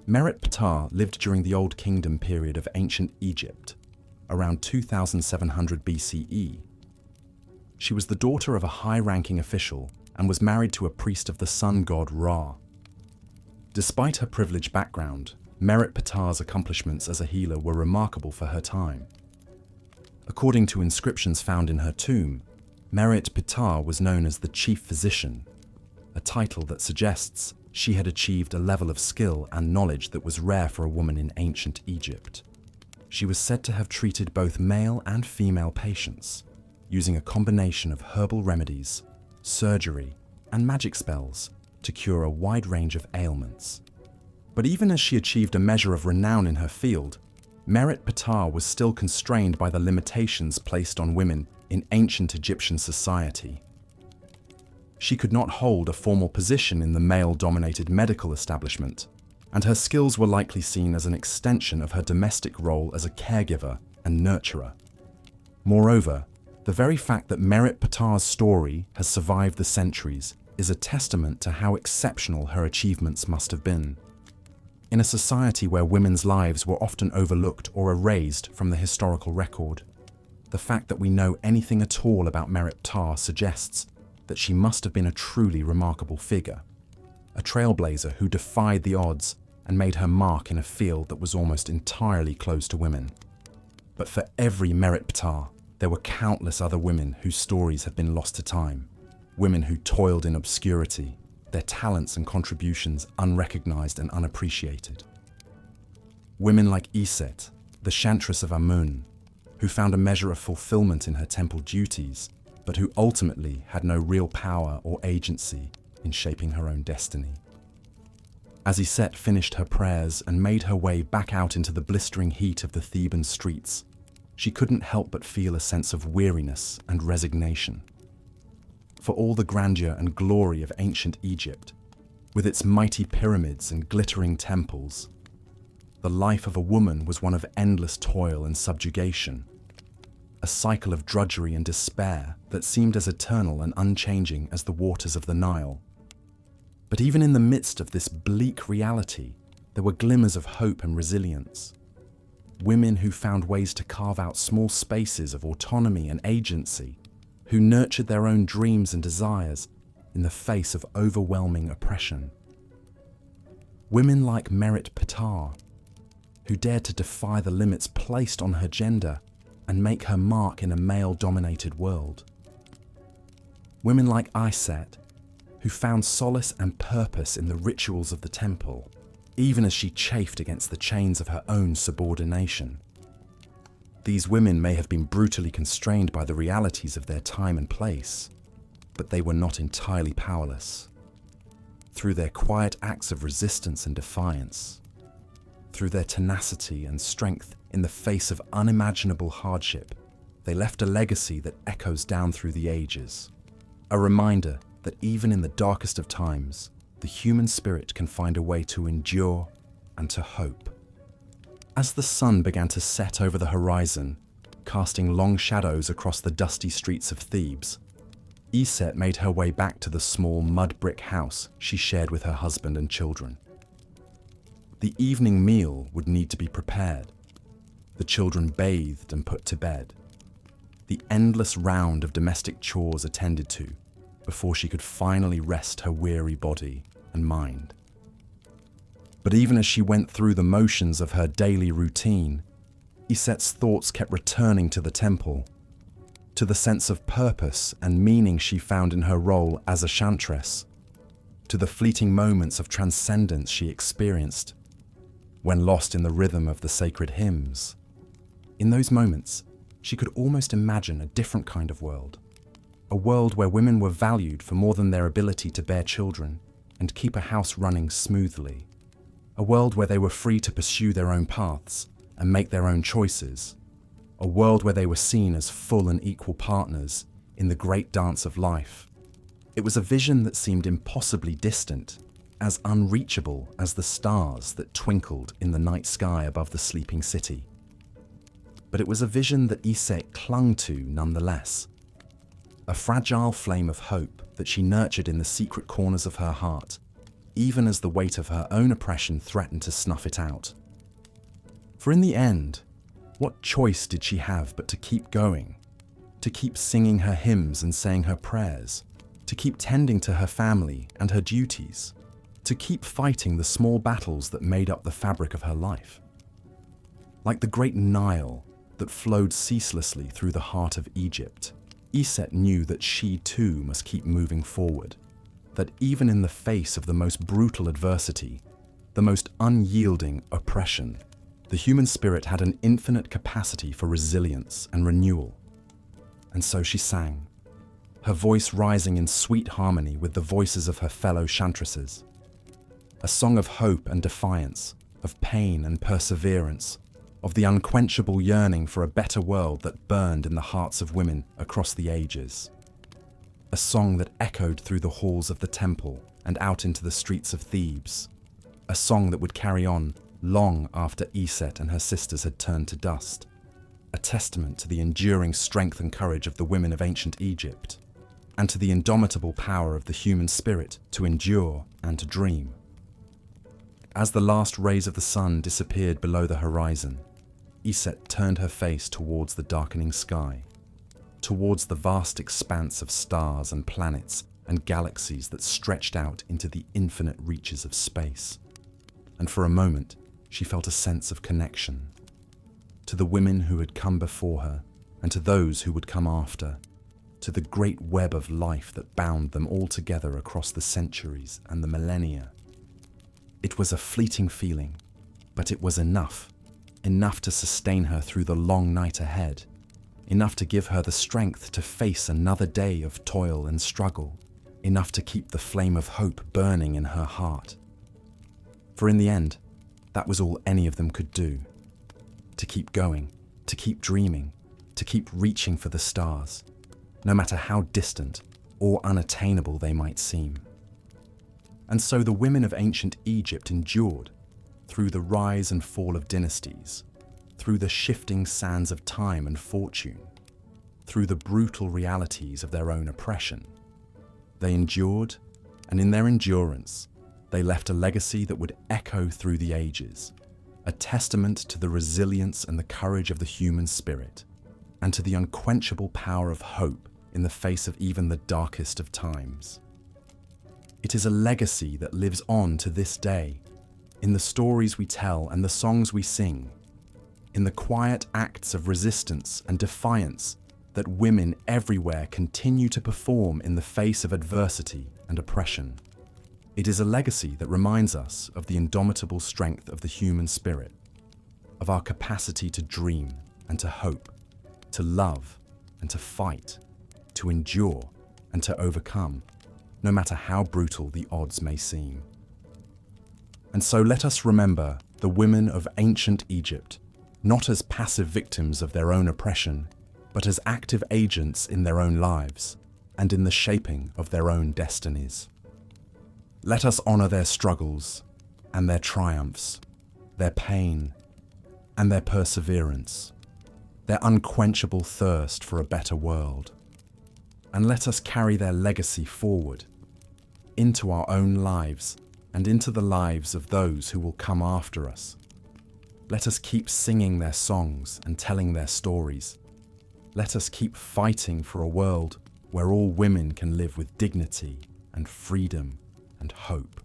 Merit Ptah lived during the Old Kingdom period of ancient Egypt, around 2700 BCE. She was the daughter of a high-ranking official and was married to a priest of the sun god Ra. Despite her privileged background, Merit Ptah's accomplishments as a healer were remarkable for her time. According to inscriptions found in her tomb, Merit Ptah was known as the chief physician, a title that suggests she had achieved a level of skill and knowledge that was rare for a woman in ancient Egypt. She was said to have treated both male and female patients, using a combination of herbal remedies, surgery, and magic spells to cure a wide range of ailments. But even as she achieved a measure of renown in her field, Merit Ptah was still constrained by the limitations placed on women in ancient Egyptian society. She could not hold a formal position in the male-dominated medical establishment, and her skills were likely seen as an extension of her domestic role as a caregiver and nurturer. Moreover, the very fact that Merit Ptah's story has survived the centuries is a testament to how exceptional her achievements must have been. In a society where women's lives were often overlooked or erased from the historical record, the fact that we know anything at all about Merit Ptah suggests that she must have been a truly remarkable figure, a trailblazer who defied the odds and made her mark in a field that was almost entirely closed to women. But for every Merit Ptah, there were countless other women whose stories have been lost to time, women who toiled in obscurity, their talents and contributions unrecognized and unappreciated. Women like Iset, the chantress of Amun, who found a measure of fulfillment in her temple duties, but who ultimately had no real power or agency in shaping her own destiny. As Iset finished her prayers and made her way back out into the blistering heat of the Theban streets, she couldn't help but feel a sense of weariness and resignation. For all the grandeur and glory of ancient Egypt, with its mighty pyramids and glittering temples, the life of a woman was one of endless toil and subjugation, a cycle of drudgery and despair that seemed as eternal and unchanging as the waters of the Nile. But even in the midst of this bleak reality, there were glimmers of hope and resilience. Women who found ways to carve out small spaces of autonomy and agency, who nurtured their own dreams and desires in the face of overwhelming oppression. Women like Merit Patar, who dared to defy the limits placed on her gender and make her mark in a male-dominated world. Women like Iset, who found solace and purpose in the rituals of the temple, even as she chafed against the chains of her own subordination. These women may have been brutally constrained by the realities of their time and place, but they were not entirely powerless. Through their quiet acts of resistance and defiance, through their tenacity and strength in the face of unimaginable hardship, they left a legacy that echoes down through the ages, a reminder that even in the darkest of times, the human spirit can find a way to endure and to hope. As the sun began to set over the horizon, casting long shadows across the dusty streets of Thebes, Iset made her way back to the small mud brick house she shared with her husband and children. The evening meal would need to be prepared, the children bathed and put to bed, the endless round of domestic chores attended to, before she could finally rest her weary body and mind. But even as she went through the motions of her daily routine, Iset's thoughts kept returning to the temple, to the sense of purpose and meaning she found in her role as a chantress, to the fleeting moments of transcendence she experienced when lost in the rhythm of the sacred hymns. In those moments, she could almost imagine a different kind of world, a world where women were valued for more than their ability to bear children and keep a house running smoothly, a world where they were free to pursue their own paths and make their own choices, a world where they were seen as full and equal partners in the great dance of life. It was a vision that seemed impossibly distant, as unreachable as the stars that twinkled in the night sky above the sleeping city. But it was a vision that Iset clung to nonetheless, a fragile flame of hope that she nurtured in the secret corners of her heart, even as the weight of her own oppression threatened to snuff it out. For in the end, what choice did she have but to keep going, to keep singing her hymns and saying her prayers, to keep tending to her family and her duties, to keep fighting the small battles that made up the fabric of her life? Like the great Nile that flowed ceaselessly through the heart of Egypt, Iset knew that she too must keep moving forward, that even in the face of the most brutal adversity, the most unyielding oppression, the human spirit had an infinite capacity for resilience and renewal. And so she sang, her voice rising in sweet harmony with the voices of her fellow chantresses, a song of hope and defiance, of pain and perseverance, of the unquenchable yearning for a better world that burned in the hearts of women across the ages. A song that echoed through the halls of the temple and out into the streets of Thebes. A song that would carry on long after Iset and her sisters had turned to dust. A testament to the enduring strength and courage of the women of ancient Egypt, and to the indomitable power of the human spirit to endure and to dream. As the last rays of the sun disappeared below the horizon, Iset turned her face towards the darkening sky, towards the vast expanse of stars and planets and galaxies that stretched out into the infinite reaches of space. And for a moment, she felt a sense of connection to the women who had come before her and to those who would come after, to the great web of life that bound them all together across the centuries and the millennia. It was a fleeting feeling, but it was enough enough to sustain her through the long night ahead, enough to give her the strength to face another day of toil and struggle, enough to keep the flame of hope burning in her heart. For in the end, that was all any of them could do. To keep going, to keep dreaming, to keep reaching for the stars, no matter how distant or unattainable they might seem. And so the women of ancient Egypt endured through the rise and fall of dynasties, through the shifting sands of time and fortune, through the brutal realities of their own oppression. They endured, and in their endurance, they left a legacy that would echo through the ages, a testament to the resilience and the courage of the human spirit, and to the unquenchable power of hope in the face of even the darkest of times. It is a legacy that lives on to this day, in the stories we tell and the songs we sing, in the quiet acts of resistance and defiance that women everywhere continue to perform in the face of adversity and oppression. It is a legacy that reminds us of the indomitable strength of the human spirit, of our capacity to dream and to hope, to love and to fight, to endure and to overcome, no matter how brutal the odds may seem. And so let us remember the women of ancient Egypt, not as passive victims of their own oppression, but as active agents in their own lives and in the shaping of their own destinies. Let us honor their struggles and their triumphs, their pain and their perseverance, their unquenchable thirst for a better world. And let us carry their legacy forward into our own lives and into the lives of those who will come after us. Let us keep singing their songs and telling their stories. Let us keep fighting for a world where all women can live with dignity and freedom and hope.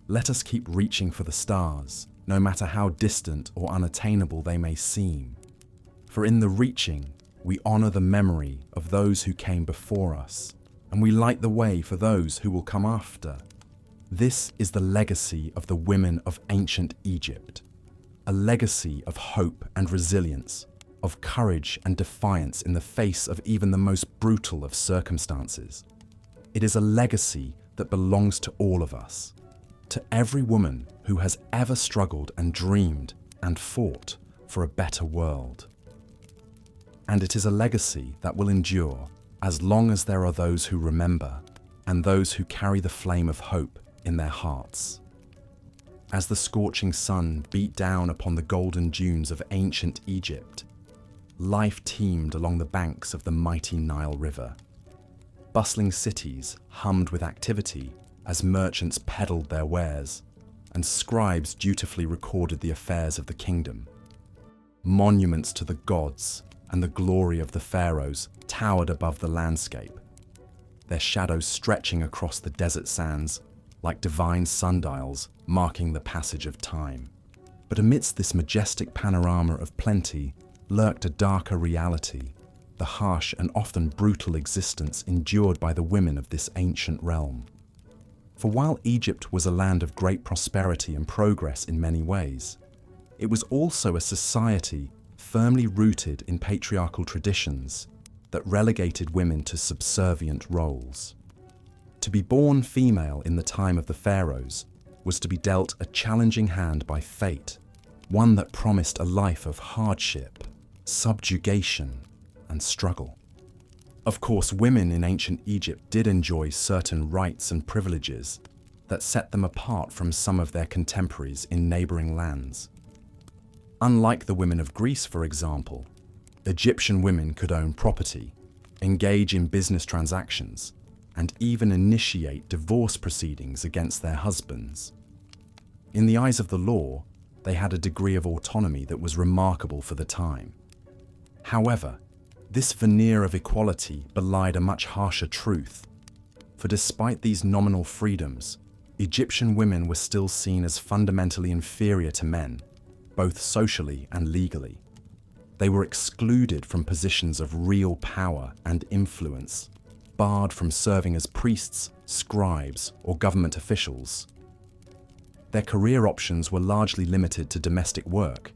Let us keep reaching for the stars, no matter how distant or unattainable they may seem. For in the reaching, we honor the memory of those who came before us, and we light the way for those who will come after. This is the legacy of the women of ancient Egypt, a legacy of hope and resilience, of courage and defiance in the face of even the most brutal of circumstances. It is a legacy that belongs to all of us, to every woman who has ever struggled and dreamed and fought for a better world. And it is a legacy that will endure as long as there are those who remember and those who carry the flame of hope in their hearts. As the scorching sun beat down upon the golden dunes of ancient Egypt, life teemed along the banks of the mighty Nile River. Bustling cities hummed with activity as merchants peddled their wares, and scribes dutifully recorded the affairs of the kingdom. Monuments to the gods and the glory of the pharaohs towered above the landscape, their shadows stretching across the desert sands like divine sundials marking the passage of time. But amidst this majestic panorama of plenty lurked a darker reality, the harsh and often brutal existence endured by the women of this ancient realm. For while Egypt was a land of great prosperity and progress in many ways, it was also a society firmly rooted in patriarchal traditions that relegated women to subservient roles. To be born female in the time of the pharaohs was to be dealt a challenging hand by fate, one that promised a life of hardship, subjugation, and struggle. Of course, women in ancient Egypt did enjoy certain rights and privileges that set them apart from some of their contemporaries in neighboring lands. Unlike the women of Greece, for example, Egyptian women could own property, engage in business transactions, and even initiate divorce proceedings against their husbands. In the eyes of the law, they had a degree of autonomy that was remarkable for the time. However, this veneer of equality belied a much harsher truth, for despite these nominal freedoms, Egyptian women were still seen as fundamentally inferior to men, both socially and legally. They were excluded from positions of real power and influence, barred from serving as priests, scribes, or government officials. Their career options were largely limited to domestic work,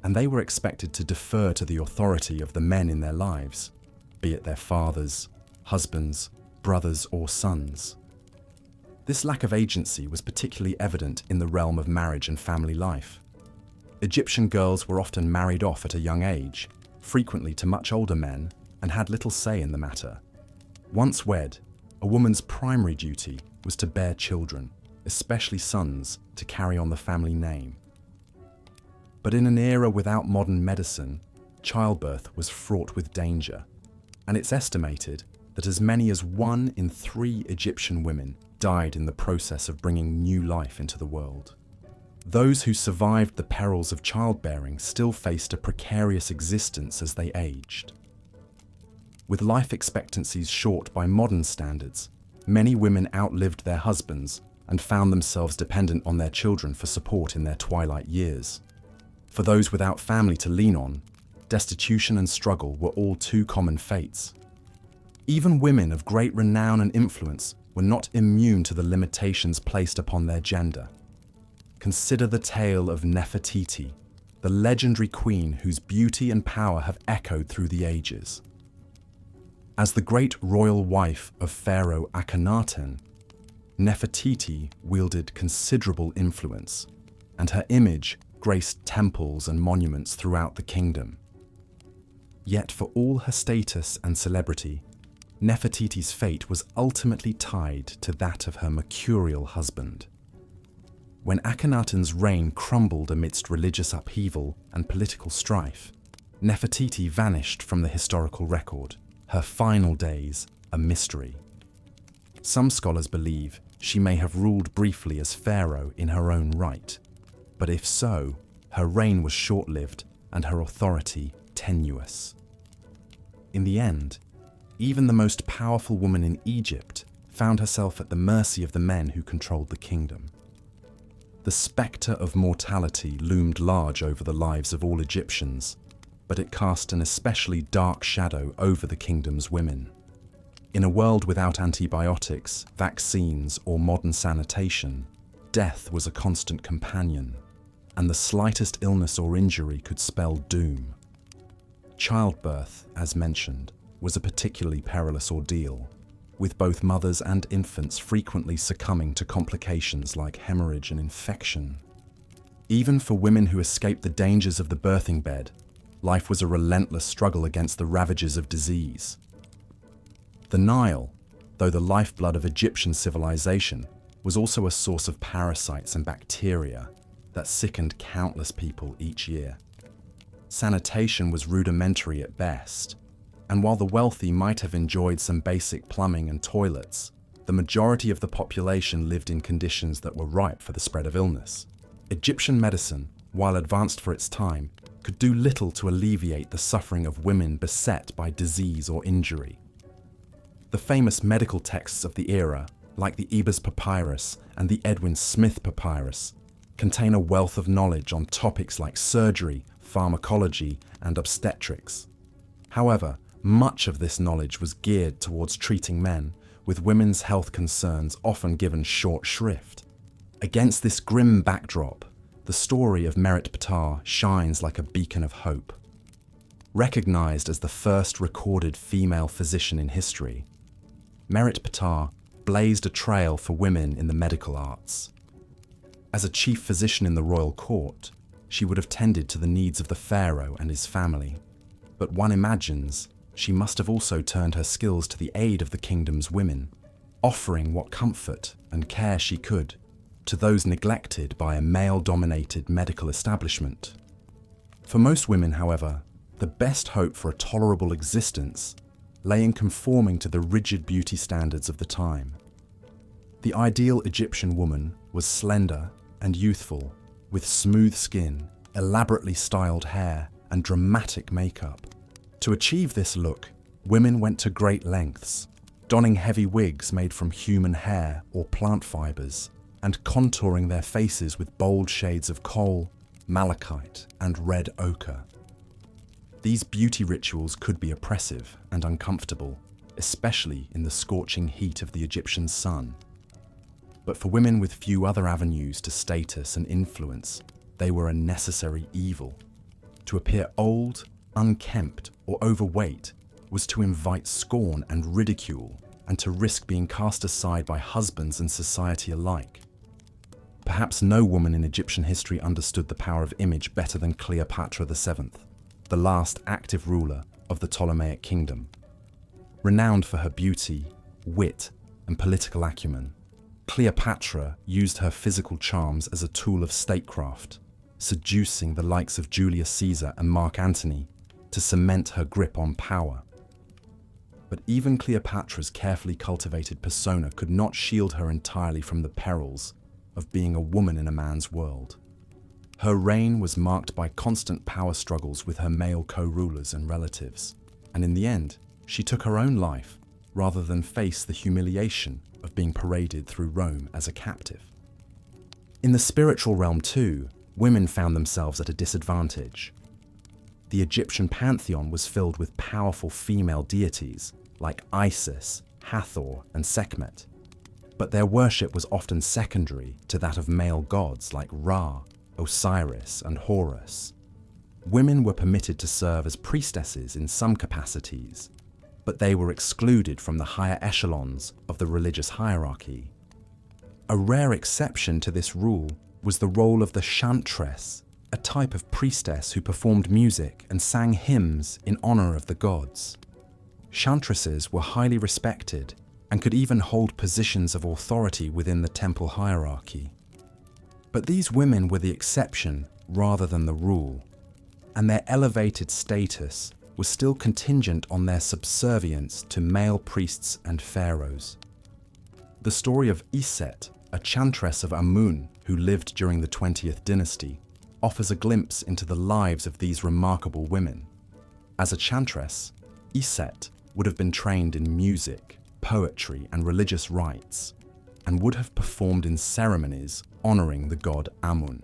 and they were expected to defer to the authority of the men in their lives, be it their fathers, husbands, brothers, or sons. This lack of agency was particularly evident in the realm of marriage and family life. Egyptian girls were often married off at a young age, frequently to much older men, and had little say in the matter. Once wed, a woman's primary duty was to bear children, especially sons, to carry on the family name. But in an era without modern medicine, childbirth was fraught with danger, and it's estimated that as many as 1 in 3 Egyptian women died in the process of bringing new life into the world. Those who survived the perils of childbearing still faced a precarious existence as they aged. With life expectancies short by modern standards, many women outlived their husbands and found themselves dependent on their children for support in their twilight years. For those without family to lean on, destitution and struggle were all too common fates. Even women of great renown and influence were not immune to the limitations placed upon their gender. Consider the tale of Nefertiti, the legendary queen whose beauty and power have echoed through the ages. As the great royal wife of Pharaoh Akhenaten, Nefertiti wielded considerable influence, and her image graced temples and monuments throughout the kingdom. Yet for all her status and celebrity, Nefertiti's fate was ultimately tied to that of her mercurial husband. When Akhenaten's reign crumbled amidst religious upheaval and political strife, Nefertiti vanished from the historical record, her final days a mystery. Some scholars believe she may have ruled briefly as pharaoh in her own right, but if so, her reign was short-lived and her authority tenuous. In the end, even the most powerful woman in Egypt found herself at the mercy of the men who controlled the kingdom. The spectre of mortality loomed large over the lives of all Egyptians, but it cast an especially dark shadow over the kingdom's women. In a world without antibiotics, vaccines, or modern sanitation, death was a constant companion, and the slightest illness or injury could spell doom. Childbirth, as mentioned, was a particularly perilous ordeal, with both mothers and infants frequently succumbing to complications like hemorrhage and infection. Even for women who escaped the dangers of the birthing bed, life was a relentless struggle against the ravages of disease. The Nile, though the lifeblood of Egyptian civilization, was also a source of parasites and bacteria that sickened countless people each year. Sanitation was rudimentary at best, and while the wealthy might have enjoyed some basic plumbing and toilets, the majority of the population lived in conditions that were ripe for the spread of illness. Egyptian medicine, while advanced for its time, could do little to alleviate the suffering of women beset by disease or injury. The famous medical texts of the era, like the Ebers Papyrus and the Edwin Smith Papyrus, contain a wealth of knowledge on topics like surgery, pharmacology, and obstetrics. However, much of this knowledge was geared towards treating men, with women's health concerns often given short shrift. Against this grim backdrop, the story of Merit Ptah shines like a beacon of hope. Recognized as the first recorded female physician in history, Merit Ptah blazed a trail for women in the medical arts. As a chief physician in the royal court, she would have tended to the needs of the pharaoh and his family. But one imagines she must have also turned her skills to the aid of the kingdom's women, offering what comfort and care she could to those neglected by a male-dominated medical establishment. For most women, however, the best hope for a tolerable existence lay in conforming to the rigid beauty standards of the time. The ideal Egyptian woman was slender and youthful, with smooth skin, elaborately styled hair, and dramatic makeup. To achieve this look, women went to great lengths, donning heavy wigs made from human hair or plant fibers, and contouring their faces with bold shades of coal, malachite, and red ochre. These beauty rituals could be oppressive and uncomfortable, especially in the scorching heat of the Egyptian sun. But for women with few other avenues to status and influence, they were a necessary evil. To appear old, unkempt, or overweight was to invite scorn and ridicule, and to risk being cast aside by husbands and society alike. Perhaps no woman in Egyptian history understood the power of image better than Cleopatra VII, the last active ruler of the Ptolemaic kingdom. Renowned for her beauty, wit, and political acumen, Cleopatra used her physical charms as a tool of statecraft, seducing the likes of Julius Caesar and Mark Antony to cement her grip on power. But even Cleopatra's carefully cultivated persona could not shield her entirely from the perils of being a woman in a man's world. Her reign was marked by constant power struggles with her male co-rulers and relatives, and in the end, she took her own life rather than face the humiliation of being paraded through Rome as a captive. In the spiritual realm too, women found themselves at a disadvantage. The Egyptian pantheon was filled with powerful female deities like Isis, Hathor, and Sekhmet, but their worship was often secondary to that of male gods like Ra, Osiris, and Horus. Women were permitted to serve as priestesses in some capacities, but they were excluded from the higher echelons of the religious hierarchy. A rare exception to this rule was the role of the chantress, a type of priestess who performed music and sang hymns in honor of the gods. Chantresses were highly respected and could even hold positions of authority within the temple hierarchy. But these women were the exception rather than the rule, and their elevated status was still contingent on their subservience to male priests and pharaohs. The story of Iset, a chantress of Amun who lived during the 20th dynasty, offers a glimpse into the lives of these remarkable women. As a chantress, Iset would have been trained in music, poetry, and religious rites, and would have performed in ceremonies honoring the god Amun.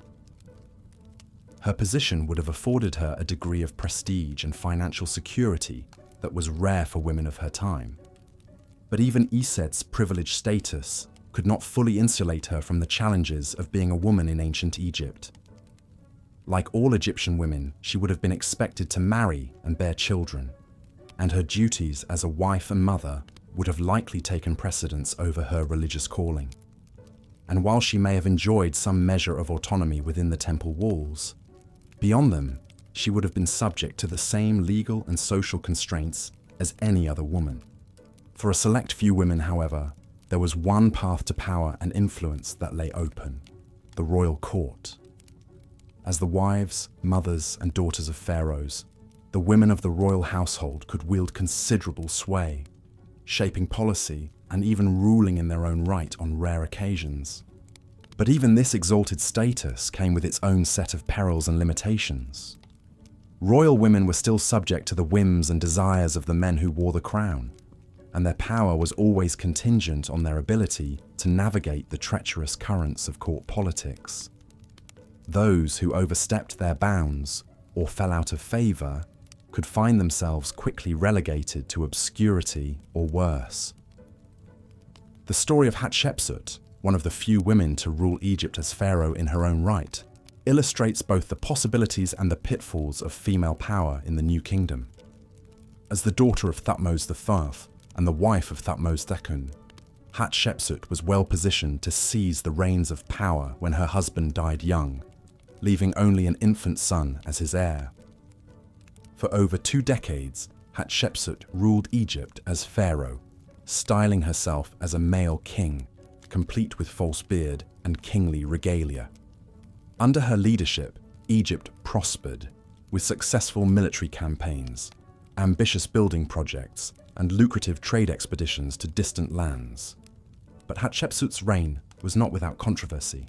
Her position would have afforded her a degree of prestige and financial security that was rare for women of her time. But even Iset's privileged status could not fully insulate her from the challenges of being a woman in ancient Egypt. Like all Egyptian women, she would have been expected to marry and bear children, and her duties as a wife and mother would have likely taken precedence over her religious calling. And while she may have enjoyed some measure of autonomy within the temple walls, beyond them, she would have been subject to the same legal and social constraints as any other woman. For a select few women, however, there was one path to power and influence that lay open: the royal court. As the wives, mothers, and daughters of pharaohs, the women of the royal household could wield considerable sway, shaping policy and even ruling in their own right on rare occasions. But even this exalted status came with its own set of perils and limitations. Royal women were still subject to the whims and desires of the men who wore the crown, and their power was always contingent on their ability to navigate the treacherous currents of court politics. Those who overstepped their bounds or fell out of favor could find themselves quickly relegated to obscurity or worse. The story of Hatshepsut, one of the few women to rule Egypt as pharaoh in her own right, illustrates both the possibilities and the pitfalls of female power in the New Kingdom. As the daughter of Thutmose IV and the wife of Thutmose II, Hatshepsut was well positioned to seize the reins of power when her husband died young, leaving only an infant son as his heir. For over 2 decades, Hatshepsut ruled Egypt as pharaoh, styling herself as a male king, complete with false beard and kingly regalia. Under her leadership, Egypt prospered, with successful military campaigns, ambitious building projects, and lucrative trade expeditions to distant lands. But Hatshepsut's reign was not without controversy,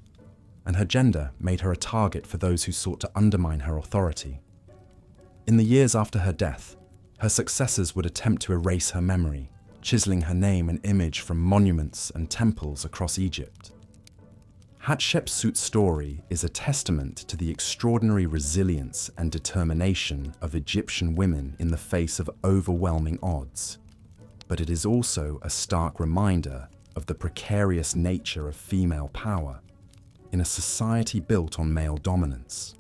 and her gender made her a target for those who sought to undermine her authority. In the years after her death, her successors would attempt to erase her memory, chiseling her name and image from monuments and temples across Egypt. Hatshepsut's story is a testament to the extraordinary resilience and determination of Egyptian women in the face of overwhelming odds, but it is also a stark reminder of the precarious nature of female power in a society built on male dominance.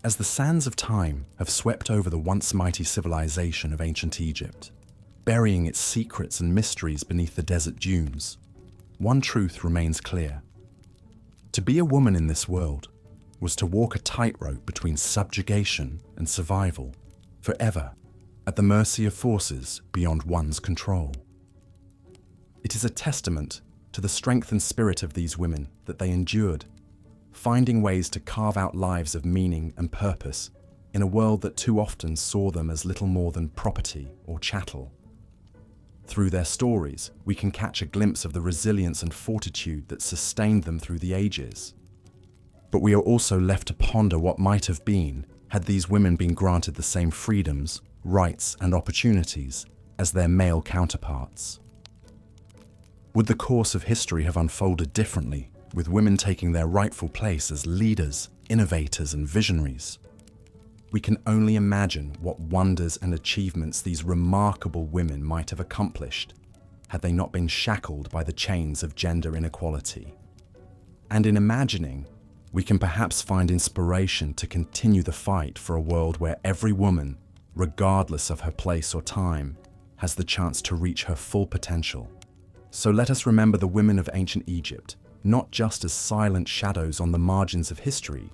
As the sands of time have swept over the once mighty civilization of ancient Egypt, burying its secrets and mysteries beneath the desert dunes, one truth remains clear. To be a woman in this world was to walk a tightrope between subjugation and survival, forever at the mercy of forces beyond one's control. It is a testament to the strength and spirit of these women that they endured, finding ways to carve out lives of meaning and purpose in a world that too often saw them as little more than property or chattel. Through their stories, we can catch a glimpse of the resilience and fortitude that sustained them through the ages. But we are also left to ponder what might have been had these women been granted the same freedoms, rights, and opportunities as their male counterparts. Would the course of history have unfolded differently, with women taking their rightful place as leaders, innovators, and visionaries? We can only imagine what wonders and achievements these remarkable women might have accomplished had they not been shackled by the chains of gender inequality. And in imagining, we can perhaps find inspiration to continue the fight for a world where every woman, regardless of her place or time, has the chance to reach her full potential. So let us remember the women of ancient Egypt, not just as silent shadows on the margins of history,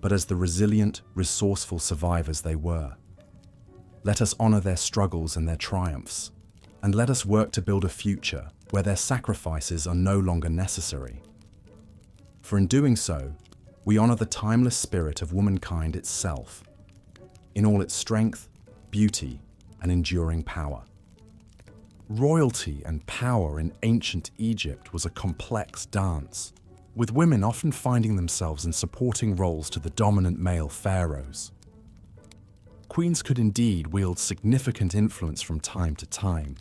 but as the resilient, resourceful survivors they were. Let us honor their struggles and their triumphs, and let us work to build a future where their sacrifices are no longer necessary. For in doing so, we honor the timeless spirit of womankind itself, in all its strength, beauty, and enduring power. Royalty and power in ancient Egypt was a complex dance, with women often finding themselves in supporting roles to the dominant male pharaohs. Queens could indeed wield significant influence from time to time,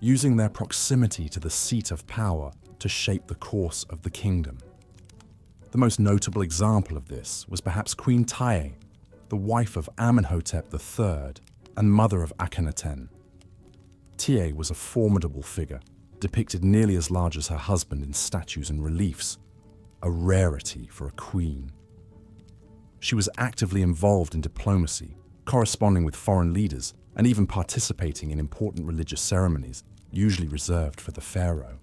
using their proximity to the seat of power to shape the course of the kingdom. The most notable example of this was perhaps Queen Tiye, the wife of Amenhotep III and mother of Akhenaten. Tiye was a formidable figure, depicted nearly as large as her husband in statues and reliefs, a rarity for a queen. She was actively involved in diplomacy, corresponding with foreign leaders, and even participating in important religious ceremonies, usually reserved for the pharaoh.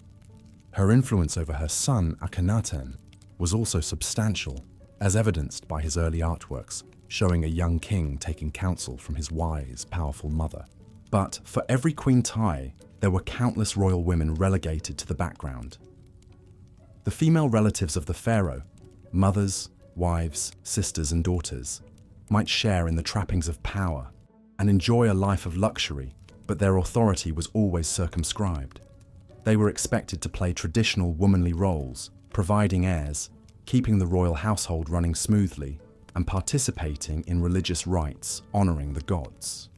Her influence over her son, Akhenaten, was also substantial, as evidenced by his early artworks, showing a young king taking counsel from his wise, powerful mother. But for every Queen Tiye, there were countless royal women relegated to the background. The female relatives of the pharaoh, mothers, wives, sisters, and daughters, might share in the trappings of power and enjoy a life of luxury, but their authority was always circumscribed. They were expected to play traditional womanly roles, providing heirs, keeping the royal household running smoothly, and participating in religious rites honoring the gods.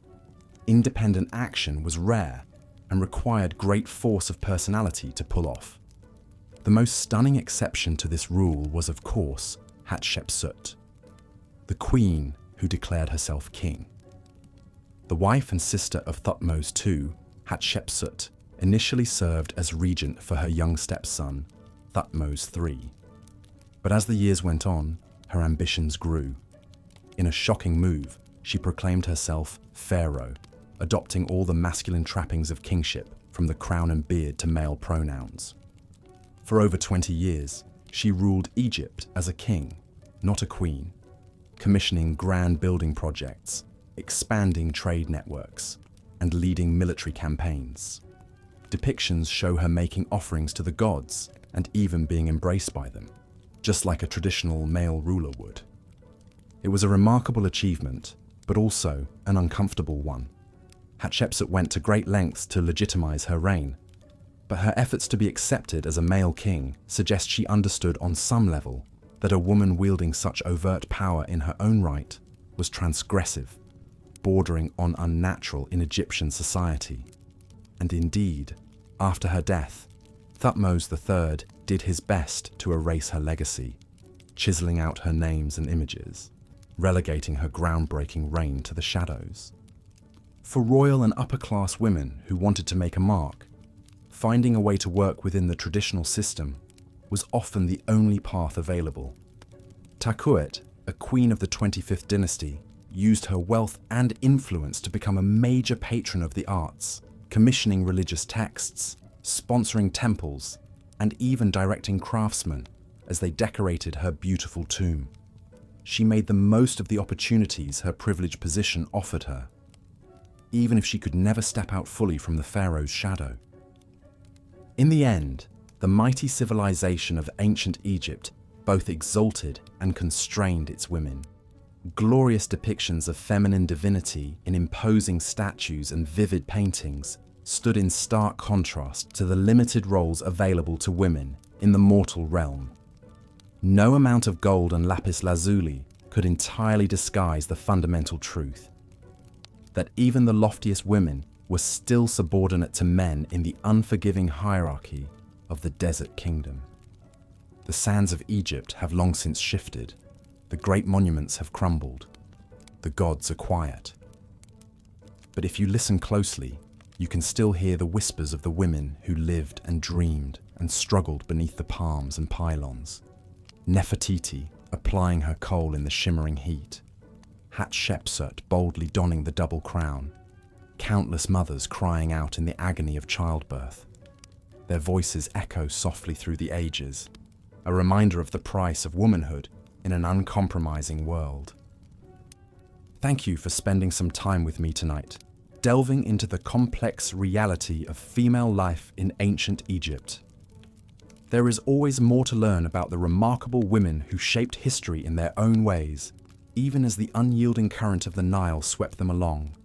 Independent action was rare and required great force of personality to pull off. The most stunning exception to this rule was, of course, Hatshepsut, the queen who declared herself king. The wife and sister of Thutmose II, Hatshepsut initially served as regent for her young stepson, Thutmose III. But as the years went on, her ambitions grew. In a shocking move, she proclaimed herself pharaoh, adopting all the masculine trappings of kingship, from the crown and beard to male pronouns. For over 20 years, she ruled Egypt as a king, not a queen, commissioning grand building projects, expanding trade networks, and leading military campaigns. Depictions show her making offerings to the gods and even being embraced by them, just like a traditional male ruler would. It was a remarkable achievement, but also an uncomfortable one. Hatshepsut went to great lengths to legitimize her reign, but her efforts to be accepted as a male king suggest she understood on some level that a woman wielding such overt power in her own right was transgressive, bordering on unnatural in Egyptian society. And indeed, after her death, Thutmose III did his best to erase her legacy, chiseling out her names and images, relegating her groundbreaking reign to the shadows. For royal and upper-class women who wanted to make a mark, finding a way to work within the traditional system was often the only path available. Taquet, a queen of the 25th dynasty, used her wealth and influence to become a major patron of the arts, commissioning religious texts, sponsoring temples, and even directing craftsmen as they decorated her beautiful tomb. She made the most of the opportunities her privileged position offered her, even if she could never step out fully from the pharaoh's shadow. In the end, the mighty civilization of ancient Egypt both exalted and constrained its women. Glorious depictions of feminine divinity in imposing statues and vivid paintings stood in stark contrast to the limited roles available to women in the mortal realm. No amount of gold and lapis lazuli could entirely disguise the fundamental truth that even the loftiest women were still subordinate to men in the unforgiving hierarchy of the desert kingdom. The sands of Egypt have long since shifted. The great monuments have crumbled. The gods are quiet. But if you listen closely, you can still hear the whispers of the women who lived and dreamed and struggled beneath the palms and pylons. Nefertiti applying her coal in the shimmering heat. Hatshepsut boldly donning the double crown. Countless mothers crying out in the agony of childbirth. Their voices echo softly through the ages, a reminder of the price of womanhood in an uncompromising world. Thank you for spending some time with me tonight, delving into the complex reality of female life in ancient Egypt. There is always more to learn about the remarkable women who shaped history in their own ways, even as the unyielding current of the Nile swept them along.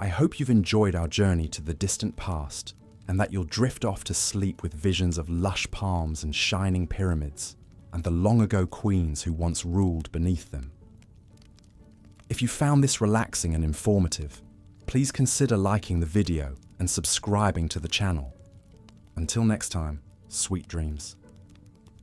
I hope you've enjoyed our journey to the distant past, and that you'll drift off to sleep with visions of lush palms and shining pyramids, and the long-ago queens who once ruled beneath them. If you found this relaxing and informative, please consider liking the video and subscribing to the channel. Until next time, sweet dreams.